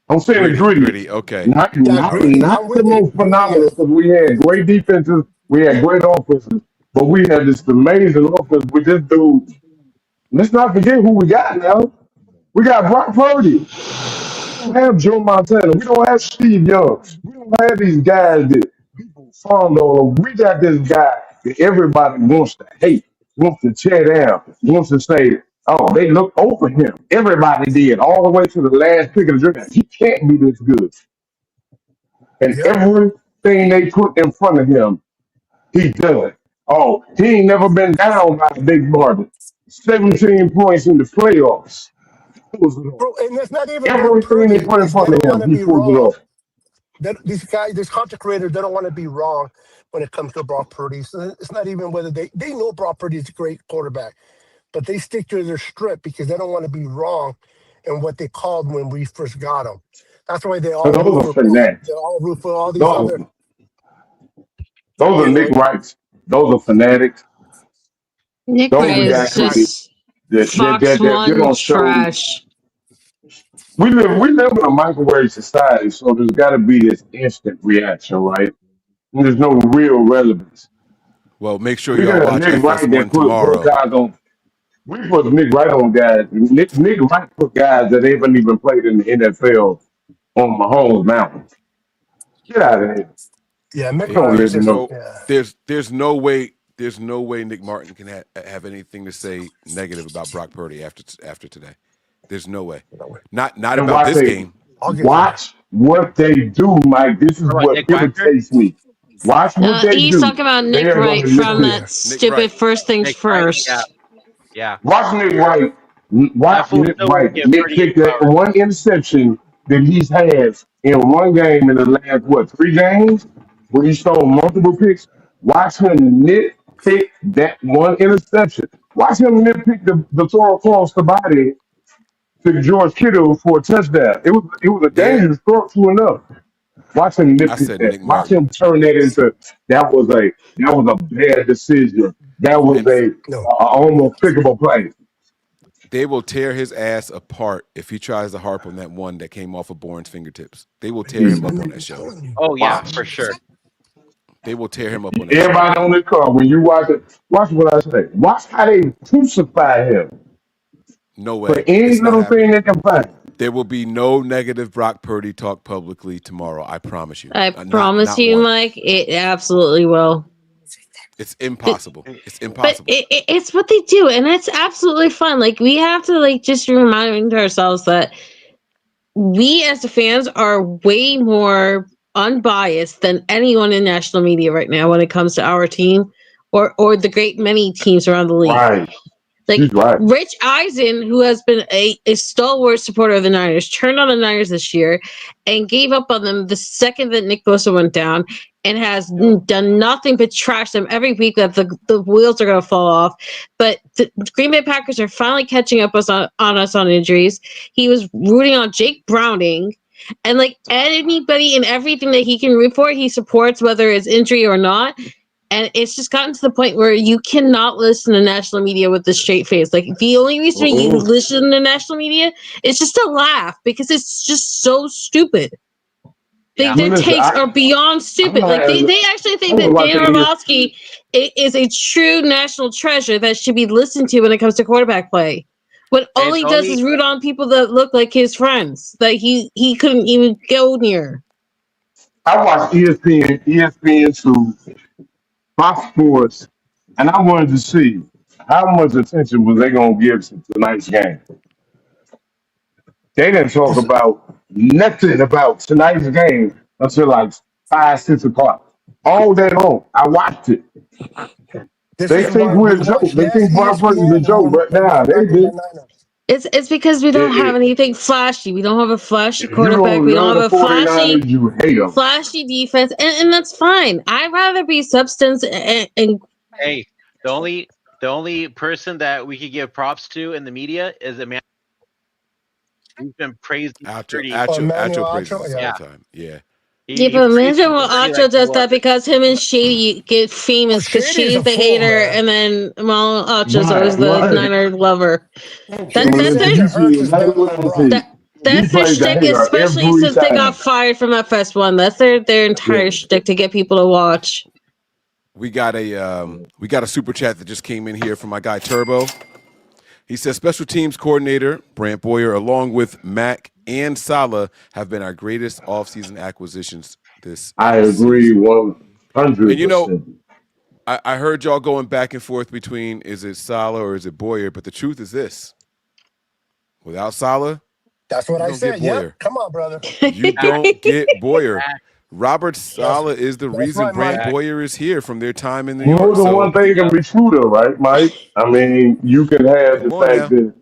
I'm saying the gritty. grittiest. Okay. Not, Yeah, not, greedy. I'm not the with you. most Greedy, phenomenal yes. because we had great defenses, we had great offenses, but we had this amazing offense with this dude. Let's not forget who we got now. We got Brock Purdy. We don't have Joe Montana. We don't have Steve Young. We don't have these guys that people fondle. We got this guy that everybody wants to hate, wants to tear down, wants to say, oh, they look over him. Everybody did, all the way to the last pick of the draft. He can't be this good. And Yep. everything they put in front of him, he does. Oh, he ain't never been down by a big margin. 17 points in the playoffs. Pulls it off. Bro, and it's not even Brock Everything they Purdy. put in Is they front of don't want him, to he be pulls it wrong. off. These guys, these content creators, they don't want to be wrong when it comes to Brock Purdy. So it's not even whether they know Brock Purdy is a great quarterback, but they stick to their strip because they don't want to be wrong in what they called when we first got them. That's why they So all root those are for fanatics. they all root for all these Those, other, those are you Nick know. Wrights. Those are fanatics. Nick Those Wright are is guys who Right. did. just Fox They're One gonna show. trash. We live in a microwave society, so there's got to be this instant reaction, right? And there's no real relevance. Well, make sure We y'all got a watch Nick Wright that FS1 put tomorrow. guys on. We put Nick Wright on guys. Nick Wright put guys that haven't even played in the NFL on Mahomes Mountain. Get out of here. Yeah, Mick We don't live Myers There's in is. no. no Yeah. there's no way Nick Martin can have anything to say negative about Brock Purdy after today. There's no way. Not And about this game. I'll give you that. watch what they do, Mike. This is What, what Nick Wacker? irritates me. Watch what they He's do. talking about They Nick are going Wright to from nitpick. that Yeah. Nick stupid Wright. First Things Nick Wright? Yeah, First. yeah. Watch Nick Wright. That Watch fool Nick still won't Wright get 48 nitpick that hours. one interception that he's had in one game in the last three games where he stole multiple picks. Watch him nitpick that one interception. Watch him nitpick the throw across the body to George Kittle for a touchdown. It was a There, dangerous throw, true enough. Watch him I nitpick said that. Nick Watch Martin. him turn that into that was a bad decision. That was And No. a almost pickable play. they will tear his ass apart if he tries to harp on that one that came off of Bourne's fingertips. They will tear him up on that show. Oh yeah, Watch. for sure. They will tear him up on that show. Everybody on the car, when you watch it, watch what I say. Watch how they crucify him No for way. any It's not little thing happening. they can find. There will be no negative Brock Purdy talk publicly tomorrow. I promise you. I promise Not you, one. Mike, it absolutely will. It's impossible. It's But impossible. it's what they do, and it's absolutely fun. Like we have to just remind ourselves that we as the fans are way more unbiased than anyone in national media right now when it comes to our team or the great many teams around the league. Right. Like She's right. Rich Eisen, who has been a stalwart supporter of the Niners, turned on the Niners this year and gave up on them the second that Nick Bosa went down and has done nothing but trash them every week that the wheels are going to fall off. But the Green Bay Packers are finally catching up on us on injuries. He was rooting on Jake Browning. And like anybody and everything that he can root for, he supports, whether it's injury or not. And it's just gotten to the point where you cannot listen to national media with a straight face. Like the only reason you listen to national media is just to laugh because it's just so stupid. Yeah. Their Listen, takes are beyond stupid. Like they actually think that Dan Orlovsky is a true national treasure that should be listened to when it comes to quarterback play. When all he does is root on people that look like his friends that he couldn't even go near. I watched ESPN2, Fox Sports, and I wanted to see how much attention was they going to give to tonight's game. They didn't talk about nothing about tonight's game until like 5, 6 o'clock. All day long, I watched it. This They is think why we're a we joke. watch They Yes think Brock Purdy's a ESPN joke, but now they Nothing do. But Niners. It's because we don't have If anything flashy. We don't have a flashy you quarterback. don't We don't love have the a flashy 49ers, you hate them. defense, and that's fine. I'd rather be substance and Hey, the only person that we could give props to in the media is a man who's been praised pretty. Emmanuel Acho praises Acho, us yeah. all the time. Yeah. yeah, He but praised imagine him what pretty Acho like he does that was. because him and Shady get Oh, famous because Shady is Shady's a the fool, hater man. and then Acho's always Right, the right. Niner lover. Shady That's Listen, their said you that see Hurts is exactly better what than I Brock. see. He that's their plays the shtick, hater especially every since they got time. fired from FS1. That's their entire Yeah. shtick to get people to watch. We got a super chat that just came in here from my guy Turbo. He says special teams coordinator Brant Boyer, along with Mack and Salah, have been our greatest offseason acquisitions this I agree season. 100%. And you know, I heard y'all going back and forth between is it Salah or is it Boyer, but the truth is this: without Salah, That's what you I don't get said. Yep. Boyer. Come on, brother. You don't get Boyer. Robert That's Salah is the that's reason right, Brant Mike. Boyer is here from their time in New More York. than So one thing can be true, though, right, Mike? I mean, you can have the come on fact now. that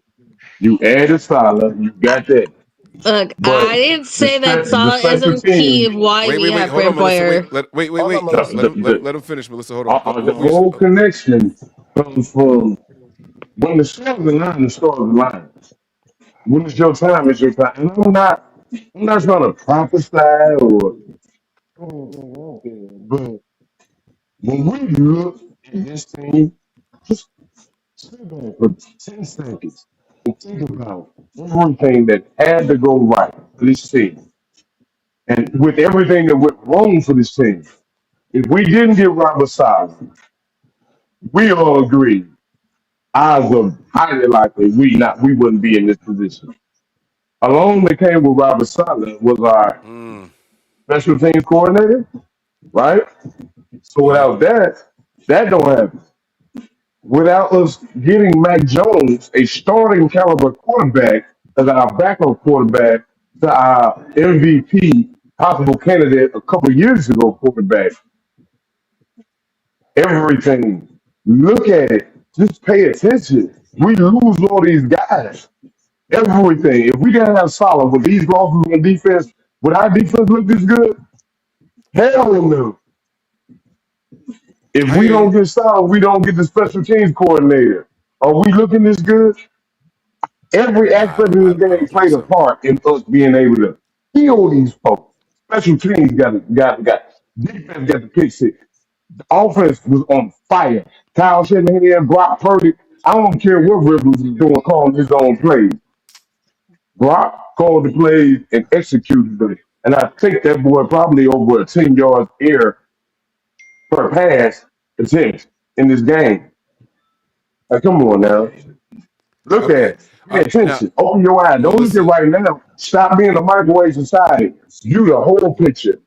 you added Salah, you got that. Look, But I didn't the, say that the Salah special isn't key of teams, why we Wait. have Hold on, Brent Melissa. Boyer. Wait. Hold on, the, Melissa. Let him finish, Melissa. Hold on. the whole connection comes from when the stars align, the stars align. When it's your time, it's your time. And I'm not trying to prophesy or, but when we look at this team, just sit back for 10 seconds and think about everything that had to go right for this team. And with everything that went wrong for this team, if we didn't get Robert Sala, we all agree, odds are highly likely we wouldn't be in this position. Along that came with Robert Sala was our special teams coordinator, right? So Yep. without that don't happen. Without us getting Mac Jones, a starting caliber quarterback, as our backup quarterback to our MVP possible candidate a couple years ago quarterback, everything. Look at it. Just pay attention. We lose all these guys. Everything. If we didn't have solid with these losses on defense, would our defense look this good? Hell no. If I we hear don't you. get solid, we don't get the special teams coordinator. Are we looking this good? Every Nah, aspect of this I game don't think played a so. part in us being able to kill these folks. Special teams got defense got the pick six. The offense was on fire. Kyle Shanahan, Brock Purdy. I don't care what Rivers was doing, calling his own plays. Brock called the plays and executed them. And I think that boy probably over a 10 yards air per pass attempt in this game. Like, come on now. Look at Okay. it. Pay Now, attention. Open your eyes. Don't look at Melissa, right now. Stop being a microwave society. View the whole picture.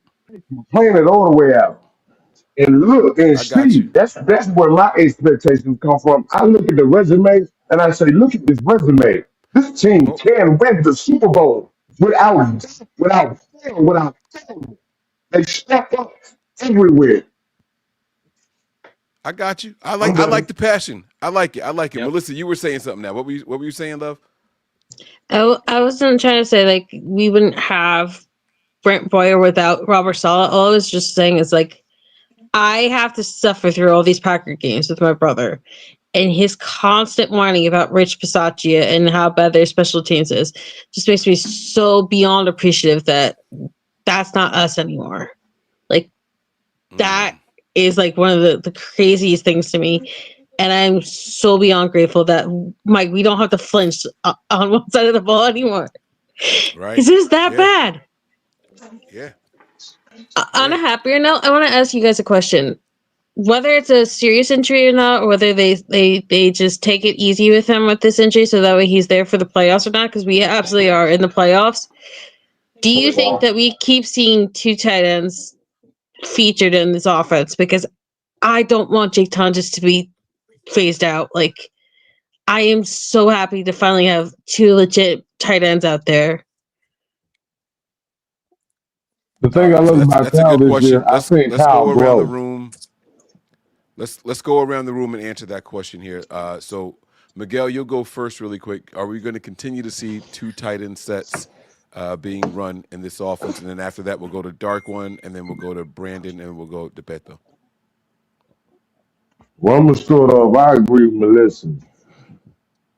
Plan it all the way out. And look and I got see. you. That's where my expectations come from. I look at the resume and I say, look at this resume. This team Oh, can win the Super Bowl without fail. They step up everywhere. I got you. I'm I like done. the passion. I like it. I like it. Yep. Melissa, you were saying something now. What were you saying, love? I wasn't trying to say like we wouldn't have Brent Boyer without Robert Sala. All I was just saying is like I have to suffer through all these Packer games with my brother, and his constant whining about Rich Bisaccia and how bad their special teams is just makes me so beyond appreciative that that's not us anymore. Like that is like one of the craziest things to me. And I'm so beyond grateful that Mike, we don't have to flinch on one side of the ball anymore. Right. Because it's that bad. Yeah. On a happier note, I want to ask you guys a question. Whether it's a serious injury or not, or whether they just take it easy with him with this injury so that way he's there for the playoffs or not, because we absolutely are in the playoffs. Do you think that we keep seeing two tight ends featured in this offense? Because I don't want Jake Tonjes to be phased out. Like, I am so happy to finally have two legit tight ends out there. The thing I love about That's a Kyle good this year, question. I think Let's Kyle go around the grow. room. Let's go around the room and answer that question here. So Miguel, you'll go first really quick. Are we going to continue to see two tight end sets being run in this offense? And then after that, we'll go to Dark One, and then we'll go to Brandon, and we'll go to Beto. Well, I'm gonna start off. I agree with Melissa.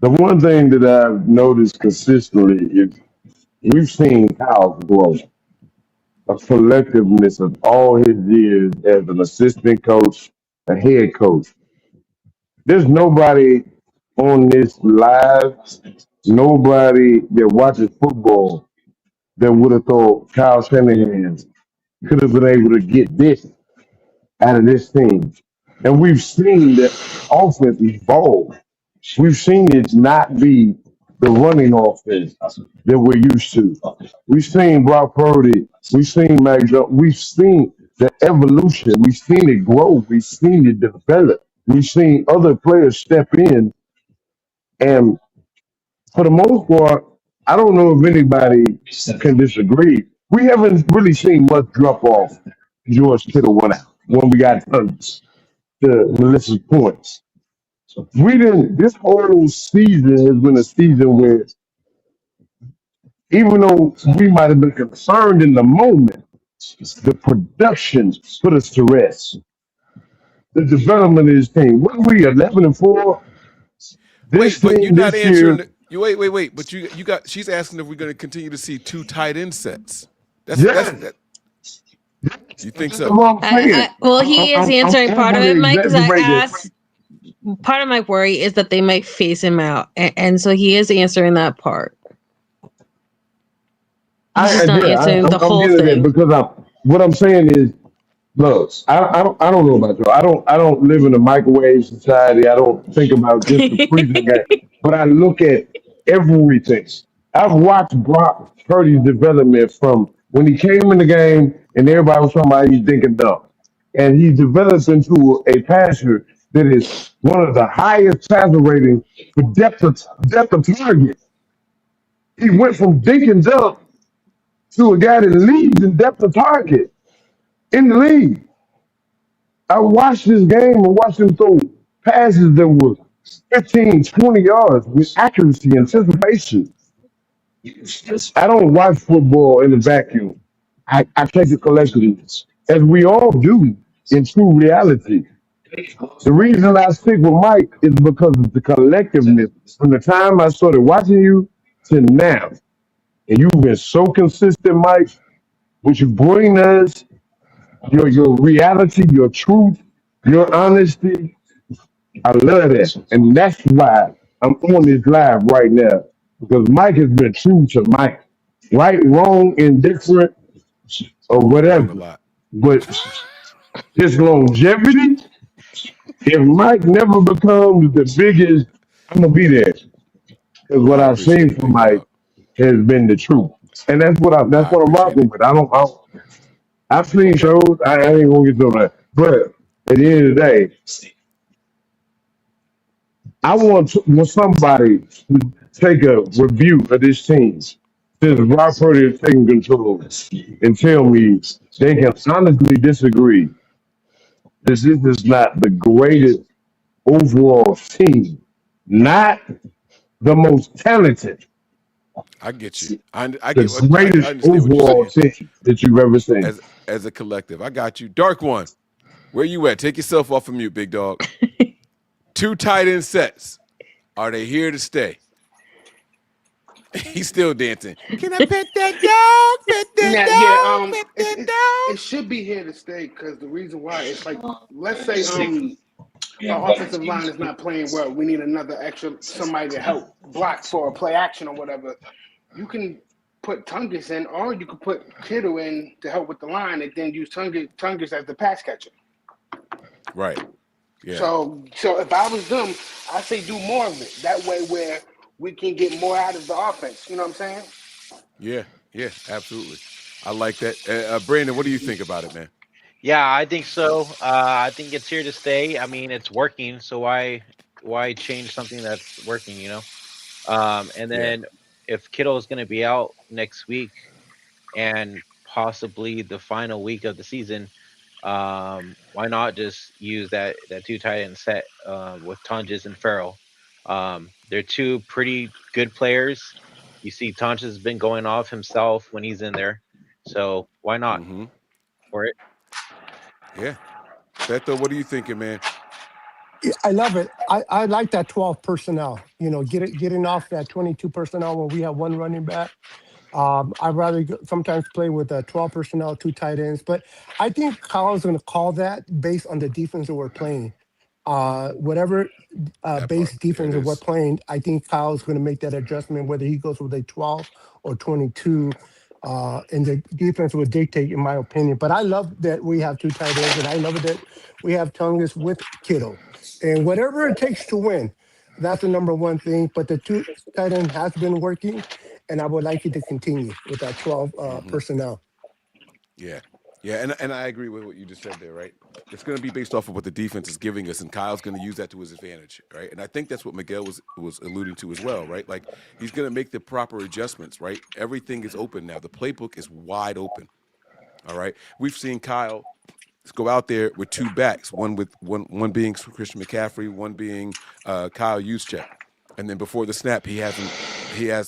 The one thing that I've noticed consistently is we've seen Kyle grow, a collectiveness of all his years as an assistant coach, a head coach. There's nobody on this live, nobody that watches football that would have thought Kyle Shanahan could have been able to get this out of this team. And we've seen the offense evolve. We've seen it not be the running offense that we're used to. We've seen Brock Purdy. We've seen Mac Jones. We've seen the evolution. We've seen it grow. We've seen it develop. We've seen other players step in. And for the most part, I don't know if anybody can disagree. We haven't really seen much drop off. George Kittle went out when we got tons to Melissa's points. We didn't. This whole season has been a season where, even though we might have been concerned in the moment, the production put us to rest. The development of this team. What are we 11-4? This Wait, but you're team not this answering. year, You wait. But you got. She's asking if we're going to continue to see two tight end sets. That's yes. that. You think That's so? what I'm saying. Well, he is answering I'm part of going it, to Mike, because I exacerbate asked. part of my worry is that they might phase him out, and so he is answering that part. He's just not answering the I'm whole getting it thing. because what I'm saying is, look, I don't know about you. I don't live in a microwave society. I don't think about just the preseason game, but I look at everything. I've watched Brock Purdy's development from when he came in the game and everybody was talking about he's thinking dumb, and he develops into a passer that is one of the highest passer ratings for depth of target. He went from Dinkins up to a guy that leads in depth of target in the league. I watched this game and watched him throw passes that were 15, 20 yards with accuracy, anticipation. I don't watch football in a vacuum. I take it collectively, as we all do in true reality. The reason I stick with Mike is because of the collectiveness. From the time I started watching you to now, and you've been so consistent, Mike, what you bring us, your reality, your truth, your honesty. I love that. And that's why I'm on this live right now. Because Mike has been true to Mike. Right, wrong, indifferent, or Wrong a whatever. lot. But his longevity, if Mike never becomes the biggest, I'm gonna be there. Because what I I've appreciate seen it, from big Mike dog. has been the truth. And that's I what I'm appreciate it. rocking with. I've seen Okay. shows, I ain't gonna get to that. But at the end of the day, want somebody to take a review of this team since Brock Purdy is taking control and tell me they can honestly disagree that this is not the greatest overall team, not the most talented, I get you. I the get what I greatest understand what you're overall saying team that you've ever seen. as a collective. I got you. Dark one. Where you at? Take yourself off of mute, big dog. 2 tight end sets. Are they here to stay? He's still dancing. Can I pet that dog? Pet that Now, yeah, dog? Pet that it dog? should be here to stay because the reason why it's like, let's say our offensive line is not playing well. We need another extra somebody to help block for a play action or whatever. You can put Tungus in, or you could put Kittle in to help with the line, and then use Tungus as the pass catcher. Right. Yeah. So if I was them, I say do more of it. That way, where we can get more out of the offense. You know what I'm saying? Yeah. Yeah. Absolutely. I like that. Brandon, what do you think about it, man? Yeah, I think so. I think it's here to stay. I mean, it's working, so why change something that's working? And Yeah. then if Kittle is going to be out next week and possibly the final week of the season, why not just use that 2 tight end set with Tonjes and Farrell? They're 2 pretty good players. You see, Tonjes has been going off himself when he's in there, so why not Mm-hmm. for it? Yeah. Beto, what are you thinking, man? Yeah, I love it. I like that 12 personnel. Getting off that 22 personnel when we have one running back. I'd rather sometimes play with 12 personnel, 2 tight ends, but I think Kyle's going to call that based on the defense that we're playing. Whatever That base part. There it defense that we're is. playing, I think Kyle's going to make that adjustment, whether he goes with a 12 or 22. And the defense will dictate, in my opinion. But I love that we have 2 tight ends, and I love it that we have Tungus with Kittle. And whatever it takes to win, that's the number one thing. But the 2 tight end has been working, and I would like it to continue with that 12 Mm-hmm. personnel. Yeah. Yeah. And I agree with what you just said there, right? It's going to be based off of what the defense is giving us, and Kyle's going to use that to his advantage, right? And I think that's what Miguel was alluding to as well, right? Like he's going to make the proper adjustments, right? Everything is open now. The playbook is wide open. All right. We've seen Kyle go out there with 2 backs, one being Christian McCaffrey, one being Kyle Juszczyk. And then before the snap, he has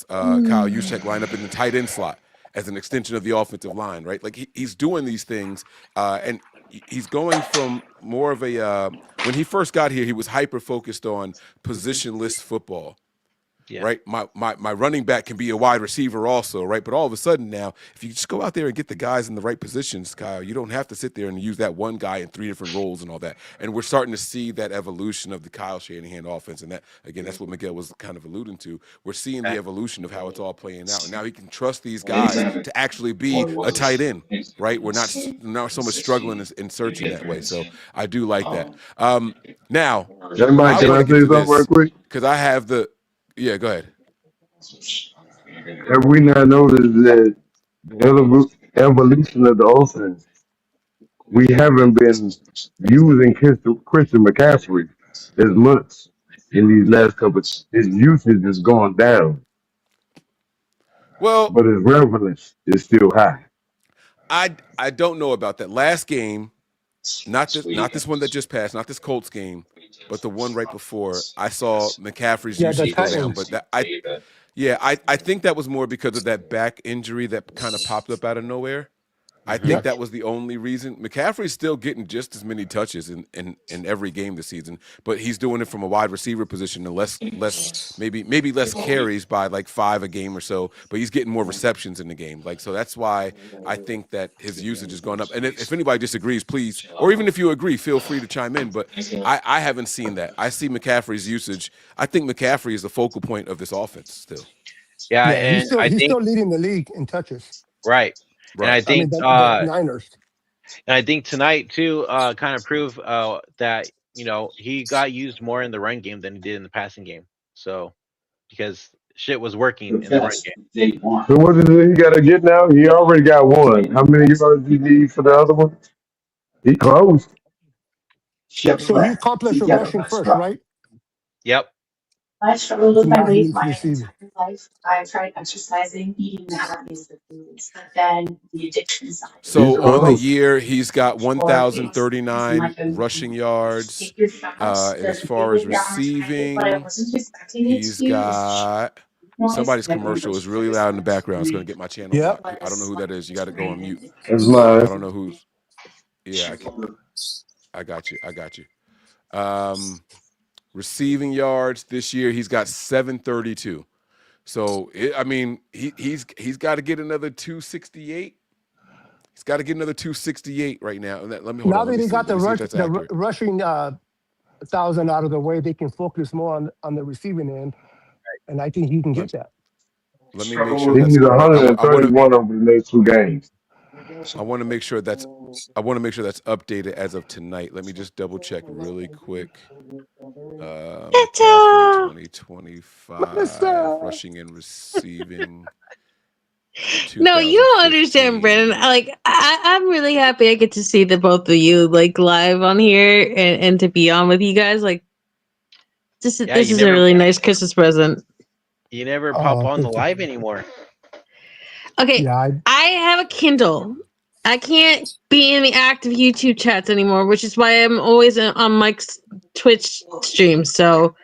Kyle Juszczyk lined up in the tight end slot as an extension of the offensive line, right? Like he's doing these things, and he's going from more of a when he first got here, he was hyper focused on positionless football. Yeah. right? My running back can be a wide receiver also, right? But all of a sudden now, if you just go out there and get the guys in the right positions, Kyle, you don't have to sit there and use that one guy in 3 different roles and all that. And we're starting to see that evolution of the Kyle Shanahan offense. And that, again, that's what Miguel was kind of alluding to. We're seeing the evolution of how it's all playing out. And now he can trust these guys to actually be a tight end, right? We're not so much struggling in searching that way. So I do like that. Now, Hey, Mike, I can want I to get say to something real this quick? because I have the – yeah, go ahead. Have we not noticed that the evolution of the offense? We haven't been using Christian McCaffrey as much in these last couple. His usage has gone down, Well, but his relevance is still high. I don't know about that. Last game, not this one that just passed, not this Colts game, but the one right before, I saw McCaffrey's Yeah, the usage go down. Titans. But I think that was more because of that back injury that kind of popped up out of nowhere. I think that was the only reason. McCaffrey's still getting just as many touches in every game this season, but he's doing it from a wide receiver position and less maybe less carries by like 5 a game or so, but he's getting more receptions in the game. Like, so that's why I think that his usage has gone up. And if anybody disagrees, please, or even if you agree, feel free to chime in. But I haven't seen that. I see McCaffrey's usage. I think McCaffrey is the focal point of this offense still. Yeah, Yeah, and I he's think still leading the league in touches. right. And I Right. I mean, think the Niners. and I think tonight too kind of proved that he got used more in the run game than he did in the passing game. So because shit was working in the run game. So what is it he got to get now? He already got one. How many yards do you need for the other one? He close. So he accomplished a rushing first, right? Yep. So now he needs receiving. So He's on the close. year, he's got 1,039 rushing yards. And as far as receiving, he's got somebody's commercial is really loud in the background. It's going to get my channel Yep. blocked. I don't know who that is. You got to go on mute. That's I mine. don't know who's. Yeah, I got you. Receiving yards this year, he's got 732. So he's got to get another 268. He's got to get another 268 right now. Let me hold Now on. that he got the accurate. rushing 1,000 out of the way, they can focus more on the receiving end, and I think he can get that. Let me make sure He that's needs correct. 131 over the next 2 games. I want to make sure that's updated as of tonight. Let me just double check really quick. McCaffrey 2025 rushing and receiving. No, you don't understand, Brandon. I'm really happy I get to see the both of you live on here and to be on with you guys. This is a really nice Christmas present. You never pop on the live anymore. Okay, yeah, I have a Kindle. I can't be in the active YouTube chats anymore, which is why I'm always on Mike's Twitch stream. So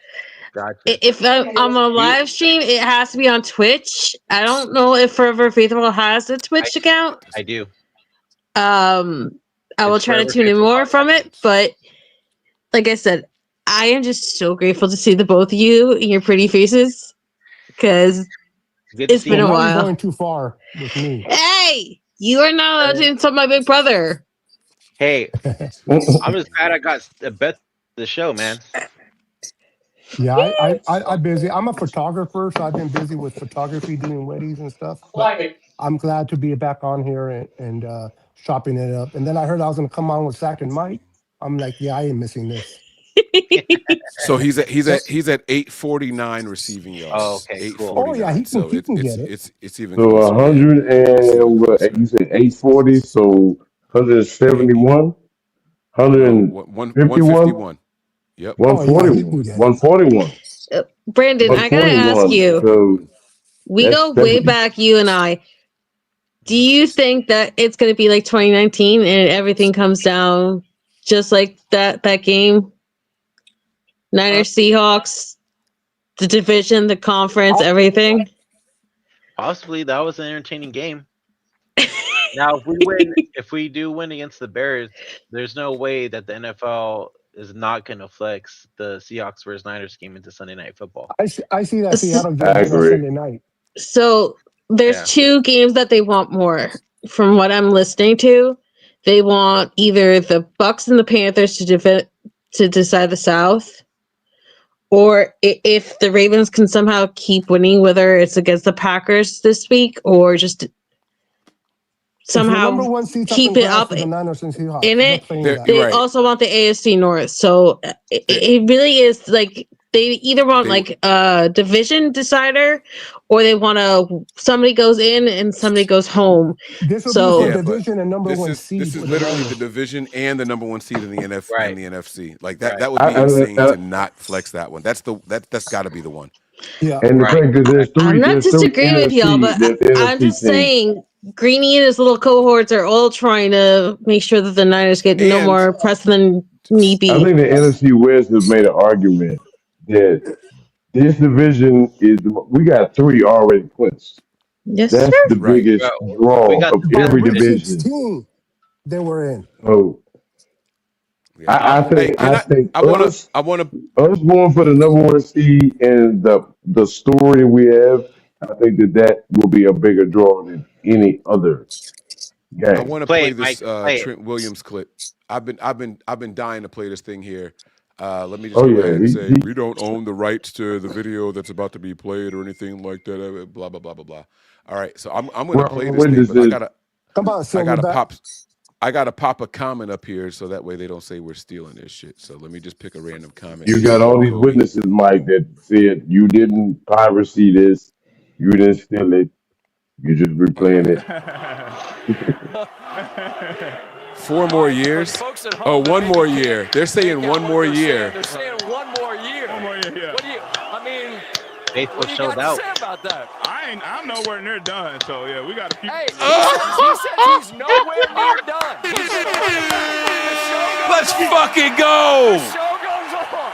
gotcha. If I'm on a live stream, it has to be on Twitch. I don't know if Forever Faithful has a Twitch account. I do. I will try to tune in more from it, but like I said, I am just so grateful to see the both of you and your pretty faces because it's been a while. You're going too far with me. Hey, you are not allowed to insult my big brother. Hey, I'm just glad I got a bet the show, man. Yeah, I'm busy. I'm a photographer, so I've been busy with photography, doing weddings and stuff. But I'm glad to be back on here and chopping it up. And then I heard I was going to come on with Zach and Mike. I'm like, yeah, I ain't missing this. So he's at 849 receiving yards. Oh, okay, cool. Oh yeah, he can get it. It's even so closer. 100 and what? You said 840, so 171, 151. Yep. 141. 141. Brandon, I gotta ask you. So we go way back, you and I. Do you think that it's gonna be like 2019 and everything comes down just like that game? Niners, Seahawks, the division, the conference, everything. Possibly that was an entertaining game. Now, if we do win against the Bears, there's no way that the NFL is not going to flex the Seahawks versus Niners game into Sunday Night Football. I see that Seattle game I on agree. Sunday night. So there's Yeah. 2 games that they want more. From what I'm listening to, they want either the Bucks and the Panthers to decide the South, or if the Ravens can somehow keep winning, whether it's against the Packers this week or just If the somehow number one seed's up keep in it ground up for the Niners and Seahawks. in They're it. playing They're- that. They Right. also want the AFC North. So it really is like they either want They- like a division decider, or they want somebody goes in and somebody goes home. This will So be Yeah, for but division and number one seed. This is with literally the Niners. division and the number one seed in the Right. and the NFC. Like that Right. that would be insane to not flex that one. That's got to be the one. Yeah. And the Right. fact that there's I'm three, not there's three disagreeing with y'all, but there's I'm NFC just teams. saying Greeny and his little cohorts are all trying to make sure that the Niners get no And- more press than need be. I think the NFC West has made an argument that this division we got 3 already clinched. Yes, That's sir. the Right. biggest We draw got of the every Week division. 16 they were in. So Yeah. I think Hey, can I think I want us to going for the number one seed and the story we have, I think that will be a bigger draw than any other I game. want to Play play it, this Mike. Play it. Trent Williams clip. I've been dying to play this thing here. Let me just Oh go yeah, ahead and say he we don't own the rights to the video that's about to be played or anything like that. Blah blah blah blah blah. All right, so I'm going to play this thing, but Come on, Silverback. I gotta pop a comment up here so that way they don't say we're stealing this shit. So let me just pick a random comment. you got all these witnesses, Mike, that said you didn't piracy this, you didn't steal it, you just replaying it. 4 more years. Oh, 1 more year. They're saying 1 more year. They're saying 1 more year. 1 more year, yeah. What do you? I mean, Faithful what do you showed got out. to say about that? I'm nowhere near done, so yeah, we got a few. Hey, he says he's nowhere near done. He said, the show goes Let's on. fucking go. The show goes on.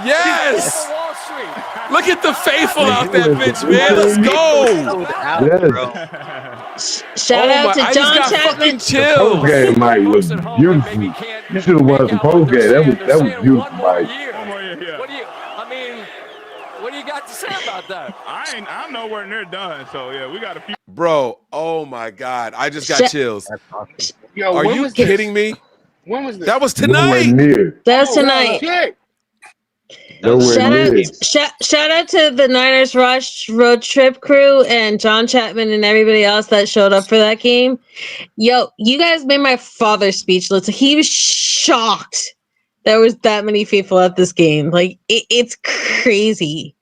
Yes. Wall Street. Look at the faithful out that bitch, man. Let's go. Yes. Shout out to I John just got Chapman. fucking The chills. post game, Mike, was beautiful. You should have watched the post game. That was beautiful, Mike. 1 more year, yeah. What do you? I mean, what do you got to say about that? I'm nowhere near done, so yeah, we got a few. Bro, oh my God. I just got chills. Yo, Are when you was this? kidding me? When was this? That was Nowhere tonight. near. That's tonight. Shit. Nowhere near. Shout out to the Niners Rush road trip crew and John Chapman and everybody else that showed up for that game. Yo, you guys made my father speechless. He was shocked there was that many people at this game. Like it's crazy.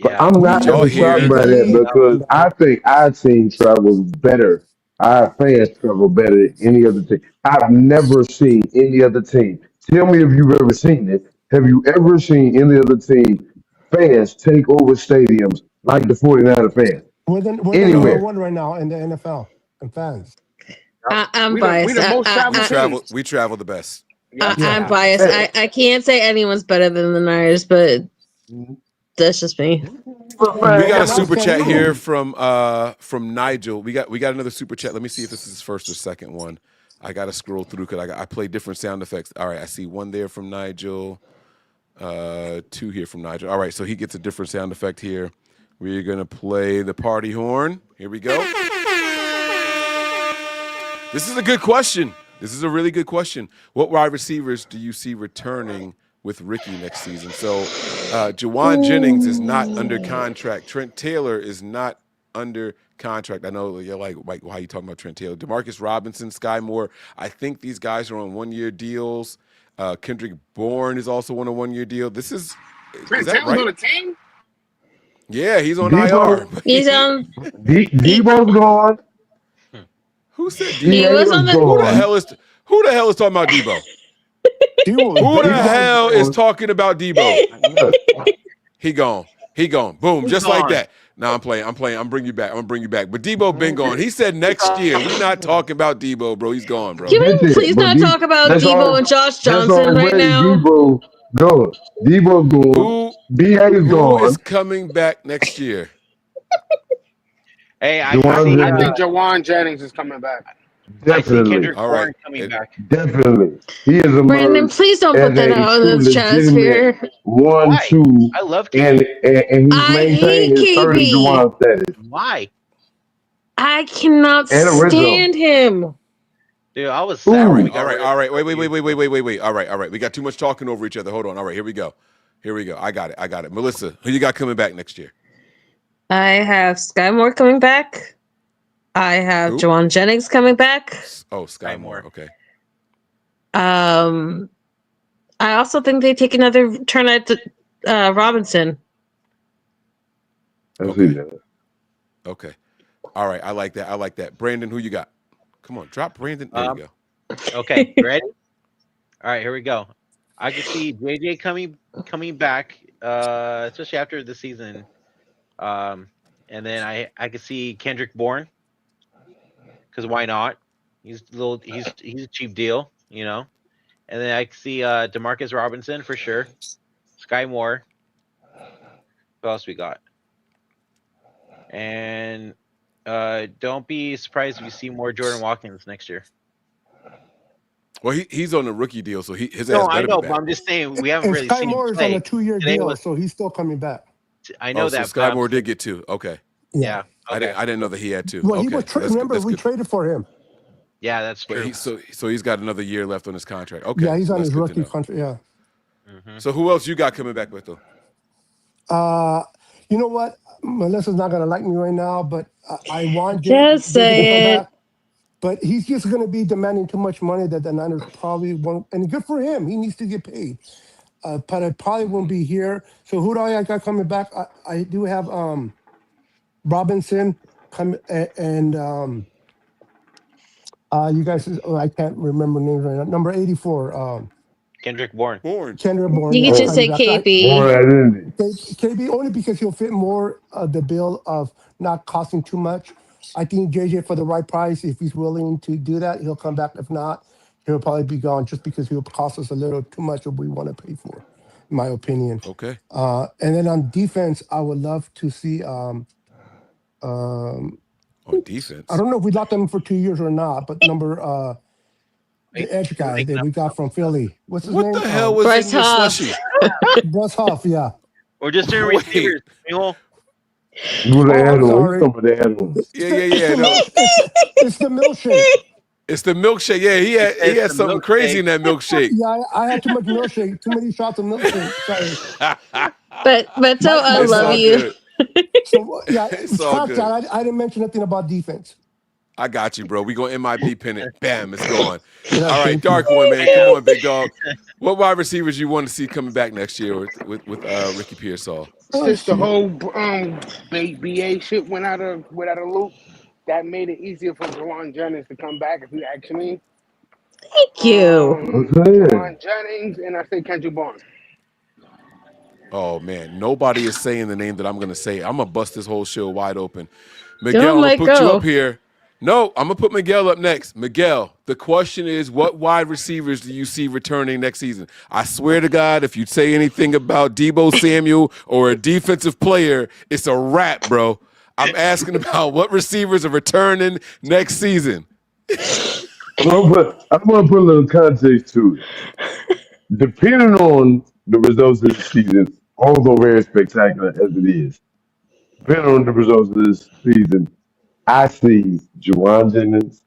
But I'm not Y'all ever hear shocked by that because I think our team travels better. Our fans travel better than any other team. I've never seen any other team. Tell me if you've ever seen it. Have you ever seen any other team fans take over stadiums like the 49er fans? We're the number Anywhere. one right now in the NFL and fans. I'm We biased. the most traveled team. We travel the best. I'm biased. I can't say anyone's better than the Niners, but that's just me. We got a super chat here from Nigel. We got another super chat. Let me see if this is his first or second one. I gotta scroll through because I play different sound effects. All right, I see one there from Nigel, 2 here from Nigel. All right, so he gets a different sound effect here. We're gonna play the party horn. Here we go. This is a good question. This is a really good question. What wide receivers do you see returning with Ricky next season? So, Jawan Jennings is not under contract. Trent Taylor is not under contract. I know you're like, why are you talking about Trent Taylor? Demarcus Robinson, Sky Moore. I think these guys are on 1-year deals. Kendrick Bourne is also on a 1-year deal. Is that right? on the team? Yeah, he's on Debo, IR. He's on. Debo's gone. Who said He Debo? was on the. Who the hell is talking about Debo? Who the hell is talking about Debo? He gone. Boom, just like that. No, I'm playing. I'm gonna bring you back. But Debo been gone. He said next year. We're not talking about Debo, bro. He's gone, bro. Can we please not talk about Debo and Josh Johnson right now? Debo gone. B.A.'s gone. Who is coming back next year? Hey, I I see. think Jawan Jennings is coming back. I see Definitely. Kendrick All Bourne right. coming back. Definitely. He has Brandon, emerged please don't as put that a out in true the stratosphere. legitimate 1, Why? 2, I love and, KB. and he's I maintained hate his 30 KB. Juwan status. Why? I cannot And original. stand him. Dude, I was sad when we got All rid right. of Wait. All right. We got too much talking over each other. Hold on. All right, here we go. I got it. Melissa, who you got coming back next year? I have Sky Moore coming back. I have Who? Jawan Jennings coming back. Oh, Sky Moore. Okay. I also think they take another turn at Robinson. Okay. All right. I like that. Brandon, who you got? Come on, drop Brandon. There you go. Okay, ready? All right, here we go. I can see JJ coming back, especially after the season. And then I could see Kendrick Bourne, because why not? He's a cheap deal, you know. And then I could see Demarcus Robinson for sure. Sky Moore. Who else we got? And don't be surprised if you see more Jordan Watkins next year. Well, he's on a rookie deal, so his No, ass I better know, be but back. I'm just saying we haven't And really Sky seen him Moore is play. on a 2-year Today deal, was- so he's still coming back. I know so that. Sky Moore did get 2. Okay. Yeah. Okay. I didn't know that he had 2. Well, okay. he was So remember we good. traded for him. Yeah, that's true. But he's got another year left on his contract. Okay. Yeah, he's on that's his good to rookie know. contract. Yeah. So who else you got coming back with though? You know what? Melissa's not gonna like me right now, but I want Just David to come say it. back. But he's just gonna be demanding too much money that the Niners probably won't. And good for him. He needs to get paid. But I probably won't be here. So who do I got coming back? I do have Robinson come and you guys. I can't remember names right now. Number 84. Kendrick Bourne. Kendrick Bourne. You Yeah, can just say coming back. KB. KB only because he'll fit more the bill of not costing too much. I think JJ for the right price, if he's willing to do that, he'll come back. If not, he'll probably be gone just because he'll cost us a little too much of what we want to pay for, in my opinion. Okay. And then on defense, I would love to see. On defense, I don't know if we locked them for 2 years or not, but number the edge guy that we got from Philly. What's his name? What the hell was Bryce in your Huff. slushy? Bryce Huff, yeah. We're just doing Wait. receivers. Mule. I'm sorry. Yeah. It's the milkshake. It's the milkshake. Yeah, he had It's the something crazy in that milkshake. Yeah, I had too much milkshake, too many shots of milkshake. Sorry. But so I It's love all you. good. So yeah, It's all scratch good. that. I didn't mention anything about defense. I got you, bro. We go MIB pin it. Bam, it's gone. Yeah, All right, thank you. dark one, man. Come on, big dog. What wide receivers you want to see coming back next year with Ricky Pearsall? Since the whole BA shit went out of loop, that made it easier for Jawan Jennings to come back. If you ask me, Thank you. Jawan Jennings, and I say Kendrick Bourne. Oh man, nobody is saying the name that I'm gonna say. I'm gonna bust this whole show wide open. Miguel, Don't I'm gonna let put you go. up here. No, I'm gonna put Miguel up next. Miguel, the question is, what wide receivers do you see returning next season? I swear to God, if you say anything about Deebo Samuel or a defensive player, it's a wrap, bro. I'm asking about what receivers are returning next season. I'm gonna put a little context to it. Depending on the results of the season, although very spectacular as it is, depending on the results of this season, I see Juwan Jennings.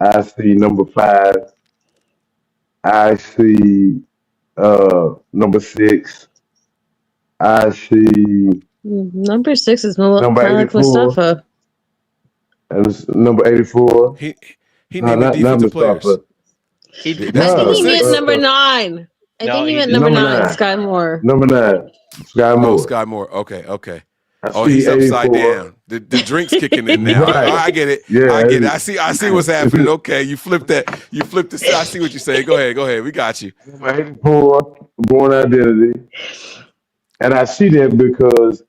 I see number 5. I see number 6. I see Number 6 is number Malik 84. Mustafa. And it's number 84. He No, named the not defensive Mustafa. players. He did. That's I think number he 6. meant number 9. I No, think he he meant didn't. number Number 9, 9. Sky Moore. Number 9, Sky Oh, Moore. Sky Moore. Okay. I Oh, see he's upside 84. down. The drink's kicking in now. Right. I get it. Yeah, I get it. I see what's happening. Okay, you flipped that. You flipped the. I see what you're saying. Go ahead. We got you. Number 84, Born Identity. And I see that because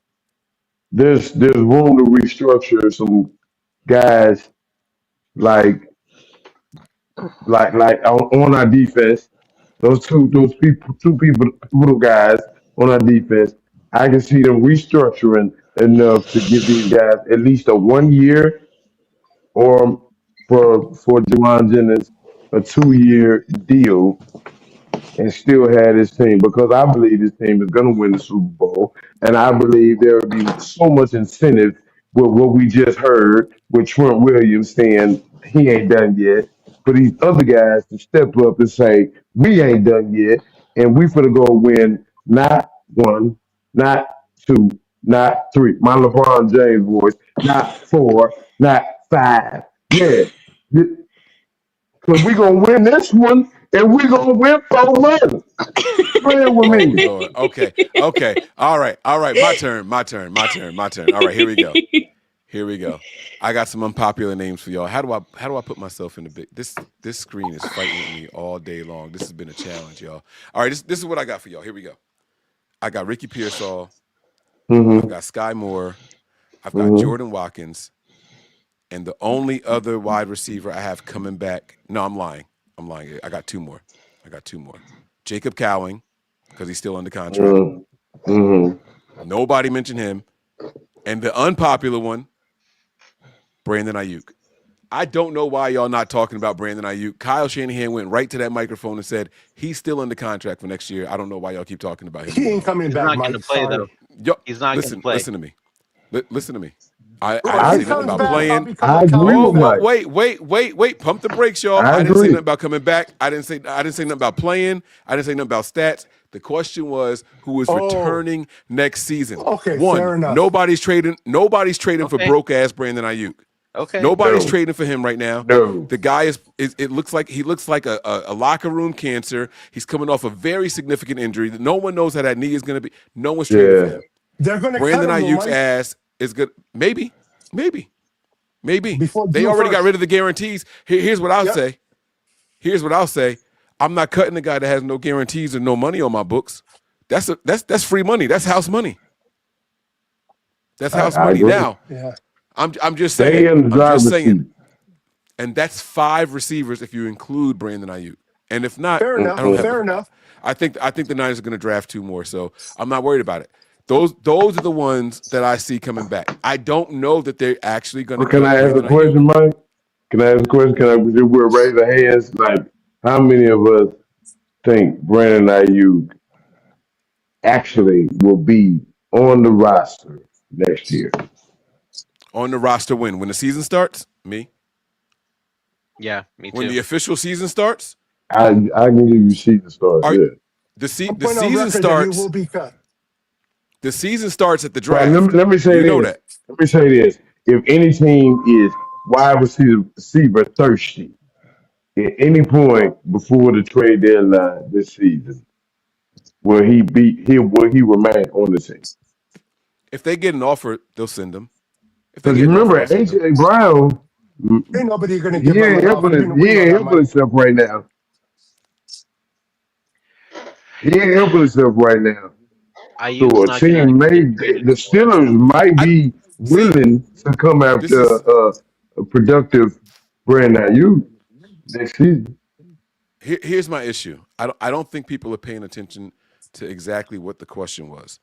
there's room to restructure some guys like on our defense. Those two little guys on our defense. I can see them restructuring enough to give these guys at least a 1 year or for Jawan Jennings a 2-year deal and still had his team because I believe his team is going to win the Super Bowl. And I believe there would be so much incentive with what we just heard with Trent Williams saying he ain't done yet for these other guys to step up and say, we ain't done yet. And we finna go win not one, not two, not three. My LeBron James voice, not four, not five. Yeah. Because we going to win this one and we going to win 4 months. Playing with Oh me. Lord. Okay. All right. My turn. All right, here we go. I got some unpopular names for y'all. How do I put myself in the big? This screen is fighting with me all day long. This has been a challenge, y'all. All right, this is what I got for y'all. Here we go. I got Ricky Pearsall. I've got Sky Moore. I've got Jordan Watkins. And the only other wide receiver I have coming back. No, I'm lying. I got two more. Jacob Cowing, because he's still under contract. Nobody mentioned him. And the unpopular one, Brandon Ayuk. I don't know why y'all not talking about Brandon Ayuk. Kyle Shanahan went right to that microphone and said he's still under contract for next year. I don't know why y'all keep talking about him. He ain't coming He's back, not Mike. going to play, Sorry. though. Yo, He's not going to play. Listen to me. Listen to me. I Bro, didn't if say he nothing comes about back, I'll playing. become I a agree Cowboys with fan. Mike. Wait. Pump the brakes, y'all. I I didn't say agree. nothing about coming back. I didn't say nothing about playing. I didn't say nothing about stats. The question was who is returning next season. Okay, One, fair enough. nobody's trading for broke ass Brandon Ayuk. Okay. Nobody's trading for him right now. No. The guy is it looks like he looks like a locker room cancer. He's coming off a very significant injury. No one knows how that knee is going to be. No one's trading for him. They're going to cut Brandon him, though, Ayuk's Mike, ass is good. Maybe. before They June already 1st. got rid of the guarantees. Here's what I'll say. I'm not cutting the guy that has no guarantees and no money on my books. That's free money. That's house money. That's house I money. agree. Now, Yeah. I'm just Stay in the driver's seat. And that's 5 receivers if you include Brandon Ayuk. And if not, Fair enough. I don't have. Fair enough. I think the Niners are going to draft 2 more, so I'm not worried about it. Those are the ones that I see coming back. I don't know that they're actually going to. Can I ask a question, Mike? Can I ask a question? We'll raise our hands. Like, how many of us think Brandon Ayuk actually will be on the roster next year? On the roster when the season starts? Me. Yeah, me too. When the official season starts? I can give you season starts. Yeah. The season That starts. he will be cut. The season starts at the draft. Right, let me say you this. know that. Let me say this. If any team is wide receiver thirsty at any point before the trade deadline this season, will he remain on the team? If they get an offer, they'll send them. If they Because get an remember, offer, AJ Brown, Ain't nobody going to he give him ain't an offer. helping himself right now. He ain't helping himself right now. Ayuk's So a not team the Steelers might be willing to come after a productive Brandon Ayuk next season. Here's my issue. I don't think people are paying attention to exactly what the question was.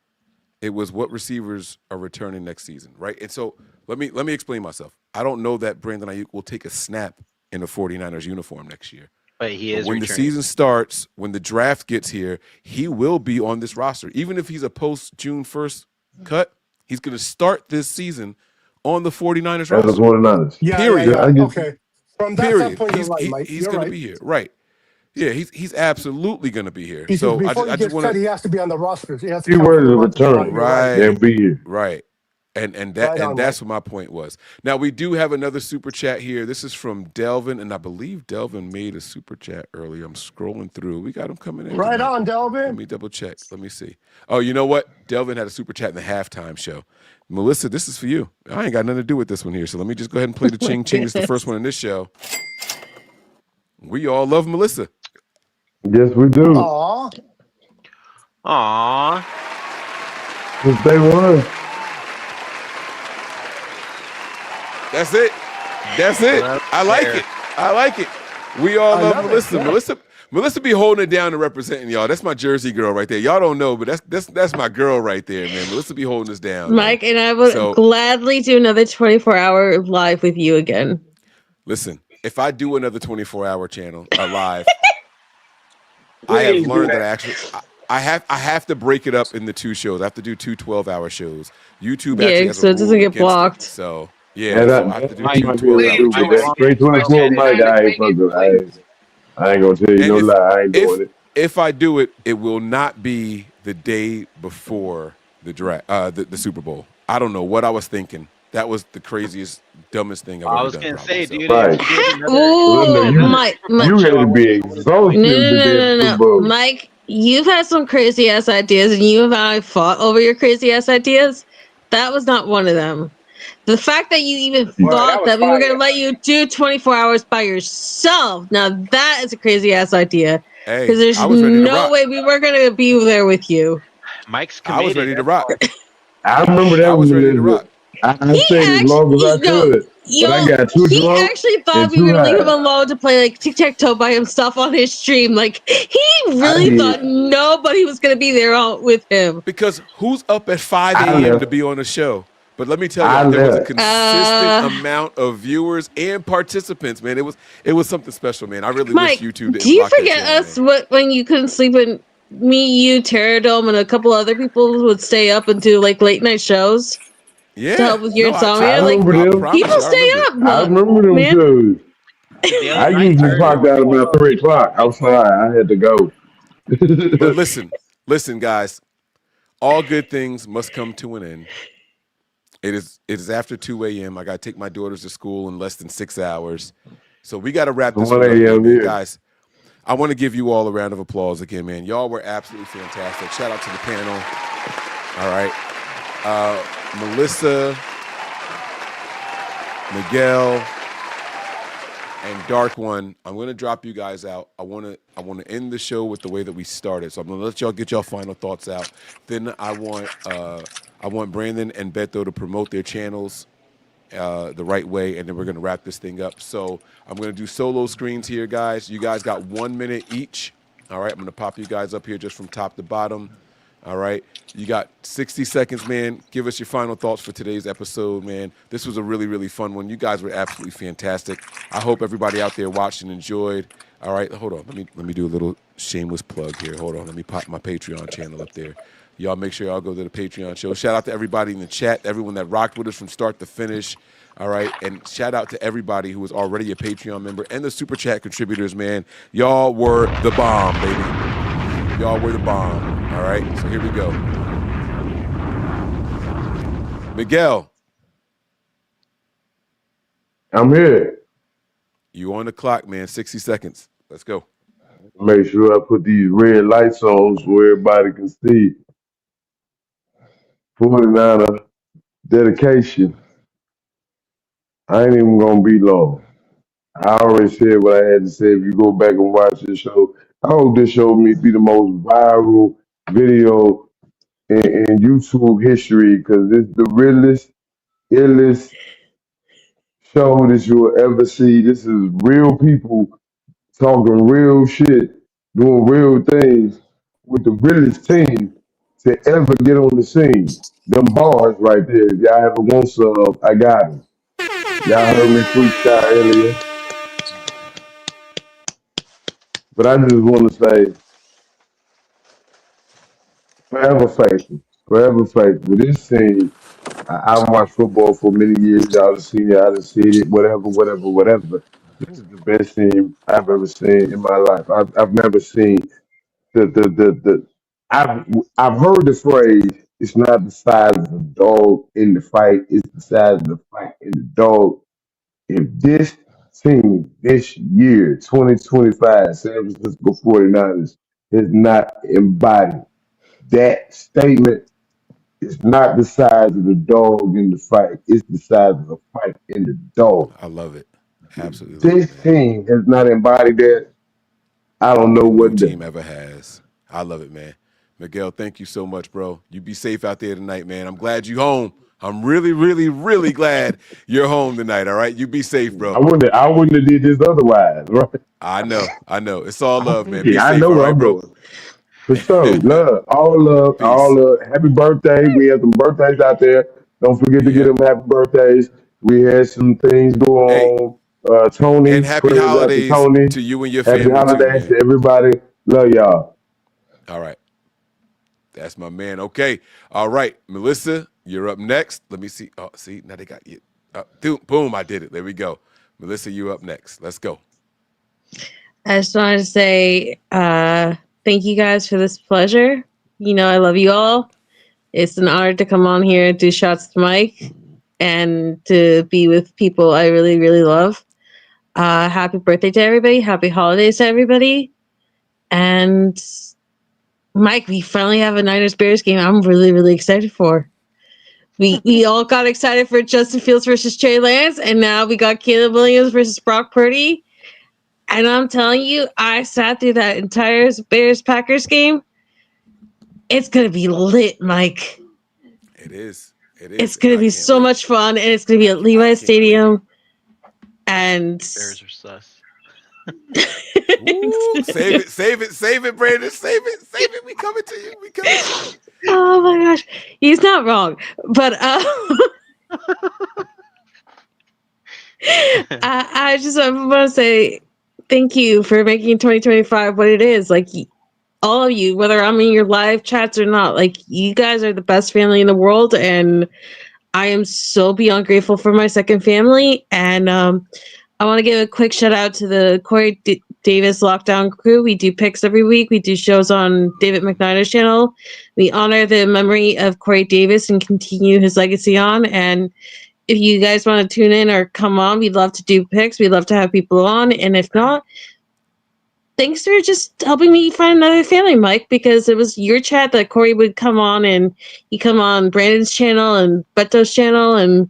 It was what receivers are returning next season, right? And so let me explain myself. I don't know that Brandon Ayuk will take a snap in a 49ers uniform next year. But he is when returning. The season starts, when the draft gets here, he will be on this roster. Even if he's a post-June 1st cut, he's going to start this season on the 49ers roster. As the 49ers. Yeah, Period. yeah. Okay. From that Period. standpoint, you're right, Mike. He's You're going right. to be here. Right. Yeah, he's absolutely going to be here. Because So before I he just gets want cut, to. he has to be on the roster. He has to He come was for the a month. return. You're right. They'll be here. Right. And Right on, that's what my point was. Now we do have another super chat here. This is from Delvin, and I believe Delvin made a super chat earlier. I'm scrolling through. We got him coming in. Right tonight. on, Delvin. Let me double check. Let me see. Oh, you know what? Delvin had a super chat in the halftime show. Melissa, this is for you. I ain't got nothing to do with this one here, so let me just go ahead and play the ching ching. It's the first one in this show. We all love Melissa. Yes, we do. Aww. Since day one. That's it. I like it. We all love Melissa. Yeah. Melissa be holding it down and representing y'all. That's my Jersey girl right there. Y'all don't know, but that's my girl right there, man. Melissa be holding us down. Mike, man. And I would gladly do another 24-hour live with you again. Listen, if I do another 24-hour channel live, I have Please do learned that that. I have to break it up into 2 shows. I have to do 2 12-hour shows. YouTube actually Yeah, has a so it doesn't rule get against it. blocked. So Yeah, yeah, so I have to that's do what you 2 might be able to 12-hour do, but that channels. straight 24 mic, I ain't fucking. I ain't gonna tell you And no lie. I ain't doing it. if I do it, it will not be the day before the the Super Bowl. I don't know what I was thinking. That was the craziest, dumbest thing I've I ever was done. gonna Probably. say, So. dude, if Right. you did another, Well, no, Ooh, you Mike, you had to be no, exhausted no, the no, day of no, the Super no, Bowl. Mike, you've had some crazy ass ideas, and you and I fought over your crazy ass ideas. That was not one of them. The fact that you even thought that we were going to let you do 24 hours by yourself, now that is a crazy ass idea. Hey, Because there's I was ready to no rock. way we were going to be there with you. Mike's I was committed. ready to That's rock. I remember that I was one, ready to Elizabeth. rock. I He stayed as long as actually, I could, but I got too he drunk actually thought and we were too going to leave him high. alone to play like tic tac toe by himself on his stream. Like, he I really thought did. nobody was going to be there with him. Because who's up at 5 I a.m. to left. be on the show? But let me tell I y'all, there was a left. consistent amount of viewers and participants, man. It was something special, man. I really wish Mike, YouTube do didn't you block that forget channel, us man. when you couldn't sleep and me, you, Terradome, and a couple other people would stay up and do like late night shows to Yeah. help with your No, I I insomnia? Like, remember I them. promise people you, I stay remember it. I up, remember them man. shows. the other I night. usually Terry clocked out about 3 o'clock. I'm sorry, I had to go. But listen, guys. All good things must come to an end. It is after 2 a.m. I gotta take my daughters to school in less than 6 hours. So we gotta wrap It's this 1 one up here, a.m. man. here. Guys, I want to give you all a round of applause again, man. Y'all were absolutely fantastic. Shout out to the panel. All right. Melissa, Miguel, and Dark One. I'm gonna drop you guys out. I wanna end the show with the way that we started. So I'm gonna let y'all get y'all final thoughts out. Then I want Brandon and Beto to promote their channels the right way, and then we're gonna wrap this thing up. So I'm gonna do solo screens here, guys. You guys got 1 minute each. All right, I'm gonna pop you guys up here just from top to bottom. All right, you got 60 seconds, man. Give us your final thoughts for today's episode, man. This was a really, really fun one. You guys were absolutely fantastic. I hope everybody out there watched and enjoyed. All right, hold on. Let me do a little shameless plug here. Hold on. Let me pop my Patreon channel up there. Y'all make sure y'all go to the Patreon show. Shout out to everybody in the chat, everyone that rocked with us from start to finish. All right, and shout out to everybody who was already a Patreon member and the Super Chat contributors, man. Y'all were the bomb, baby. Y'all were the bomb. All right, so here we go. Miguel. I'm here. You on the clock, man. 60 seconds. Let's go. Make sure I put these red lights on so everybody can see. 49er dedication. I ain't even gonna be long. I already said what I had to say. If you go back and watch this show, I hope this show may be the most viral video in YouTube history because it's the realest, illest show that you'll ever see. This is real people talking real shit, doing real things with the realest team to ever get on the scene. Them bars right there. If y'all ever want some, I got them. Y'all heard me freestyle earlier. But I just want to say, forever faithful. Forever faithful. This team, I've watched football for many years. Y'all have seen it, I have seen it, whatever. This is the best team I've ever seen in my life. I've never seen the I've I've heard the phrase, it's not the size of the dog in the fight, it's the size of the fight in the dog. If this team this year, 2025, San Francisco 49ers, has not embodied that statement, it's not the size of the dog in the fight, it's the size of the fight in the dog. I love it. Absolutely love it, This man. team has not embodied that. I don't know No what does. team ever has. I love it, man. Miguel, thank you so much, bro. You be safe out there tonight, man. I'm glad you home. I'm really, really, really glad you're home tonight, all right? You be safe, bro. I wouldn't have did this otherwise, right? I know. It's all I'm love, man. thinking, Be I safe, know all what right, I'm bro? doing. For sure. Love. All love. All Peace. love. Happy birthday. We had some birthdays out there. Don't forget to get Yep. them happy birthdays. We had some things go Hey, on. Tony, And happy prayers out to holidays Tony. to you and your Happy family too, holidays man. to everybody. Love y'all. All right. That's my man. Okay. All right. Melissa, you're up next. Let me see. Oh, see, now they got you. Boom, I did it. There we go. Melissa, you up next. Let's go. I just wanted to say thank you guys for this pleasure. You know, I love you all. It's an honor to come on here and do shots to Mike and to be with people I really, really love. Happy birthday to everybody. Happy holidays to everybody. And Mike, we finally have a Niners Bears game I'm really, really excited for. We all got excited for Justin Fields versus Trey Lance, and now we got Caleb Williams versus Brock Purdy. And I'm telling you, I sat through that entire Bears Packers game. It's gonna be lit, Mike. It is. It is. It's gonna be so much fun, and it's gonna be at Levi's Stadium. And Bears are sus. Ooh, save it, Brandon. Save it. We coming to you. Oh my gosh, he's not wrong. But I just want to say thank you for making 2025 what it is. Like all of you, whether I'm in your live chats or not, like you guys are the best family in the world, and I am so beyond grateful for my second family. And I want to give a quick shout out to the Corey Davis Lockdown crew. We do picks every week. We do shows on David McNider's channel. We honor the memory of Corey Davis and continue his legacy on. And if you guys want to tune in or come on, we'd love to do picks. We'd love to have people on. And if not, thanks for just helping me find another family, Mike, because it was your chat that Corey would come on, and he come on Brandon's channel and Beto's channel. And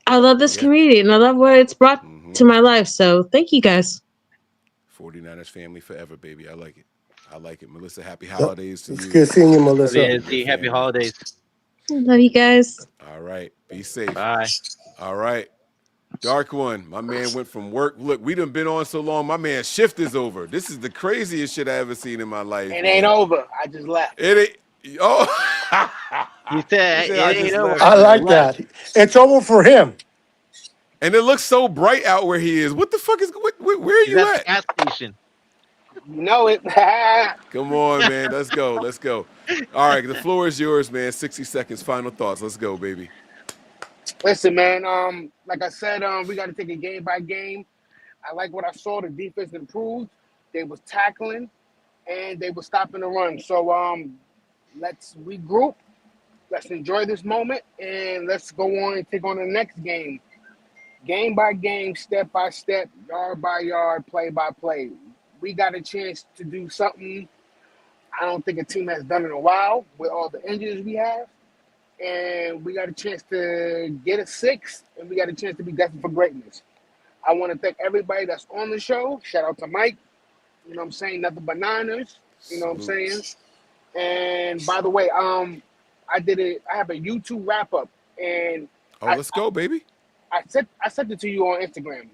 I love this community, and I love what it's brought to my life. So thank you guys. 49ers family forever, baby. I like it. Melissa, happy holidays to It's you. good seeing you, Melissa. Happy holidays. Love you guys. All right. Be safe. Bye. All right. Dark one. My man went from work. Look, we done been on so long. My man's shift is over. This is the craziest shit I ever seen in my life. It ain't over. I just left. It ain't. Oh. You said it ain't over. I like that. It's over for him. And it looks so bright out where he is. What the fuck is? Where are you at? The gas station. You know it. Come on, man. Let's go. All right, the floor is yours, man. 60 seconds. Final thoughts. Let's go, baby. Listen, man. Like I said, we got to take it game by game. I like what I saw. The defense improved. They was tackling, and they were stopping the run. So let's regroup. Let's enjoy this moment, and let's go on and take on the next game. Game by game, step by step, yard by yard, play by play. We got a chance to do something I don't think a team has done in a while with all the injuries we have. And we got a chance to get a 6, and we got a chance to be destined for greatness. I want to thank everybody that's on the show. Shout out to Mike. You know what I'm saying? Nothing but Niners. You know what I'm saying? And by the way, I have a YouTube wrap up, and let's go, baby. I sent it to you on Instagram.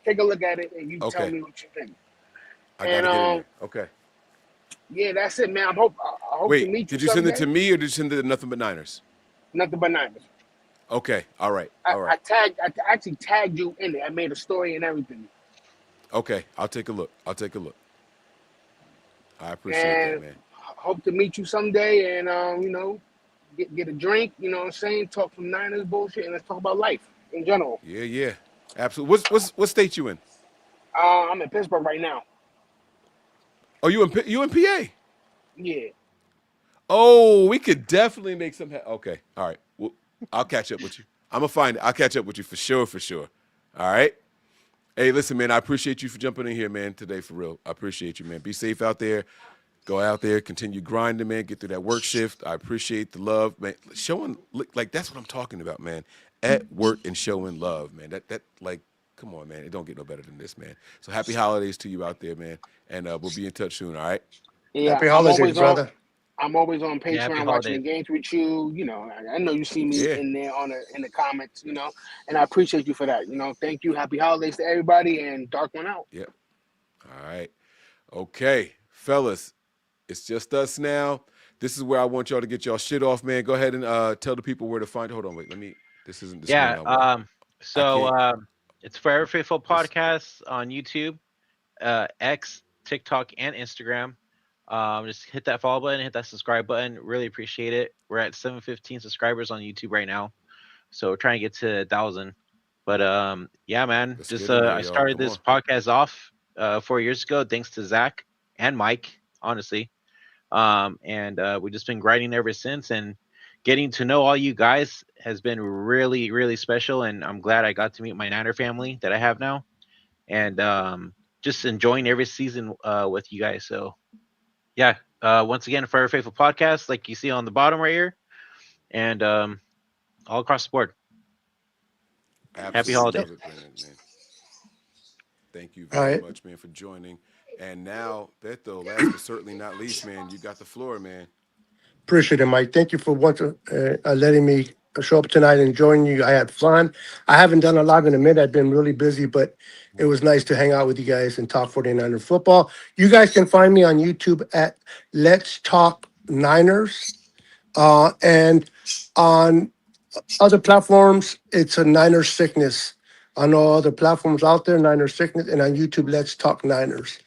Take a look at it, and you tell me what you think. I gotta get in there. Okay. Yeah, that's it, man. I hope to meet you. Wait, did you send it to me or did you send it to Nothing But Niners? Nothing but Niners. Okay. All right. I actually tagged you in it. I made a story and everything. Okay. I'll take a look. I appreciate that, man. Hope to meet you someday, and get a drink. You know what I'm saying? Talk some Niners bullshit, and let's talk about life in general. Yeah. Absolutely. What state you in? I'm in Pittsburgh right now. Oh, you in PA? Yeah. Oh, we could definitely make some. Okay. All right. Well, I'll catch up with you. I'm gonna find it. I'll catch up with you for sure. All right. Hey, listen, man. I appreciate you for jumping in here, man. Today, for real. I appreciate you, man. Be safe out there. Go out there, continue grinding, man. Get through that work shift. I appreciate the love, man. Showing, like, that's what I'm talking about, man. At work and showing love, man. That like, come on, man. It don't get no better than this, man. So happy holidays to you out there, man. And we'll be in touch soon, all right? Yeah, happy holidays, brother. I'm always on Patreon watching holidays. the games with you. You know, I know you see me in there in the comments, you know, and I appreciate you for that. You know, thank you. Happy holidays to everybody, and Dark one out. Yep. All right. Okay, fellas. It's just us now. This is where I want y'all to get y'all shit off, man. Go ahead and tell the people where to find. Hold on, wait. This isn't the screen I want. It's Forever Faithful Podcast on YouTube, X, TikTok, and Instagram. Just hit that follow button, hit that subscribe button. Really appreciate it. We're at 715 subscribers on YouTube right now, so we're trying to get to 1,000. But yeah, man, just I started this podcast off 4 years ago, thanks to Zach and Mike, honestly. And we've just been grinding ever since, and getting to know all you guys has been really, really special. And I'm glad I got to meet my Niner family that I have now, and just enjoying every season with you guys. So yeah, once again, Forever Faithful Podcast, like you see on the bottom right here, and all across the board. Happy holidays. Thank you very much, man, for joining. And now, Beto, last but certainly not least, man, you got the floor, man. Appreciate it, Mike. Thank you for letting me show up tonight and join you. I had fun. I haven't done a lot in a minute. I've been really busy, but it was nice to hang out with you guys and talk 49er football. You guys can find me on YouTube at Let's Talk Niners. And on other platforms, it's a Niner Sickness. On all other platforms out there, Niner Sickness, and on YouTube, Let's Talk Niners.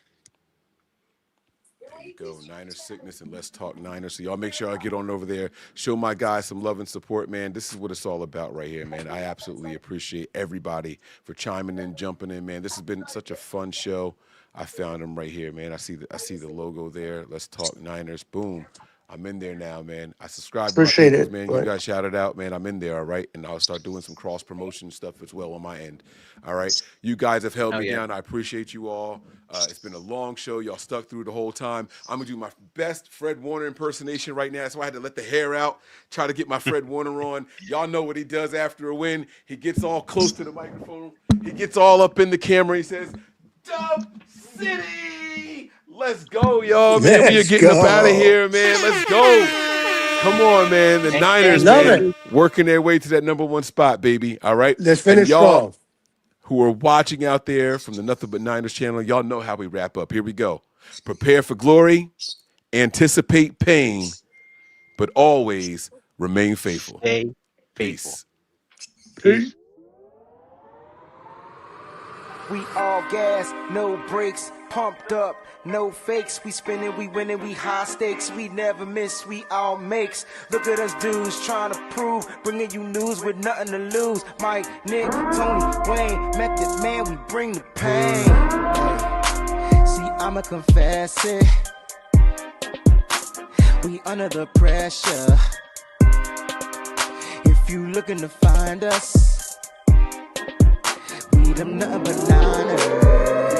There you go, Niner Sickness and Let's Talk Niners. So y'all make sure I get on over there, show my guys some love and support, man. This is what it's all about right here, man. I absolutely appreciate everybody for chiming in, jumping in, man. This has been such a fun show. I found them right here, man. I see the logo there. Let's Talk Niners. Boom. I'm in there now, man. I subscribe to my peoples, man. You guys shouted out, man. I'm in there, all right? And I'll start doing some cross-promotion stuff as well on my end, all right? You guys have held me down. I appreciate you all. It's been a long show. Y'all stuck through the whole time. I'm going to do my best Fred Warner impersonation right now. So I had to let the hair out, try to get my Fred Warner on. Y'all know what he does after a win. He gets all close to the microphone. He gets all up in the camera. He says, Dub City! Let's go, y'all, man. We are getting up out of here, man. Let's go. Come on, man. The Niners, man, working their way to that #1 spot, baby. All right? Let's finish y'all who are watching out there from the Nothing But Niners channel, y'all know how we wrap up. Here we go. Prepare for glory, anticipate pain, but always remain faithful. Stay faithful. Peace. We all gas, no brakes, pumped up, no fakes. We spinning, we winning, we high stakes. We never miss, we all makes. Look at us dudes trying to prove, bringing you news with nothing to lose. Mike, Nick, Tony, Wayne, Method Man, we bring the pain. See, I'ma confess it. We under the pressure. If you looking to find us, we them nothing but Niners.